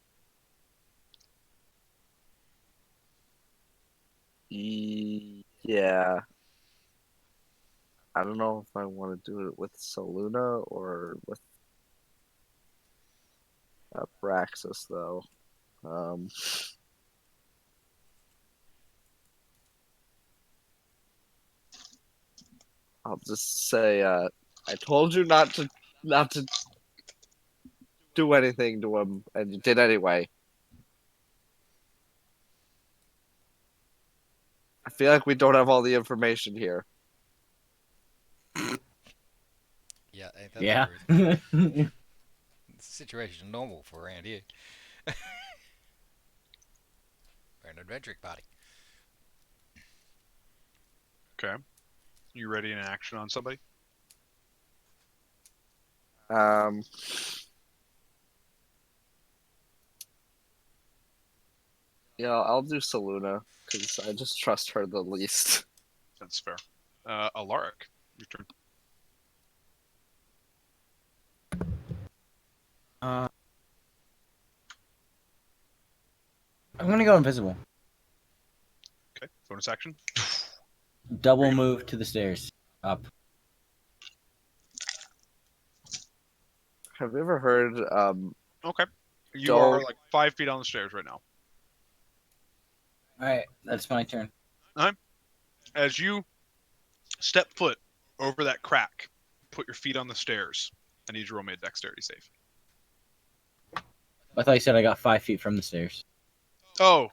[SPEAKER 4] Yeah. I don't know if I want to do it with Soluna or with Braxis, though. Um. I'll just say, I told you not to do anything to him, and you did anyway. I feel like we don't have all the information here.
[SPEAKER 2] Yeah, ain't that
[SPEAKER 5] Yeah.
[SPEAKER 2] the truth? The situation is normal for around here. We're an adventuring party.
[SPEAKER 1] Okay. You ready in action on somebody?
[SPEAKER 4] Um. Yeah, I'll do Soluna because I just trust her the least.
[SPEAKER 1] That's fair. Alaric, your turn.
[SPEAKER 5] I'm gonna go invisible.
[SPEAKER 1] Okay. Bonus action.
[SPEAKER 5] Double move to the stairs. Up.
[SPEAKER 4] Have you ever heard?
[SPEAKER 1] Okay. You
[SPEAKER 4] Don't-
[SPEAKER 1] are like 5 feet on the stairs right now.
[SPEAKER 5] Alright, that's my turn.
[SPEAKER 1] As you step foot over that crack, put your feet on the stairs. I need you to roll me a dexterity save.
[SPEAKER 5] I thought you said I got 5 feet from the stairs.
[SPEAKER 1] Oh,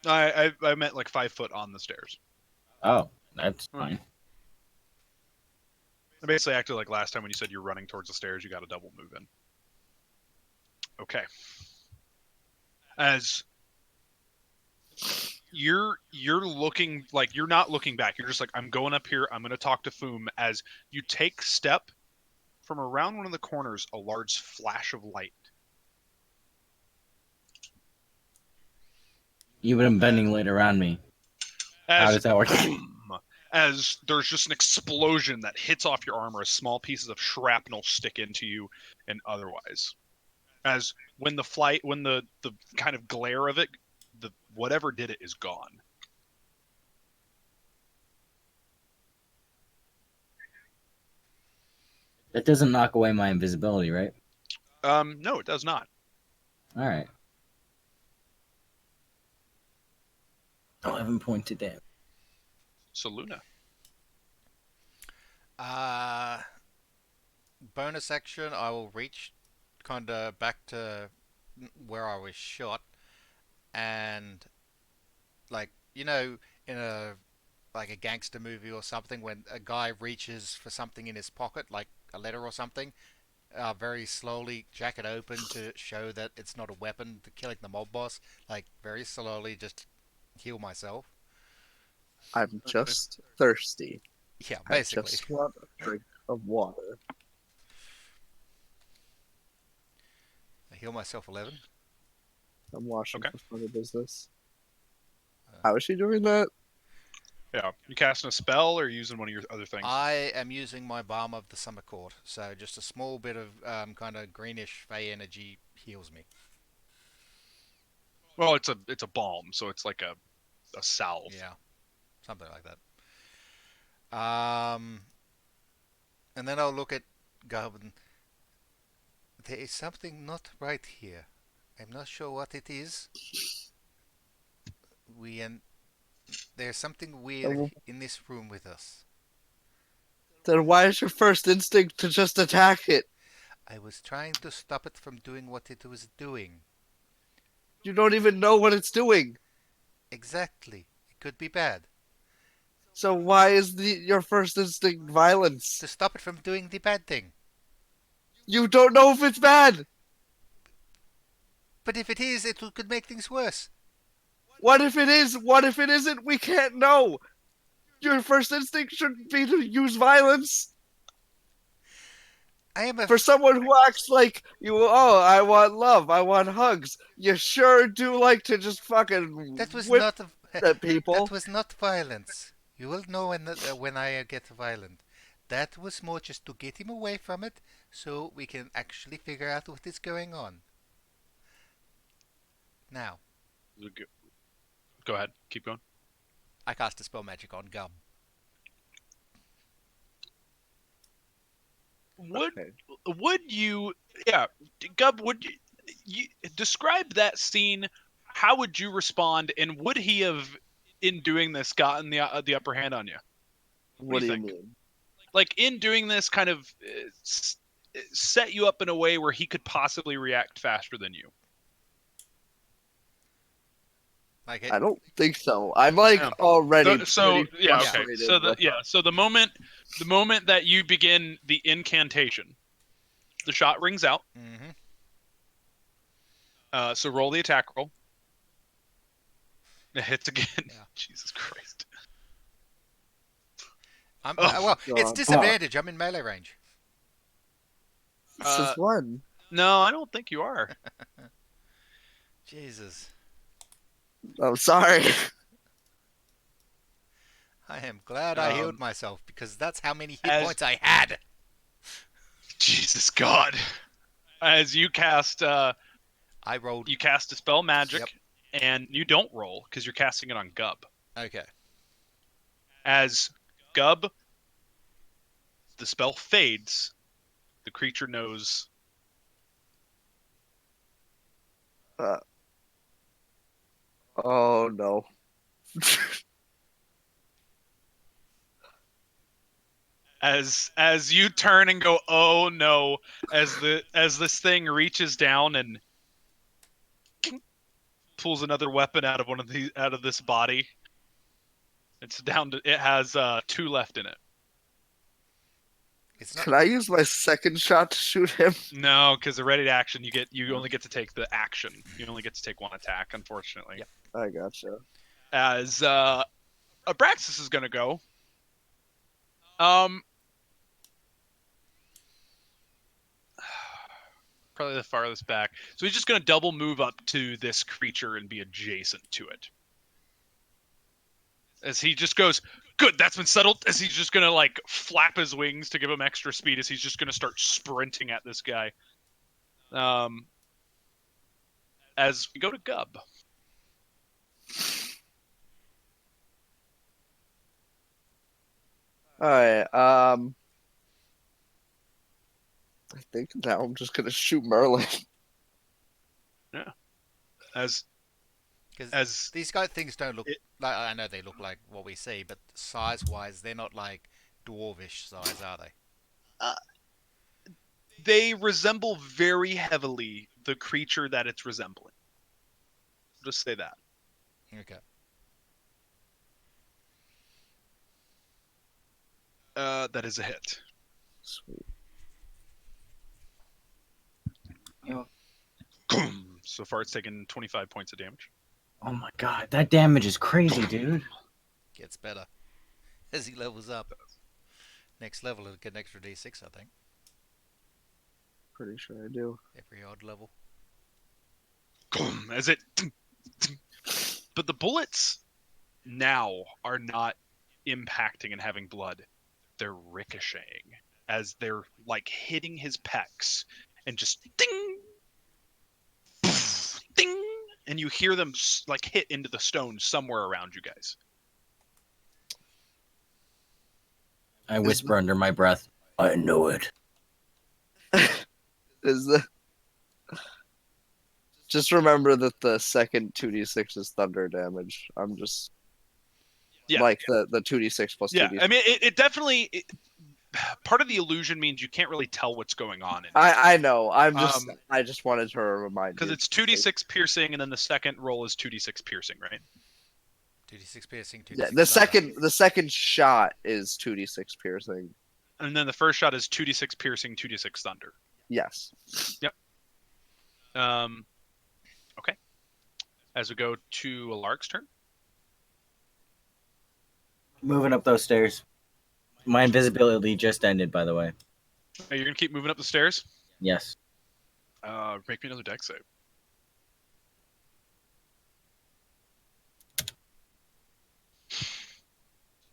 [SPEAKER 1] I meant like 5 foot on the stairs.
[SPEAKER 5] Oh, that's
[SPEAKER 1] Hmm.
[SPEAKER 5] fine.
[SPEAKER 1] I basically acted like last time when you said you're running towards the stairs, you got a double move in. Okay. As you're looking, like, you're not looking back. You're just like, I'm going up here. I'm going to talk to Foom. As you take step from around one of the corners, a large flash of light.
[SPEAKER 5] You've been bending light around me. How
[SPEAKER 1] As
[SPEAKER 5] does that work?
[SPEAKER 1] as there's just an explosion that hits off your armor as small pieces of shrapnel stick into you and otherwise. As when the kind of glare of it, the whatever did it is gone.
[SPEAKER 5] That doesn't knock away my invisibility, right?
[SPEAKER 1] No, it does not.
[SPEAKER 5] Alright. 11 points of damage.
[SPEAKER 1] So Luna.
[SPEAKER 2] Bonus action, I will reach kind of back to where I was shot, and like in a gangster movie or something, when a guy reaches for something in his pocket, like a letter or something, very slowly jack it open to show that it's not a weapon to killing the mob boss. Like very slowly, just heal myself.
[SPEAKER 4] I'm just thirsty.
[SPEAKER 2] Yeah,
[SPEAKER 4] I
[SPEAKER 2] basically.
[SPEAKER 4] just want a drink of water.
[SPEAKER 2] I heal myself 11.
[SPEAKER 4] I'm washing
[SPEAKER 1] Okay.
[SPEAKER 4] for further business. How is she doing that?
[SPEAKER 1] Yeah. You casting a spell or using one of your other things?
[SPEAKER 2] I am using my Balm of the Summer Court, so just a small bit of kind of greenish Fey energy heals me.
[SPEAKER 1] Well, it's a balm, so it's like a salve.
[SPEAKER 2] Yeah, something like that. And then I'll look at Goblin. There is something not right here. I'm not sure what it is. There's something weird in this room with us.
[SPEAKER 4] Then why is your first instinct to just attack it?
[SPEAKER 2] I was trying to stop it from doing what it was doing.
[SPEAKER 4] You don't even know what it's doing.
[SPEAKER 2] Exactly. It could be bad.
[SPEAKER 4] So why is your first instinct violence?
[SPEAKER 2] To stop it from doing the bad thing.
[SPEAKER 4] You don't know if it's bad.
[SPEAKER 2] But if it is, it could make things worse.
[SPEAKER 4] What if it is? What if it isn't? We can't know. Your first instinct should be to use violence.
[SPEAKER 2] I am a
[SPEAKER 4] For someone who acts like you, oh, I want love, I want hugs. You sure do like to just fucking
[SPEAKER 2] that was
[SPEAKER 4] whip
[SPEAKER 2] not
[SPEAKER 4] at people.
[SPEAKER 2] that was not violence. You will know when I get violent. That was more just to get him away from it, so we can actually figure out what is going on. Now,
[SPEAKER 1] Go ahead. Keep going.
[SPEAKER 2] I cast a spell magic on Gum.
[SPEAKER 1] Would you, yeah, Gub, would you describe that scene? How would you respond, and would he have, in doing this, gotten the upper hand on you?
[SPEAKER 4] What do you
[SPEAKER 1] think?
[SPEAKER 4] mean?
[SPEAKER 1] Like, in doing this, kind of set you up in a way where he could possibly react faster than you.
[SPEAKER 2] Like
[SPEAKER 4] I don't think so. I'm like
[SPEAKER 1] Yeah.
[SPEAKER 4] already
[SPEAKER 1] So
[SPEAKER 4] pretty
[SPEAKER 1] yeah, okay.
[SPEAKER 4] frustrated
[SPEAKER 1] So
[SPEAKER 4] with-
[SPEAKER 1] so the moment that you begin the incantation, the shot rings out.
[SPEAKER 2] Mm-hmm.
[SPEAKER 1] So roll the attack roll. It hits again.
[SPEAKER 2] Yeah.
[SPEAKER 1] Jesus Christ.
[SPEAKER 2] I'm,
[SPEAKER 1] Oh,
[SPEAKER 2] well, it's
[SPEAKER 4] God.
[SPEAKER 2] disadvantage. I'm in melee range.
[SPEAKER 4] This is one.
[SPEAKER 1] No, I don't think you are.
[SPEAKER 2] Jesus.
[SPEAKER 4] I'm sorry.
[SPEAKER 2] I am glad I healed
[SPEAKER 1] Um,
[SPEAKER 2] myself because that's how many hit
[SPEAKER 1] as-
[SPEAKER 2] points I had.
[SPEAKER 1] Jesus God. As you cast
[SPEAKER 2] I rolled.
[SPEAKER 1] you cast Dispel Magic,
[SPEAKER 2] Yep.
[SPEAKER 1] and you don't roll because you're casting it on Gub.
[SPEAKER 2] Okay.
[SPEAKER 1] As Gub, the spell fades, the creature knows.
[SPEAKER 4] Oh no.
[SPEAKER 1] As you turn and go, oh no, as this thing reaches down and pulls another weapon out of this body. It's down to, it has 2 left in it.
[SPEAKER 2] It's not.
[SPEAKER 4] Can I use my second shot to shoot him?
[SPEAKER 1] No, because the ready to action, you only get to take the action. You only get to take 1 attack, unfortunately.
[SPEAKER 2] Yep.
[SPEAKER 4] I gotcha.
[SPEAKER 1] As Abraxas is gonna go. Probably the farthest back. So he's just gonna double move up to this creature and be adjacent to it. As he just goes, good, that's been settled. As he's just gonna like flap his wings to give him extra speed. As he's just gonna start sprinting at this guy. As we go to Gub.
[SPEAKER 4] Alright, I think now I'm just gonna shoot Merlin.
[SPEAKER 1] As
[SPEAKER 2] Because these things don't look like. I know they look like what we see, but size-wise, they're not like dwarvish size, are they?
[SPEAKER 1] they resemble very heavily the creature that it's resembling. Just say that.
[SPEAKER 2] Okay.
[SPEAKER 1] That is a hit.
[SPEAKER 4] Sweet.
[SPEAKER 1] So far, it's taken 25 points of damage.
[SPEAKER 5] Oh my god, that damage is crazy, dude.
[SPEAKER 2] Gets better as he levels up. Next level, it'll get an extra d6, I think.
[SPEAKER 4] Pretty sure I do.
[SPEAKER 2] Every odd level.
[SPEAKER 1] As it, but the bullets now are not impacting and having blood. They're ricocheting as they're like hitting his pecs and just ding, ding, and you hear them like hit into the stone somewhere around you guys.
[SPEAKER 5] I whisper under my breath, I know it.
[SPEAKER 4] Is the just remember that the second 2d6 is thunder damage. I'm just
[SPEAKER 1] Yeah.
[SPEAKER 4] like the 2d6 plus
[SPEAKER 1] Yeah,
[SPEAKER 4] 2d6.
[SPEAKER 1] I mean, it definitely part of the illusion means you can't really tell what's going on.
[SPEAKER 4] I know.
[SPEAKER 1] Um,
[SPEAKER 4] I just wanted to remind you.
[SPEAKER 1] Because it's 2d6 piercing, and then the second roll is 2d6 piercing, right?
[SPEAKER 2] 2d6 piercing, 2d6
[SPEAKER 4] Yeah,
[SPEAKER 2] thunder.
[SPEAKER 4] the second shot is 2d6 piercing.
[SPEAKER 1] And then the first shot is 2d6 piercing, 2d6 thunder.
[SPEAKER 4] Yes.
[SPEAKER 1] Okay. As we go to Alaric's turn.
[SPEAKER 5] Moving up those stairs. My invisibility just ended, by the way.
[SPEAKER 1] You're going to keep moving up the stairs?
[SPEAKER 5] Yes.
[SPEAKER 1] Make me another dex save.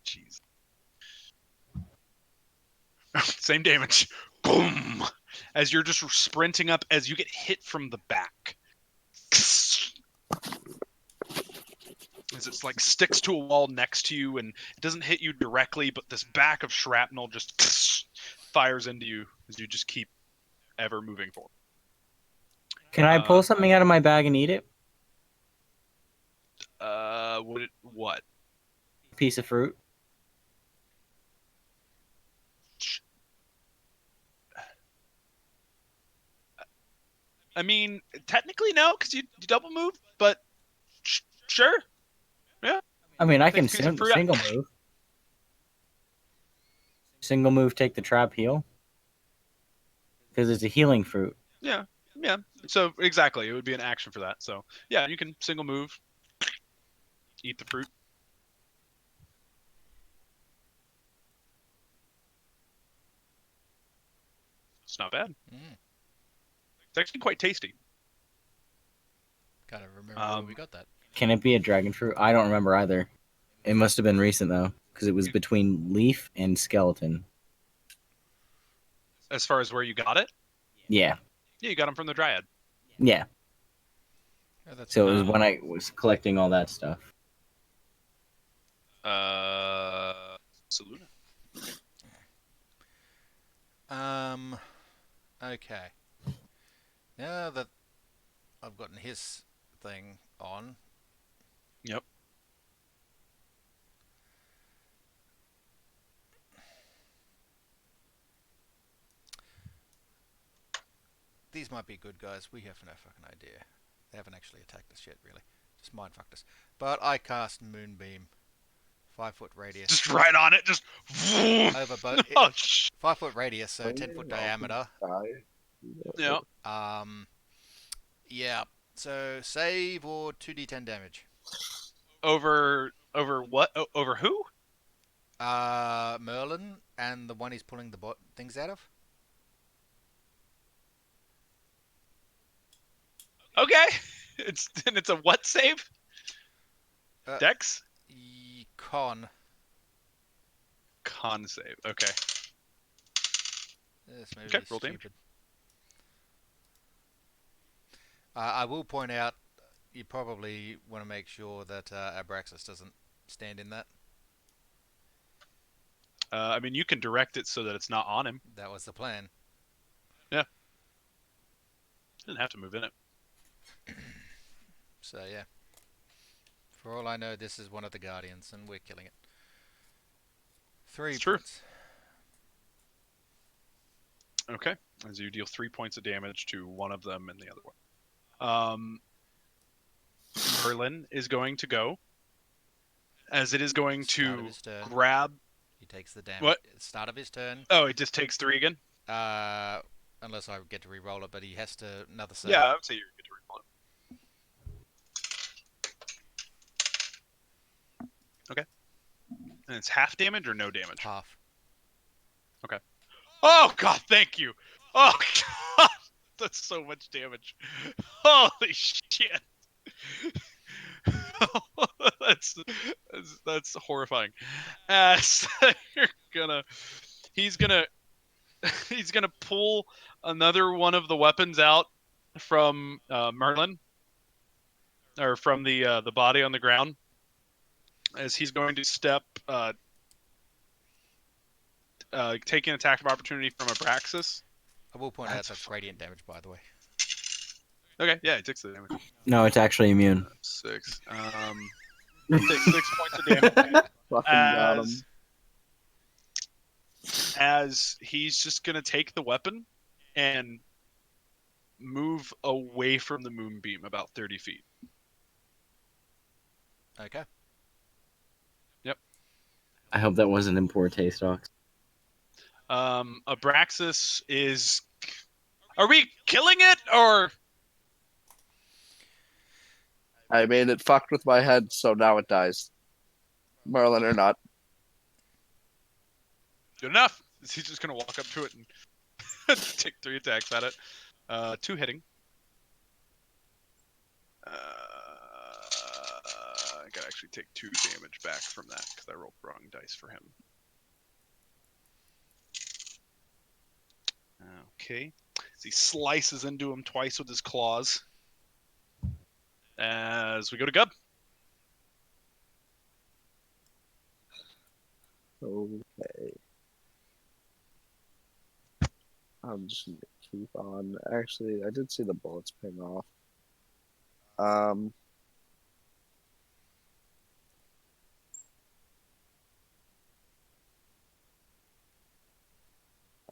[SPEAKER 1] Jeez. Same damage. Boom! As you're just sprinting up, as you get hit from the back. As it's like sticks to a wall next to you, and it doesn't hit you directly, but this back of shrapnel just fires into you as you just keep ever moving forward.
[SPEAKER 5] Can I pull something out of my bag and eat it?
[SPEAKER 1] What?
[SPEAKER 5] Piece of fruit.
[SPEAKER 1] I mean, technically no, because you double move, but sure.
[SPEAKER 5] I mean, I
[SPEAKER 1] Take
[SPEAKER 5] can
[SPEAKER 1] a piece of fruit out.
[SPEAKER 5] single move. Single move, take the trap, heal. Because it's a healing fruit.
[SPEAKER 1] Yeah. So exactly, it would be an action for that. So yeah, you can single move, eat the fruit. It's not bad.
[SPEAKER 2] Mm.
[SPEAKER 1] It's actually quite tasty.
[SPEAKER 2] Can't remember where we got that.
[SPEAKER 5] Can it be a dragon fruit? I don't remember either. It must have been recent, though. Because it was between leaf and skeleton.
[SPEAKER 1] As far as where you got it,
[SPEAKER 5] Yeah.
[SPEAKER 1] yeah, you got them from the Dryad.
[SPEAKER 5] Yeah.
[SPEAKER 2] Oh, that's
[SPEAKER 5] So it was when I was collecting all that stuff.
[SPEAKER 1] Saluna.
[SPEAKER 2] Okay. Now that I've gotten his thing on.
[SPEAKER 1] Yep.
[SPEAKER 2] These might be good guys. We have no fucking idea. They haven't actually attacked us yet, really. Just mind fucked us. But I cast Moonbeam. 5-foot radius.
[SPEAKER 1] Just right on it. Just.
[SPEAKER 2] Over both.
[SPEAKER 1] Oh,
[SPEAKER 2] 5-foot radius, so 10-foot diameter.
[SPEAKER 1] yeah.
[SPEAKER 2] Yeah. So save or 2d10 damage.
[SPEAKER 1] Over what? Over who?
[SPEAKER 2] Merlin and the one he's pulling the things out of.
[SPEAKER 1] Okay. It's a what save? Dex?
[SPEAKER 2] Con
[SPEAKER 1] save. Okay.
[SPEAKER 2] This may
[SPEAKER 1] Okay,
[SPEAKER 2] be
[SPEAKER 1] roll damage.
[SPEAKER 2] stupid. I will point out, you probably want to make sure that Abraxas doesn't stand in that.
[SPEAKER 1] I mean, you can direct it so that it's not on him.
[SPEAKER 2] That was the plan.
[SPEAKER 1] Yeah. Didn't have to move in it.
[SPEAKER 2] So yeah. For all I know, this is one of the Guardians, and we're killing it. 3
[SPEAKER 1] It's true.
[SPEAKER 2] points.
[SPEAKER 1] Okay. As you deal 3 points of damage to one of them and the other one. Merlin is going to go. As it is going
[SPEAKER 2] Start of
[SPEAKER 1] to
[SPEAKER 2] his turn.
[SPEAKER 1] grab.
[SPEAKER 2] He takes the damage.
[SPEAKER 1] What?
[SPEAKER 2] Start of his turn.
[SPEAKER 1] Oh, it just takes 3 again?
[SPEAKER 2] Unless I get to re-roll it, but he has to another save.
[SPEAKER 1] Yeah, I would say you get to reroll it. Okay. And it's half damage or no damage?
[SPEAKER 2] Half.
[SPEAKER 1] Oh, God, thank you. Oh, God. That's so much damage. Holy shit. that's horrifying. So he's gonna pull another one of the weapons out from Merlin, or from the body on the ground, as he's going to step, taking attack of opportunity from Abraxas.
[SPEAKER 2] I will point out that's radiant damage, by the way.
[SPEAKER 1] Okay, yeah, he takes the damage.
[SPEAKER 5] No, it's actually immune.
[SPEAKER 1] 6. He takes 6 points of damage.
[SPEAKER 4] Fucking got him.
[SPEAKER 1] as he's just gonna take the weapon and move away from the moonbeam about 30 feet.
[SPEAKER 2] Okay.
[SPEAKER 5] I hope that wasn't in poor taste, Ox.
[SPEAKER 1] Abraxas is. Are we killing it or?
[SPEAKER 4] I mean, it fucked with my head, so now it dies. Merlin or not.
[SPEAKER 1] Good enough. He's just gonna walk up to it and take 3 attacks at it. 2 hitting. I gotta actually take 2 damage back from that because I rolled wrong dice for him. Okay. So he slices into him twice with his claws. As we go to Gub.
[SPEAKER 4] Okay. I'm just gonna keep on. Actually, I did see the bullets ping off.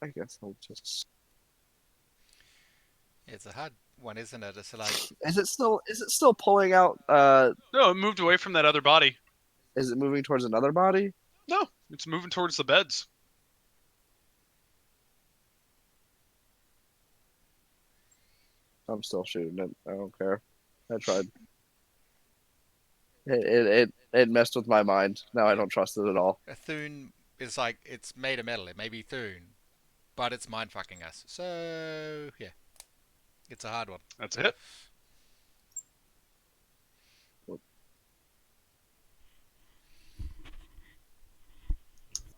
[SPEAKER 4] I guess I'll just.
[SPEAKER 2] It's a hard one, isn't it? It's like
[SPEAKER 4] Is it still pulling out?
[SPEAKER 1] No, it moved away from that other body.
[SPEAKER 4] Is it moving towards another body?
[SPEAKER 1] No, it's moving towards the beds.
[SPEAKER 4] I'm still shooting it. I don't care. I tried. It messed with my mind. Now I don't trust it at all.
[SPEAKER 2] a Thune is like it's made of metal. It may be Thune, but it's mind fucking us. So yeah, it's a hard one.
[SPEAKER 1] That's a hit.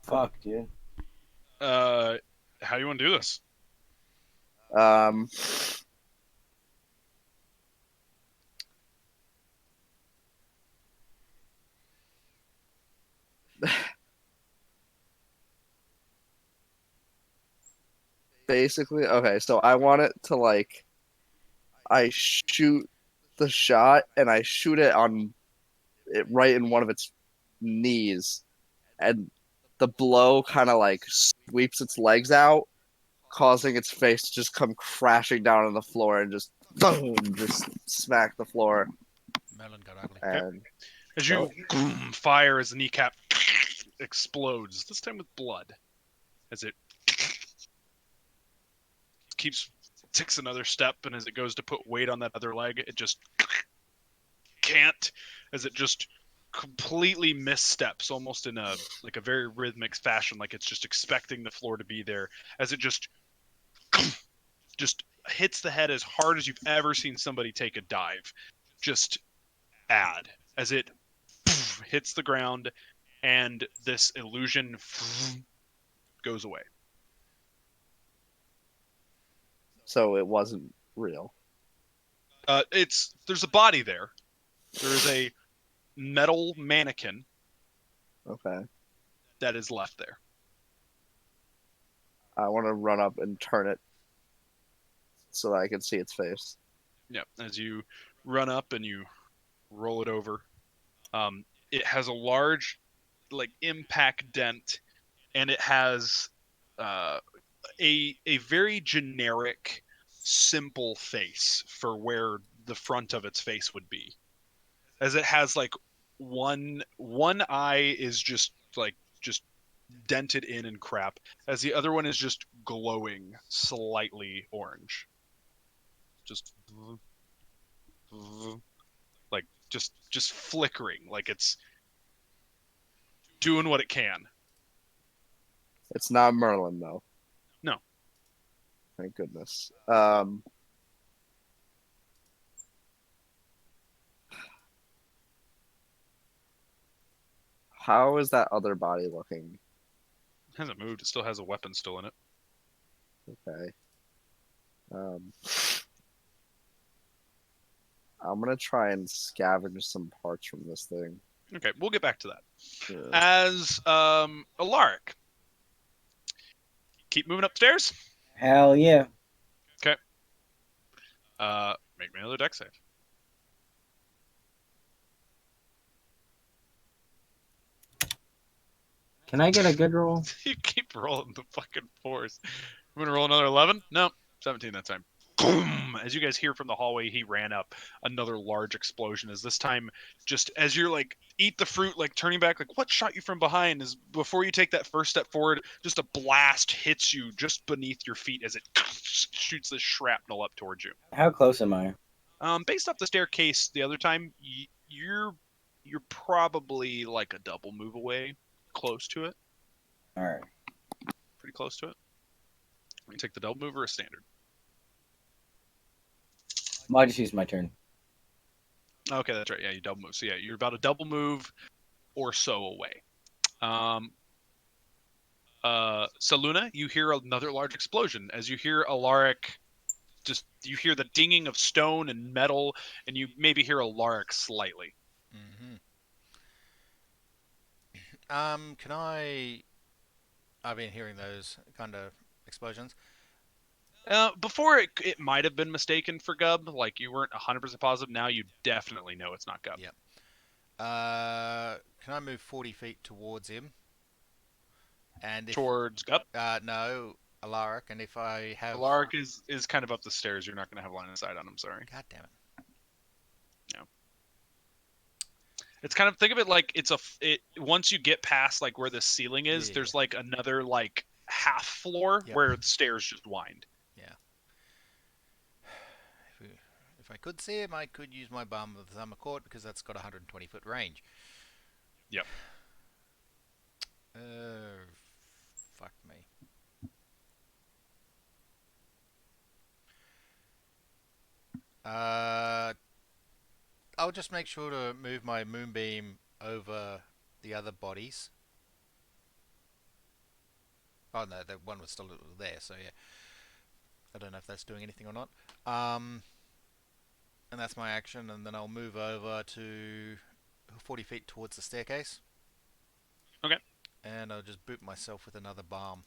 [SPEAKER 5] Fuck, dude.
[SPEAKER 1] How do you want to do this?
[SPEAKER 4] Um. Basically, okay, so I want it to like I shoot the shot and I shoot it on it right in one of its knees, and the blow kind of like sweeps its legs out, causing its face to just come crashing down on the floor and just boom, just smack the floor.
[SPEAKER 2] Melon got ugly.
[SPEAKER 4] And
[SPEAKER 1] As you fire, as the kneecap explodes, this time with blood, as it takes another step, and as it goes to put weight on that other leg, it just can't, as it just completely missteps, almost in a very rhythmic fashion, like it's just expecting the floor to be there, as it just hits the head as hard as you've ever seen somebody take a dive. Just bad, as it hits the ground, and this illusion goes away.
[SPEAKER 4] so it wasn't real.
[SPEAKER 1] There's a body there. There is a metal mannequin
[SPEAKER 4] Okay.
[SPEAKER 1] that is left there.
[SPEAKER 4] I want to run up and turn it so that I can see its face.
[SPEAKER 1] Yeah, as you run up and you roll it over, it has a large, impact dent, and it has a very generic, simple face for where the front of its face would be, as it has one eye is just dented in and crap, as the other one is just glowing slightly orange, just just flickering, like it's doing what it can.
[SPEAKER 4] It's not Merlin though.
[SPEAKER 1] No.
[SPEAKER 4] Thank goodness. How is that other body looking?
[SPEAKER 1] It hasn't moved. It still has a weapon still in it.
[SPEAKER 4] Okay. I'm gonna try and scavenge some parts from this thing.
[SPEAKER 1] Okay, we'll get back to that.
[SPEAKER 4] Yeah.
[SPEAKER 1] As Alaric, keep moving upstairs.
[SPEAKER 5] Hell yeah.
[SPEAKER 1] Make me another deck save.
[SPEAKER 5] Can I get a good roll?
[SPEAKER 1] You keep rolling the fucking 4s. I'm gonna roll another 11. No, 17 that time. Boom! As you guys hear from the hallway, he ran up. Another large explosion. As this time, just as you're like, eat the fruit, like turning back, like what shot you from behind? Is before you take that first step forward, just a blast hits you just beneath your feet as it shoots this shrapnel up towards you.
[SPEAKER 5] How close am I?
[SPEAKER 1] Based off the staircase, the other time, you're probably like a double move away, close to it,
[SPEAKER 5] All right.
[SPEAKER 1] pretty close to it. You take the double move or a standard.
[SPEAKER 5] Well, I just used my turn.
[SPEAKER 1] Okay, that's right. Yeah, you double move. So yeah, you're about a double move or so away. Saluna, you hear another large explosion as you hear Alaric. You hear the dinging of stone and metal, and you maybe hear Alaric slightly.
[SPEAKER 2] Can I? I've been hearing those kind of explosions.
[SPEAKER 1] Before it might have been mistaken for Gub. Like you weren't 100% positive. Now you definitely know it's not Gub.
[SPEAKER 2] Yep. Can I move 40 feet towards him? And if,
[SPEAKER 1] Towards Gub.
[SPEAKER 2] no, Alaric. And if I have
[SPEAKER 1] Alaric is kind of up the stairs. You're not going to have line of sight on him. Sorry.
[SPEAKER 2] God damn it.
[SPEAKER 1] It's kind of, think of it like once you get past like where the ceiling is,
[SPEAKER 2] Yeah.
[SPEAKER 1] there's like another like half floor
[SPEAKER 2] Yep.
[SPEAKER 1] where the stairs just wind.
[SPEAKER 2] If I could see him, I could use my Balm of the Summer Court because that's got 120-foot range.
[SPEAKER 1] Yep.
[SPEAKER 2] Fuck me. I'll just make sure to move my moonbeam over the other bodies. Oh no, the one was still there, so yeah. I don't know if that's doing anything or not. And that's my action, and then I'll move over to 40 feet towards the staircase.
[SPEAKER 1] Okay.
[SPEAKER 2] And I'll just boot myself with another balm.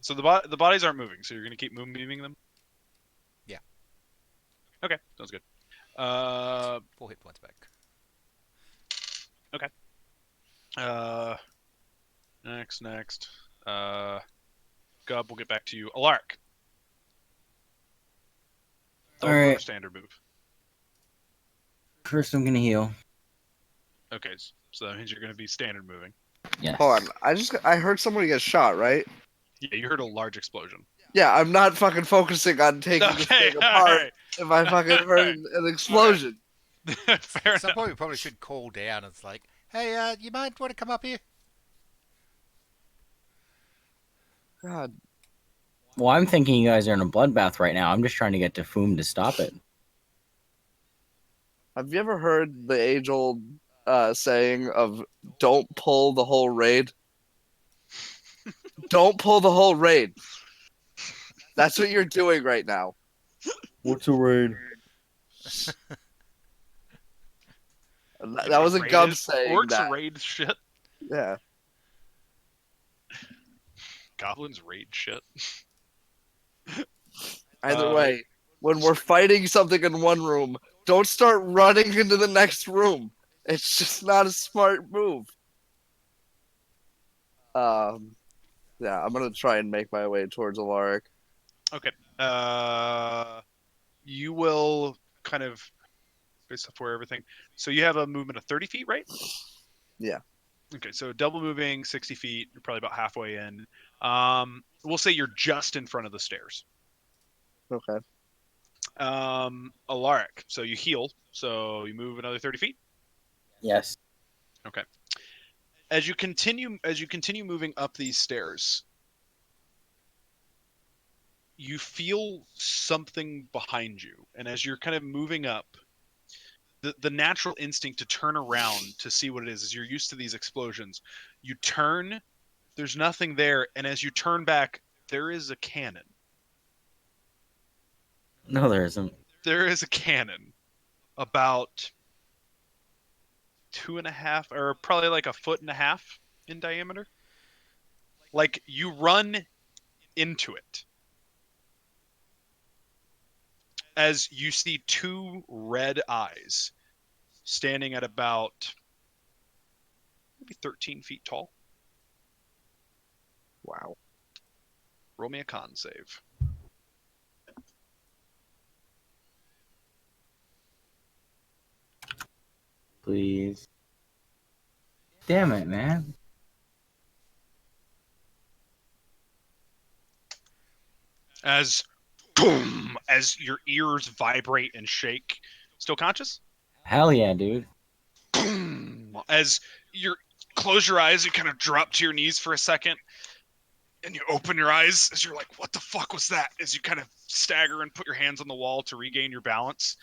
[SPEAKER 1] So the bodies aren't moving, so you're going to keep moonbeaming them?
[SPEAKER 2] Yeah.
[SPEAKER 1] Okay, sounds good.
[SPEAKER 2] 4 hit points back.
[SPEAKER 1] Okay. Next. Gub, we'll get back to you. Alaric.
[SPEAKER 5] All right.
[SPEAKER 1] Standard move.
[SPEAKER 5] First, I'm gonna heal.
[SPEAKER 1] Okay, so that means you're going to be standard moving.
[SPEAKER 5] Yes.
[SPEAKER 4] Hold on. I heard somebody get shot, right?
[SPEAKER 1] Yeah, you heard a large explosion.
[SPEAKER 4] Yeah, I'm not fucking focusing on taking this
[SPEAKER 1] Okay,
[SPEAKER 4] thing apart if I fucking heard an explosion.
[SPEAKER 1] Fair
[SPEAKER 2] At some
[SPEAKER 1] enough.
[SPEAKER 2] point we probably should call down. It's like, hey, you might want to come up here?
[SPEAKER 4] God.
[SPEAKER 5] Well, I'm thinking you guys are in a bloodbath right now. I'm just trying to get to Foom to stop it.
[SPEAKER 4] Have you ever heard the age-old saying of "Don't pull the whole raid"? Don't pull the whole raid. That's what you're doing right now.
[SPEAKER 3] What's a raid?
[SPEAKER 4] That was a
[SPEAKER 1] Raid
[SPEAKER 4] Gub
[SPEAKER 1] is-
[SPEAKER 4] saying
[SPEAKER 1] Orcs
[SPEAKER 4] that.
[SPEAKER 1] raid shit.
[SPEAKER 4] Yeah.
[SPEAKER 1] Goblins raid shit.
[SPEAKER 4] Either way, when we're fighting something in one room, don't start running into the next room. It's just not a smart move. Yeah, I'm gonna try and make my way towards Alaric.
[SPEAKER 1] Okay. You will kind of based off where everything. So you have a movement of 30 feet, right?
[SPEAKER 4] Yeah.
[SPEAKER 1] Okay, so double moving 60 feet. You're probably about halfway in. We'll say you're just in front of the stairs.
[SPEAKER 4] Okay.
[SPEAKER 1] Alaric. So you heal. So you move another 30 feet.
[SPEAKER 5] Yes.
[SPEAKER 1] Okay. As you continue moving up these stairs, you feel something behind you, and as you're kind of moving up, the natural instinct to turn around to see what it is you're used to these explosions. You turn, there's nothing there, and as you turn back, there is a cannon.
[SPEAKER 5] No, there isn't.
[SPEAKER 1] There is a cannon about 2.5 or probably like 1.5 feet in diameter. Like you run into it as you see two red eyes standing at about maybe 13 feet tall.
[SPEAKER 4] Wow.
[SPEAKER 1] Roll me a con save.
[SPEAKER 5] Please. Damn it, man.
[SPEAKER 1] As boom, as your ears vibrate and shake. Still conscious?
[SPEAKER 5] Hell yeah, dude.
[SPEAKER 1] Boom. As you close your eyes, you kind of drop to your knees for a second, and you open your eyes as you're like, "What the fuck was that?" As you kind of stagger and put your hands on the wall to regain your balance,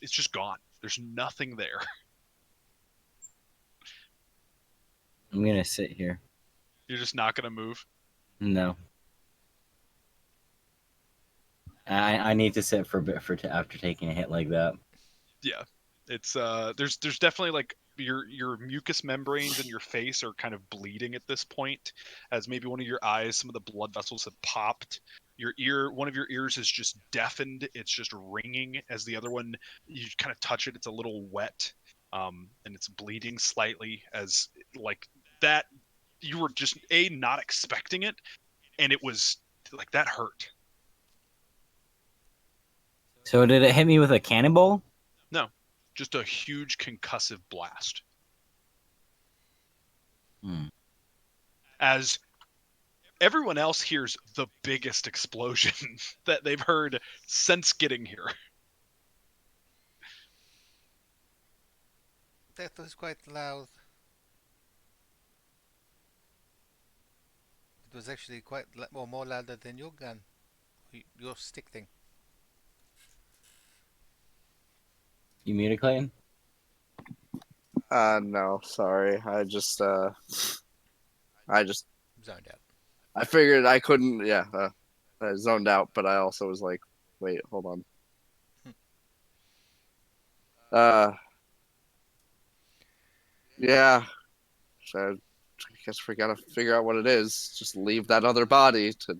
[SPEAKER 1] it's just gone. There's nothing there.
[SPEAKER 5] I'm gonna sit here.
[SPEAKER 1] You're just not gonna move.
[SPEAKER 5] No. I need to sit for a bit after taking a hit like that.
[SPEAKER 1] Yeah, it's there's definitely like your mucous membranes in your face are kind of bleeding at this point, as maybe one of your eyes, some of the blood vessels have popped. One of your ears is just deafened. It's just ringing. As the other one, you kind of touch it, it's a little wet, and it's bleeding slightly. As like that, you were just not expecting it, and it was like that hurt.
[SPEAKER 5] So did it hit me with a cannonball?
[SPEAKER 1] No, just a huge concussive blast. As everyone else hears the biggest explosion that they've heard since getting here.
[SPEAKER 2] That was quite loud. It was actually quite more louder than your gun, your stick thing.
[SPEAKER 5] You muted, Clayton?
[SPEAKER 4] No, sorry. I just
[SPEAKER 2] Zoned out.
[SPEAKER 4] I figured I couldn't. Yeah, I zoned out, but I also was like, wait, hold on. Yeah. So I guess we gotta figure out what it is. Just leave that other body to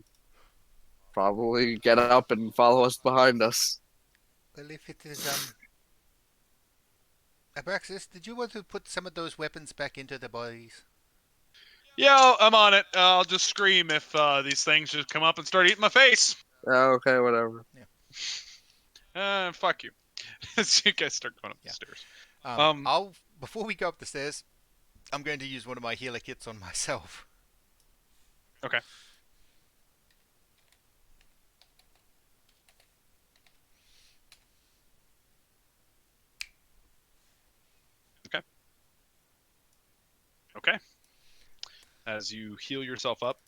[SPEAKER 4] probably get up and follow us behind us.
[SPEAKER 2] Well, if it is Abraxas, did you want to put some of those weapons back into the bodies?
[SPEAKER 1] Yeah, I'm on it. I'll just scream if these things just come up and start eating my face.
[SPEAKER 4] Okay, whatever.
[SPEAKER 1] Fuck you. So you guys start going up the stairs.
[SPEAKER 2] Before we go up the stairs, I'm going to use one of my healer kits on myself.
[SPEAKER 1] Okay. Okay. As you heal yourself up.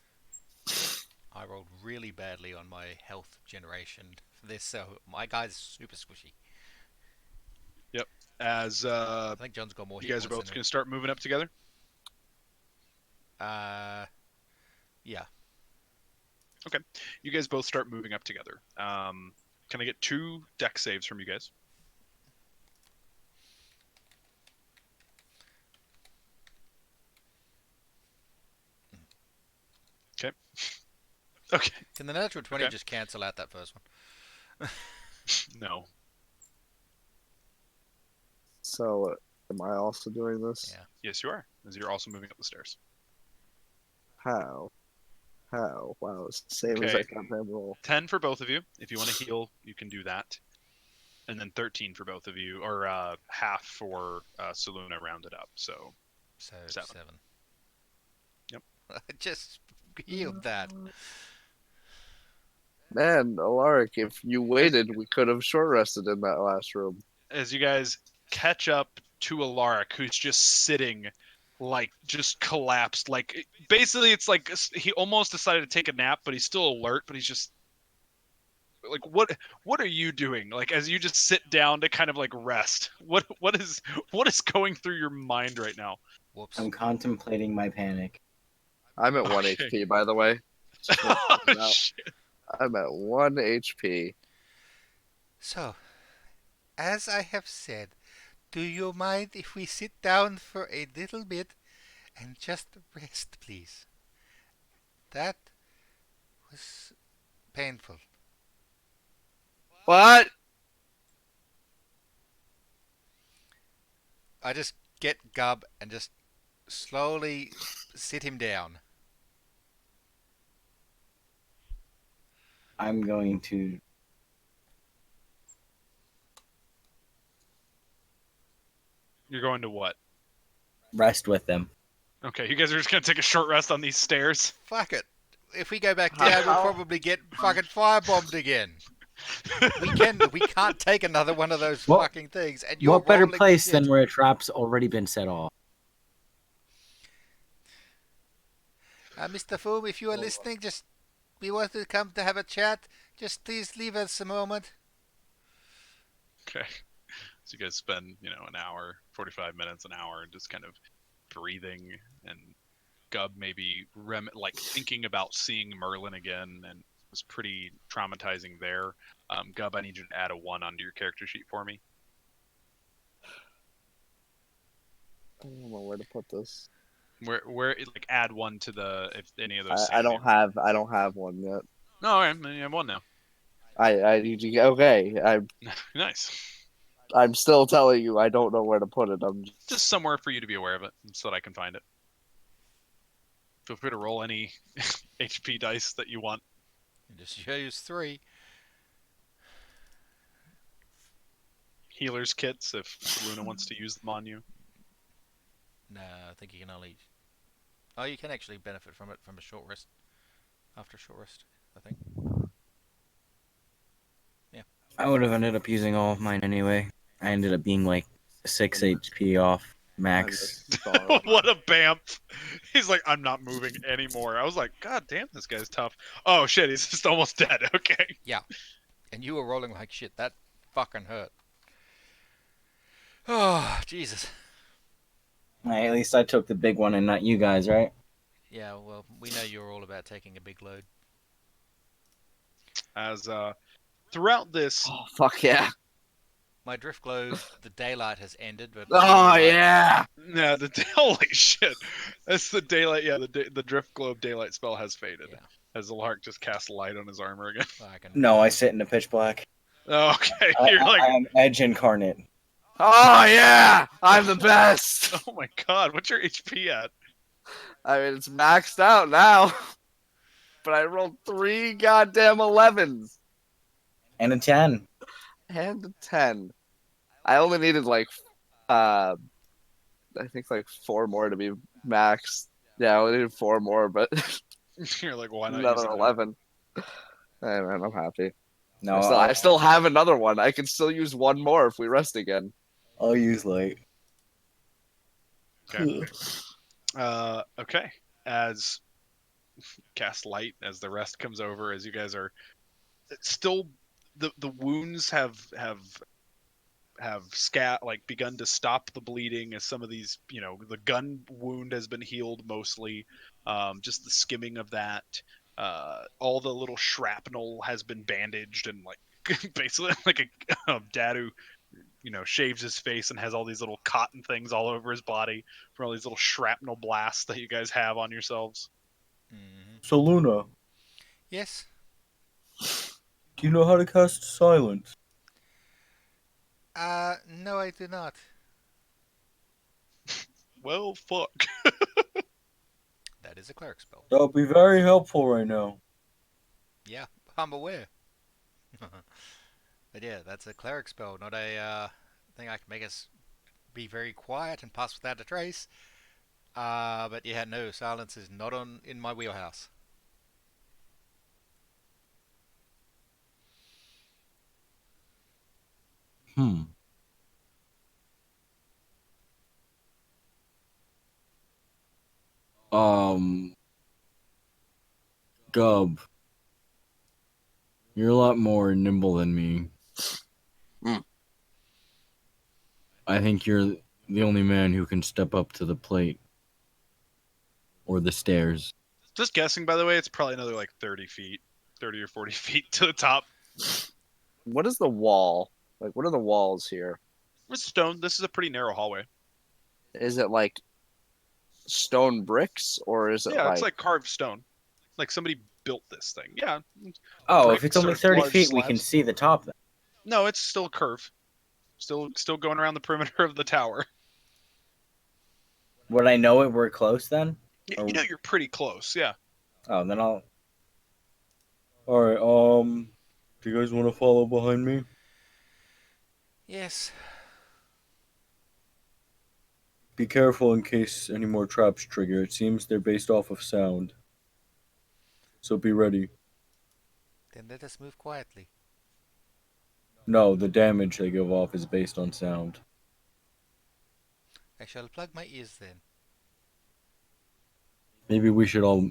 [SPEAKER 2] I rolled really badly on my health generation for this, so my guy's super squishy.
[SPEAKER 1] Yep. As
[SPEAKER 2] I think John's got more.
[SPEAKER 1] You guys are both going to start moving up together.
[SPEAKER 2] Yeah.
[SPEAKER 1] Okay. You guys both start moving up together. Can I get 2 deck saves from you guys? Okay. Okay.
[SPEAKER 2] Can the natural 20 just cancel out that first one?
[SPEAKER 1] No.
[SPEAKER 4] So, am I also doing this?
[SPEAKER 2] Yeah.
[SPEAKER 1] Yes, you are. As you're also moving up the stairs.
[SPEAKER 4] How? Wow, it's the same as I got that roll.
[SPEAKER 1] 10 for both of you. If you want to heal, you can do that. And then 13 for both of you, or half for Saluna rounded up. So
[SPEAKER 2] 7.
[SPEAKER 1] Yep.
[SPEAKER 2] I just healed that.
[SPEAKER 4] Man, Alaric, if you waited, we could have short rested in that last room.
[SPEAKER 1] As you guys catch up to Alaric, who's just sitting, like, just collapsed. Like, basically, it's like he almost decided to take a nap, but he's still alert, but he's just like, what are you doing? Like, as you just sit down to kind of like rest, what is going through your mind right now?
[SPEAKER 2] Whoops.
[SPEAKER 5] I'm contemplating my panic.
[SPEAKER 4] I'm at 1 HP, by the way.
[SPEAKER 1] Oh, shit.
[SPEAKER 4] I'm at 1 HP.
[SPEAKER 2] So, as I have said, do you mind if we sit down for a little bit and just rest, please? That was painful.
[SPEAKER 4] What?
[SPEAKER 2] I just get Gub and just slowly sit him down.
[SPEAKER 5] I'm going to.
[SPEAKER 1] You're going to what?
[SPEAKER 5] Rest with them.
[SPEAKER 1] Okay, you guys are just gonna take a short rest on these stairs.
[SPEAKER 2] Fuck it. If we go back
[SPEAKER 4] How-
[SPEAKER 2] down, we'll
[SPEAKER 4] how-
[SPEAKER 2] probably get fucking firebombed again. We can't take another one of those
[SPEAKER 5] What-
[SPEAKER 2] fucking things. And you're
[SPEAKER 5] What better
[SPEAKER 2] rolling
[SPEAKER 5] place
[SPEAKER 2] shit.
[SPEAKER 5] than where a trap's already been set off?
[SPEAKER 2] Mr. Foom, if you are listening, we want to come to have a chat. Just please leave us a moment.
[SPEAKER 1] Okay. So you guys spend, an hour, 45 minutes, an hour, just kind of breathing, and Gub maybe thinking about seeing Merlin again, and it was pretty traumatizing there. Gub, I need you to add a 1 onto your character sheet for me.
[SPEAKER 4] I don't know where to put this.
[SPEAKER 1] Where add 1 to if any of those.
[SPEAKER 4] I don't have one yet.
[SPEAKER 1] No, all right, then you have 1 now.
[SPEAKER 4] I need to. Okay,
[SPEAKER 1] Nice.
[SPEAKER 4] I'm still telling you I don't know where to put it. I'm
[SPEAKER 1] Just somewhere for you to be aware of it, so that I can find it. Feel free to roll any HP dice that you want.
[SPEAKER 2] Just use 3.
[SPEAKER 1] Healer's kits if Luna wants to use them on you.
[SPEAKER 2] No, I think you can only. Oh, you can actually benefit from it from a short rest. After a short rest, I think.
[SPEAKER 5] I would have ended up using all of mine anyway. I ended up being like 6 HP off max.
[SPEAKER 1] What a bamf. He's like, I'm not moving anymore. I was like, God damn, this guy's tough. Oh shit, he's just almost dead. Okay.
[SPEAKER 2] And you were rolling like shit. That fucking hurt. Oh, Jesus.
[SPEAKER 5] Hey, at least I took the big one and not you guys, right?
[SPEAKER 2] Yeah, well, we know you're all about taking a big load.
[SPEAKER 1] As throughout this,
[SPEAKER 4] Oh fuck yeah!
[SPEAKER 2] My drift globe, the daylight has ended, but
[SPEAKER 4] Oh yeah!
[SPEAKER 1] yeah, holy shit, that's the daylight. Yeah, the drift globe daylight spell has faded.
[SPEAKER 2] Yeah.
[SPEAKER 1] As the Lark just casts light on his armor again.
[SPEAKER 2] fucking
[SPEAKER 5] No, I sit in the pitch black.
[SPEAKER 1] Oh, okay,
[SPEAKER 5] I,
[SPEAKER 1] you're like,
[SPEAKER 5] I am Edge incarnate.
[SPEAKER 4] Oh yeah! I'm the best.
[SPEAKER 1] oh my god, what's your HP at?
[SPEAKER 4] I mean, it's maxed out now. But I rolled 3 goddamn 11s
[SPEAKER 5] And a 10.
[SPEAKER 4] and a 10. I only needed I think 4 more to be maxed. Yeah, I only needed 4 more, but
[SPEAKER 1] You're like, why not?
[SPEAKER 4] another
[SPEAKER 1] use it?
[SPEAKER 4] 11. Hey man, I'm happy.
[SPEAKER 5] No,
[SPEAKER 4] I still have another one. I can still use 1 more if we rest again.
[SPEAKER 5] I'll use light.
[SPEAKER 1] Okay. Okay. As cast light, as the rest comes over, as you guys are still, the wounds have begun to stop the bleeding, as some of these, the gun wound has been healed mostly. Just the skimming of that. All the little shrapnel has been bandaged, and basically like a dad who shaves his face and has all these little cotton things all over his body from all these little shrapnel blasts that you guys have on yourselves.
[SPEAKER 2] Mhm.
[SPEAKER 3] So Luna,
[SPEAKER 2] Yes.
[SPEAKER 3] do you know how to cast silence?
[SPEAKER 2] No, I do not.
[SPEAKER 1] Well, fuck.
[SPEAKER 2] That is a cleric spell.
[SPEAKER 3] That would be very helpful right now.
[SPEAKER 2] Yeah, I'm aware. But yeah, that's a cleric spell, not a thing I can make us be very quiet and pass without a trace. But yeah, no, silence is not in my wheelhouse.
[SPEAKER 5] Hmm. Gub. You're a lot more nimble than me.
[SPEAKER 4] Hmm.
[SPEAKER 5] I think you're the only man who can step up to the plate. Or the stairs.
[SPEAKER 1] Just guessing, by the way, it's probably another 30 feet, 30 or 40 feet to the top.
[SPEAKER 4] What is the wall? What are the walls here?
[SPEAKER 1] It's stone. This is a pretty narrow hallway.
[SPEAKER 4] Is it stone bricks or is it
[SPEAKER 1] Yeah, it's like carved stone. Like somebody built this thing. Yeah.
[SPEAKER 5] Oh, if
[SPEAKER 1] bricks
[SPEAKER 5] it's only
[SPEAKER 1] or
[SPEAKER 5] 30
[SPEAKER 1] large
[SPEAKER 5] feet, we can
[SPEAKER 1] slabs.
[SPEAKER 5] see the top then.
[SPEAKER 1] No, it's still a curve. Still going around the perimeter of the tower.
[SPEAKER 5] Would I know it? We're close then.
[SPEAKER 1] You know you're pretty close. Yeah.
[SPEAKER 5] Oh, then I'll.
[SPEAKER 3] All right. Do you guys want to follow behind me?
[SPEAKER 2] Yes.
[SPEAKER 3] Be careful in case any more traps trigger. It seems they're based off of sound. So be ready.
[SPEAKER 2] Then let us move quietly.
[SPEAKER 3] No, the damage they give off is based on sound.
[SPEAKER 2] I shall plug my ears then.
[SPEAKER 3] Maybe we should all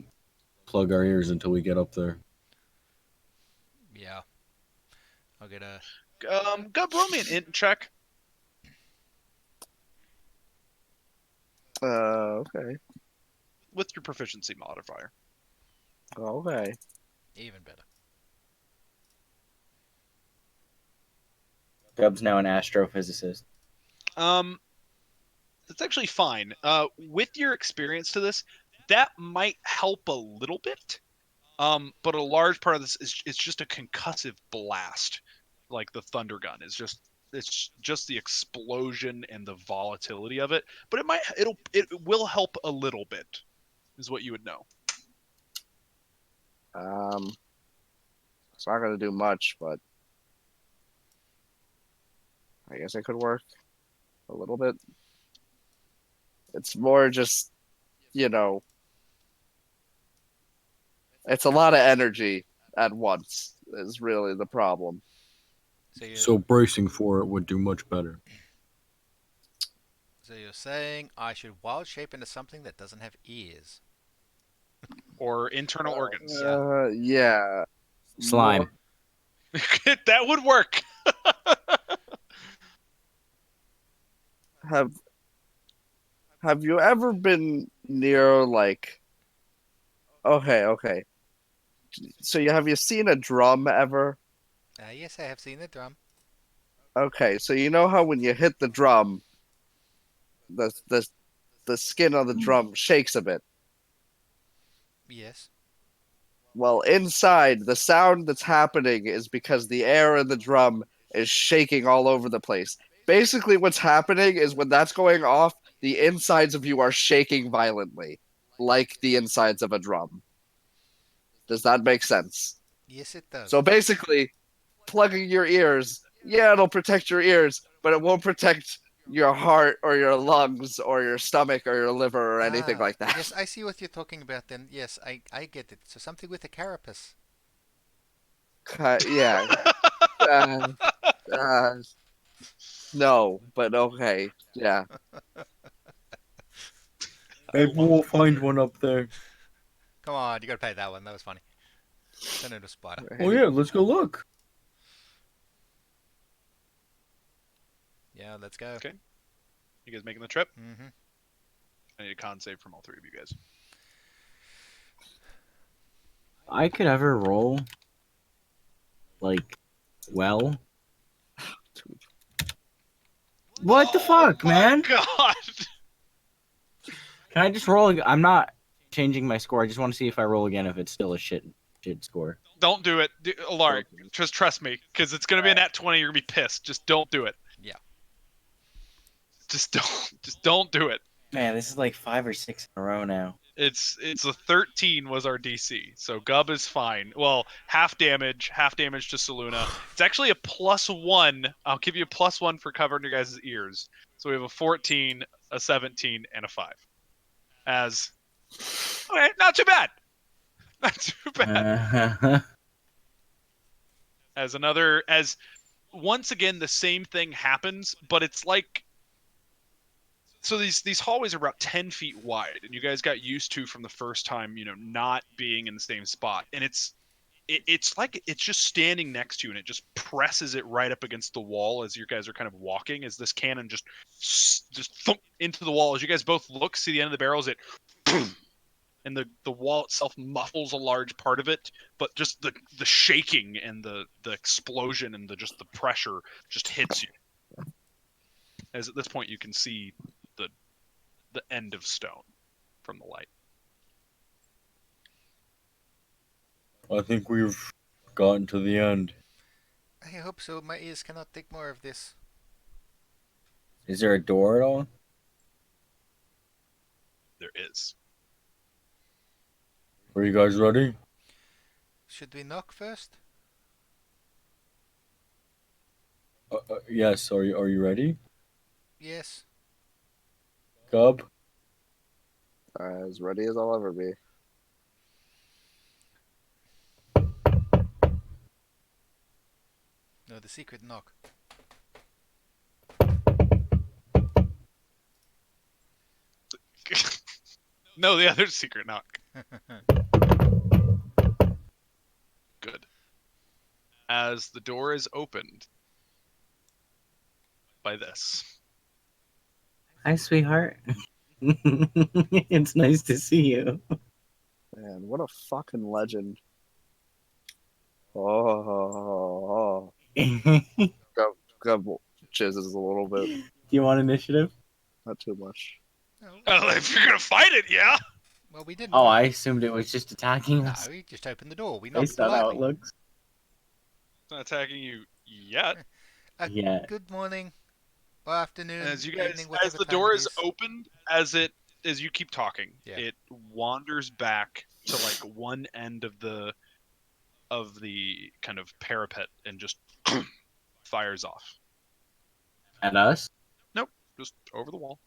[SPEAKER 3] plug our ears until we get up there.
[SPEAKER 2] Yeah. I'll get a.
[SPEAKER 1] Roll me an int check.
[SPEAKER 4] Okay.
[SPEAKER 1] With your proficiency modifier.
[SPEAKER 4] Okay.
[SPEAKER 2] Even better.
[SPEAKER 5] Dub's now an astrophysicist.
[SPEAKER 1] It's actually fine. With your experience to this, that might help a little bit. But a large part of this is it's just a concussive blast, like the thunder gun. It's just the explosion and the volatility of it. But it will help a little bit, is what you would know.
[SPEAKER 4] It's not gonna do much, but I guess it could work a little bit. It's more just, you know, it's a lot of energy at once is really the problem.
[SPEAKER 3] So bracing for it would do much better.
[SPEAKER 2] So you're saying I should wild shape into something that doesn't have ears?
[SPEAKER 1] Or internal organs.
[SPEAKER 4] Yeah.
[SPEAKER 5] Slime.
[SPEAKER 1] That would work.
[SPEAKER 4] Have you ever been near like okay. So have you seen a drum ever?
[SPEAKER 2] Yes, I have seen the drum.
[SPEAKER 4] Okay, so you know how when you hit the drum, the skin on the drum shakes a bit.
[SPEAKER 2] Yes.
[SPEAKER 4] Well, inside, the sound that's happening is because the air in the drum is shaking all over the place. Basically, what's happening is when that's going off, the insides of you are shaking violently, like the insides of a drum. Does that make sense?
[SPEAKER 2] Yes, it does.
[SPEAKER 4] So basically, plugging your ears, yeah, it'll protect your ears, but it won't protect your heart or your lungs or your stomach or your liver or anything like that.
[SPEAKER 2] Yes, I see what you're talking about then. Yes, I get it. So something with a carapace.
[SPEAKER 4] Yeah. No, but okay. Yeah.
[SPEAKER 3] Maybe we'll find one up there.
[SPEAKER 2] Come on, you gotta play that one. That was funny. Turn into a spider.
[SPEAKER 3] Oh yeah, let's go look.
[SPEAKER 2] Yeah, let's go.
[SPEAKER 1] Okay. You guys making the trip?
[SPEAKER 2] Mm-hmm.
[SPEAKER 1] I need a con save from all three of you guys.
[SPEAKER 5] I could ever roll like well. What the fuck, man?
[SPEAKER 1] God.
[SPEAKER 5] Can I just roll? I'm not changing my score. I just want to see if I roll again if it's still a shit score.
[SPEAKER 1] Don't do it, Alaric. Just trust me, because it's gonna be a nat 20. You're gonna be pissed. Just don't do it.
[SPEAKER 2] Yeah.
[SPEAKER 1] Just don't do it.
[SPEAKER 5] Man, this is like 5 or 6 in a row now.
[SPEAKER 1] It's a 13 was our DC, so Gub is fine. Well, half damage to Saluna. It's actually a +1. I'll give you a +1 for covering your guys' ears. So we have a 14, a 17, and a 5. Okay, not too bad. Not too bad. As once again the same thing happens, but it's like. So these hallways are about 10 feet wide, and you guys got used to from the first time, not being in the same spot. And it's like it's just standing next to you, and it just presses it right up against the wall as you guys are kind of walking. As this cannon just thump into the wall. As you guys both look, see the end of the barrels, it, and the wall itself muffles a large part of it, but just the shaking and the explosion and the pressure just hits you. As at this point you can see the end of stone from the light.
[SPEAKER 3] I think we've gotten to the end.
[SPEAKER 2] I hope so. My ears cannot take more of this.
[SPEAKER 5] Is there a door at all?
[SPEAKER 1] there is.
[SPEAKER 3] Are you guys ready?
[SPEAKER 2] Should we knock first?
[SPEAKER 3] Yes. Are you ready?
[SPEAKER 2] Yes.
[SPEAKER 3] Gub?
[SPEAKER 4] As ready as I'll ever be.
[SPEAKER 2] No, the secret knock.
[SPEAKER 1] No, the other secret knock. Good. As the door is opened by this.
[SPEAKER 5] Hi, sweetheart. It's nice to see you.
[SPEAKER 4] Man, what a fucking legend. Oh,
[SPEAKER 5] Do
[SPEAKER 4] Gub jizzes a little bit,
[SPEAKER 5] you want initiative?
[SPEAKER 4] not too much.
[SPEAKER 2] No.
[SPEAKER 1] If you're gonna fight it, yeah.
[SPEAKER 2] Well, we didn't.
[SPEAKER 5] Oh, I assumed it was just attacking
[SPEAKER 2] No,
[SPEAKER 5] us
[SPEAKER 2] we just opened the door. We knocked
[SPEAKER 5] based on how
[SPEAKER 2] politely.
[SPEAKER 5] it looks.
[SPEAKER 1] It's not attacking you yet.
[SPEAKER 5] Yeah.
[SPEAKER 2] Good morning, or afternoon,
[SPEAKER 1] As you guys,
[SPEAKER 2] evening,
[SPEAKER 1] as
[SPEAKER 2] whatever
[SPEAKER 1] the
[SPEAKER 2] time
[SPEAKER 1] door
[SPEAKER 2] it
[SPEAKER 1] is
[SPEAKER 2] is.
[SPEAKER 1] opened, as you keep talking,
[SPEAKER 2] Yeah.
[SPEAKER 1] it wanders back to like one end of the kind of parapet and just fires off.
[SPEAKER 5] At us?
[SPEAKER 1] Nope, just over the wall.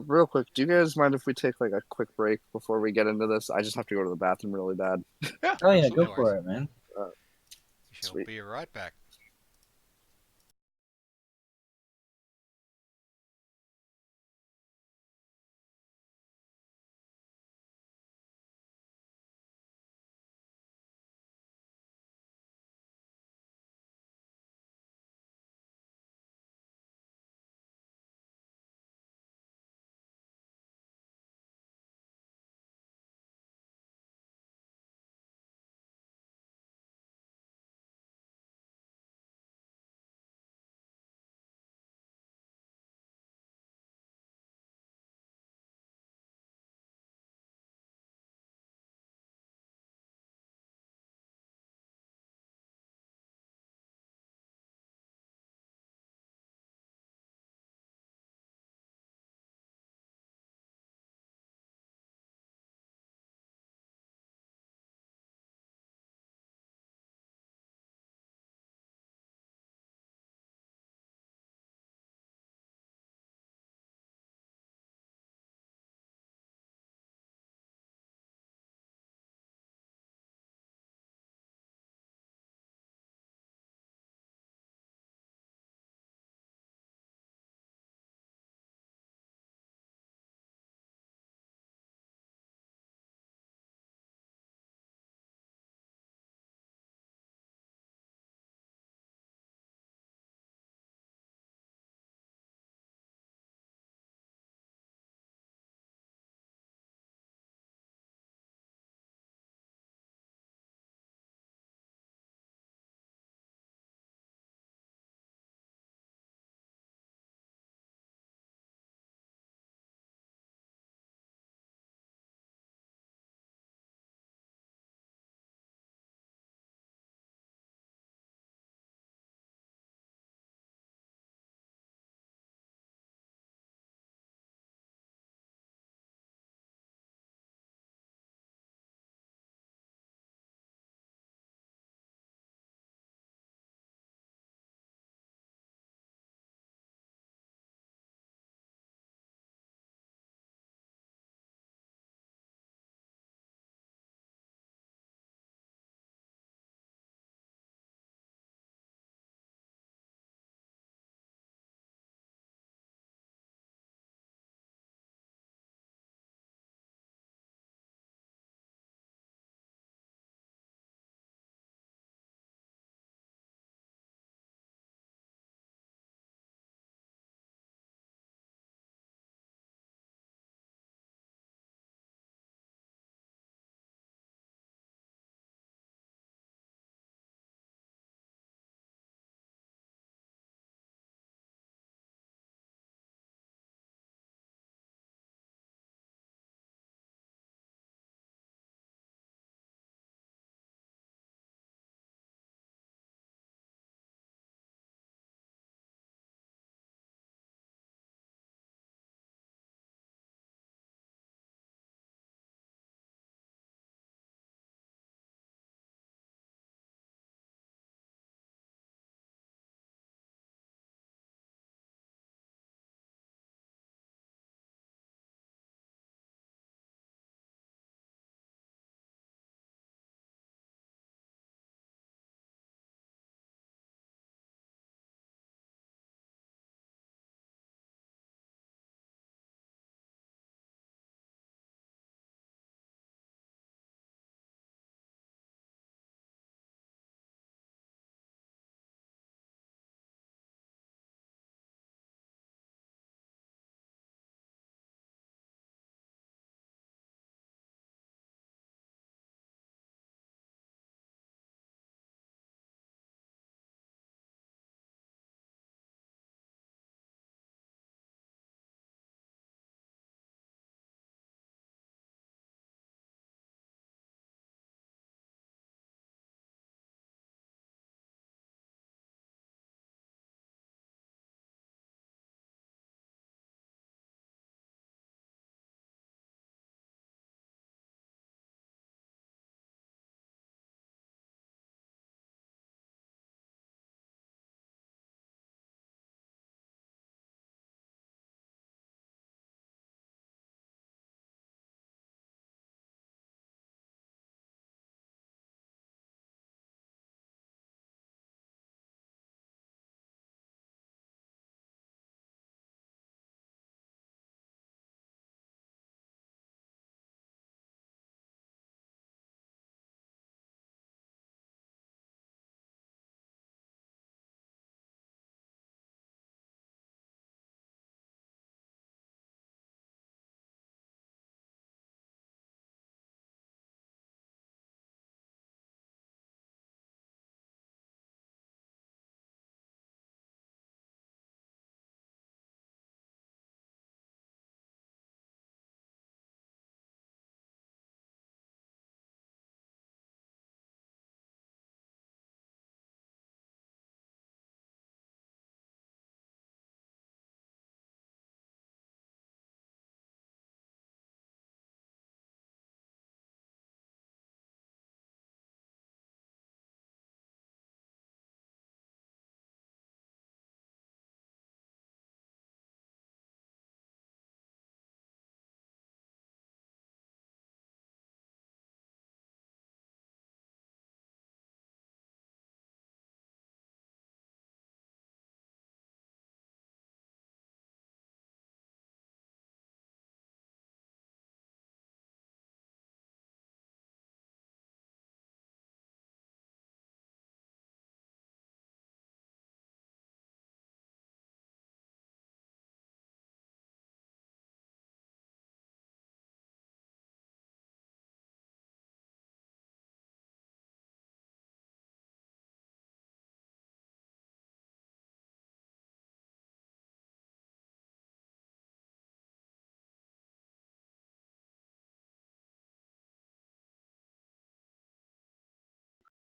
[SPEAKER 4] Real quick, do you guys mind if we take like a quick break before we get into this? I just have to go to the bathroom really bad.
[SPEAKER 1] Yeah.
[SPEAKER 5] Oh yeah,
[SPEAKER 1] absolutely.
[SPEAKER 5] go for it, man.
[SPEAKER 2] We shall
[SPEAKER 4] Sweet.
[SPEAKER 2] be right back.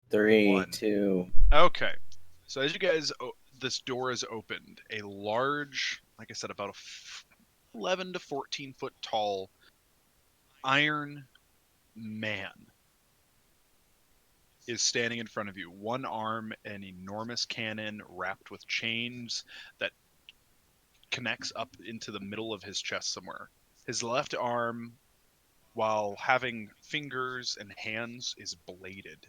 [SPEAKER 5] Three,
[SPEAKER 1] One.
[SPEAKER 5] 2.
[SPEAKER 1] Okay. So as you guys, this door is opened. A large, like I said, about 11 to 14 foot tall iron man is standing in front of you. One arm, an enormous cannon wrapped with chains that connects up into the middle of his chest somewhere. His left arm, while having fingers and hands, is bladed.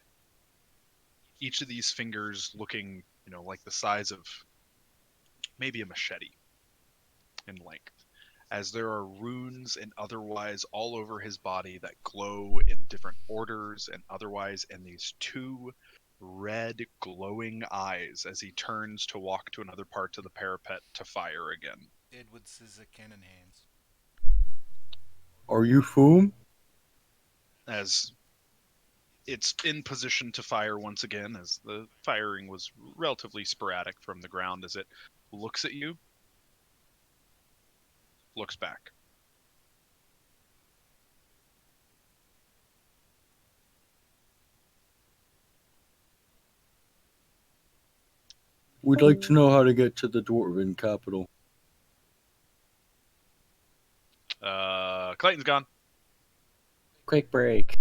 [SPEAKER 1] Each of these fingers looking, like the size of maybe a machete in length, as there are runes and otherwise all over his body that glow in different orders and otherwise, and these two red glowing eyes as he turns to walk to another part of the parapet to fire again.
[SPEAKER 2] Edward Scissor Cannon Hands.
[SPEAKER 3] Are you Foom?
[SPEAKER 1] As it's in position to fire once again, as the firing was relatively sporadic from the ground, as it looks at you, looks back.
[SPEAKER 3] We'd like to know how to get to the Dwarven capital.
[SPEAKER 1] Clayton's gone.
[SPEAKER 5] Quick break.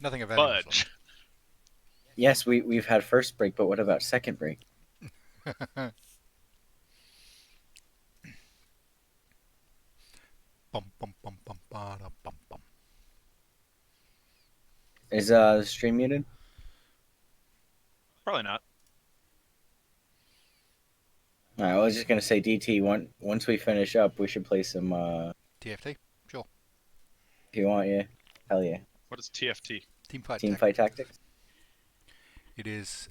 [SPEAKER 2] Nothing of value.
[SPEAKER 1] Budge.
[SPEAKER 5] Yes, we've had first break, but what about second break?
[SPEAKER 2] Bum, bum, bum, bum, ba-da, bum, bum.
[SPEAKER 5] Is the stream muted?
[SPEAKER 1] Probably not.
[SPEAKER 5] Alright, I was just gonna say DT. Once we finish up, we should play some.
[SPEAKER 2] TFT? Sure.
[SPEAKER 5] If you want, yeah, hell yeah.
[SPEAKER 1] What is TFT?
[SPEAKER 2] Team fight.
[SPEAKER 5] Team fight tactics.
[SPEAKER 2] It is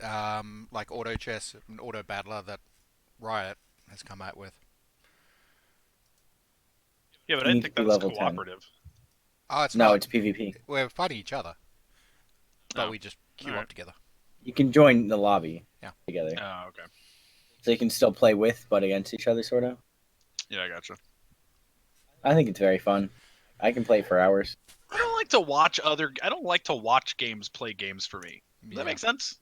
[SPEAKER 2] like auto chess, an auto battler that Riot has come out with.
[SPEAKER 1] Yeah, but
[SPEAKER 5] You
[SPEAKER 1] I
[SPEAKER 5] need
[SPEAKER 1] think
[SPEAKER 5] to be
[SPEAKER 1] that's
[SPEAKER 5] level 10.
[SPEAKER 1] cooperative.
[SPEAKER 2] Oh, it's
[SPEAKER 5] No,
[SPEAKER 2] not.
[SPEAKER 5] it's PvP.
[SPEAKER 2] We're fighting each other, but
[SPEAKER 1] Oh.
[SPEAKER 2] we just queue
[SPEAKER 1] Alright.
[SPEAKER 2] up together.
[SPEAKER 5] You can join the lobby.
[SPEAKER 2] Yeah.
[SPEAKER 5] Together,
[SPEAKER 1] Oh, okay.
[SPEAKER 5] so you can still play with but against each other, sort of.
[SPEAKER 1] Yeah, I gotcha.
[SPEAKER 5] I think it's very fun. I can play for hours.
[SPEAKER 1] I don't like to watch games play games for me. Does that make sense?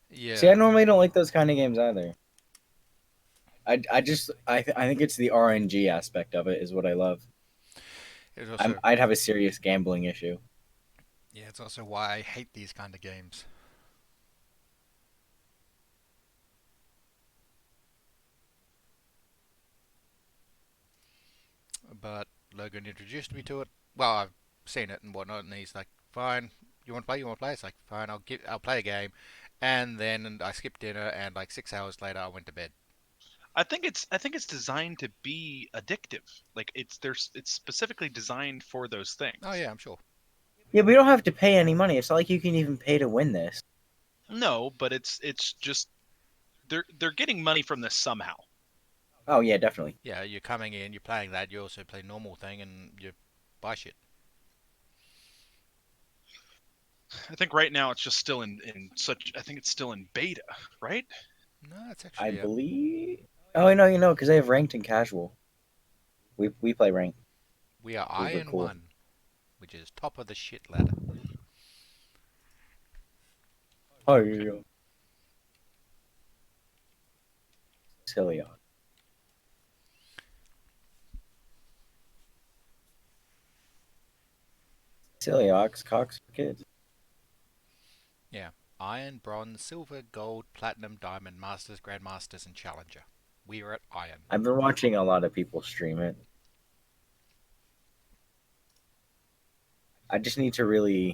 [SPEAKER 2] Yeah.
[SPEAKER 5] See, I normally don't like those kind of games either. I think it's the RNG aspect of it is what I love.
[SPEAKER 2] It's also,
[SPEAKER 5] I'd have a serious gambling issue.
[SPEAKER 2] yeah, it's also why I hate these kind of games. But Logan introduced me to it. Well, I've seen it and whatnot, and he's like, "Fine, you want to play? You want to play?" It's like, "Fine, I'll play a game," and then I skipped dinner, and like 6 hours later, I went to bed.
[SPEAKER 1] I think it's designed to be addictive. Like it's specifically designed for those things.
[SPEAKER 2] Oh yeah, I'm sure.
[SPEAKER 5] Yeah, we don't have to pay any money. It's not like you can even pay to win this.
[SPEAKER 1] No, but it's just they're getting money from this somehow.
[SPEAKER 5] Oh yeah, definitely.
[SPEAKER 2] Yeah, you're coming in, you're playing that, you also play normal thing, and you buy shit.
[SPEAKER 1] I think right now it's just still I think it's still in beta, right?
[SPEAKER 2] No, it's
[SPEAKER 5] I
[SPEAKER 2] actually
[SPEAKER 5] believe. Oh no, because I have ranked and casual. We play ranked.
[SPEAKER 2] we are
[SPEAKER 5] Those are
[SPEAKER 2] Iron
[SPEAKER 5] cool.
[SPEAKER 2] 1, which is top of the shit ladder.
[SPEAKER 5] Oh yeah. Silly. Silly ox cocks for kids.
[SPEAKER 2] Iron, Bronze, Silver, Gold, Platinum, Diamond, Masters, Grandmasters, and Challenger. We are at Iron.
[SPEAKER 5] I've been watching a lot of people stream it. I just need to learn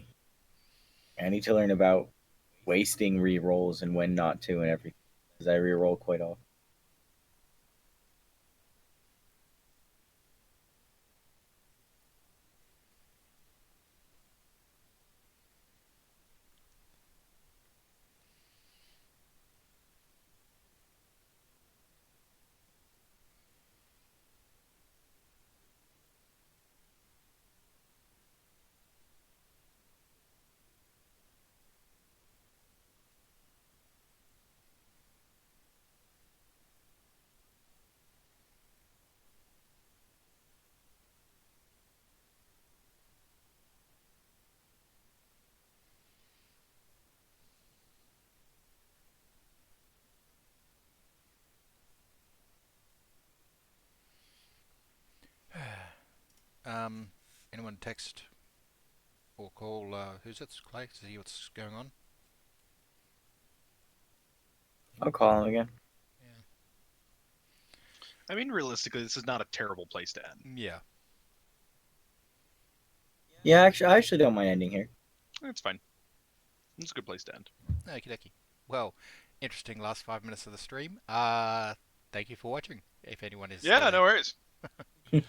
[SPEAKER 5] about wasting re-rolls and when not to and everything. Because I re-roll quite often.
[SPEAKER 2] Anyone text or call? Who's it? Clay, to see what's going on.
[SPEAKER 6] I'll call him again.
[SPEAKER 1] I mean, realistically, this is not a terrible place to end.
[SPEAKER 2] Yeah.
[SPEAKER 6] Yeah, actually, I actually don't mind ending here.
[SPEAKER 1] It's fine. It's a good place to end.
[SPEAKER 2] Okie dokie. Well, interesting last 5 minutes of the stream. Thank you for watching. If anyone is
[SPEAKER 1] Yeah,
[SPEAKER 2] still
[SPEAKER 1] no worries.
[SPEAKER 2] there.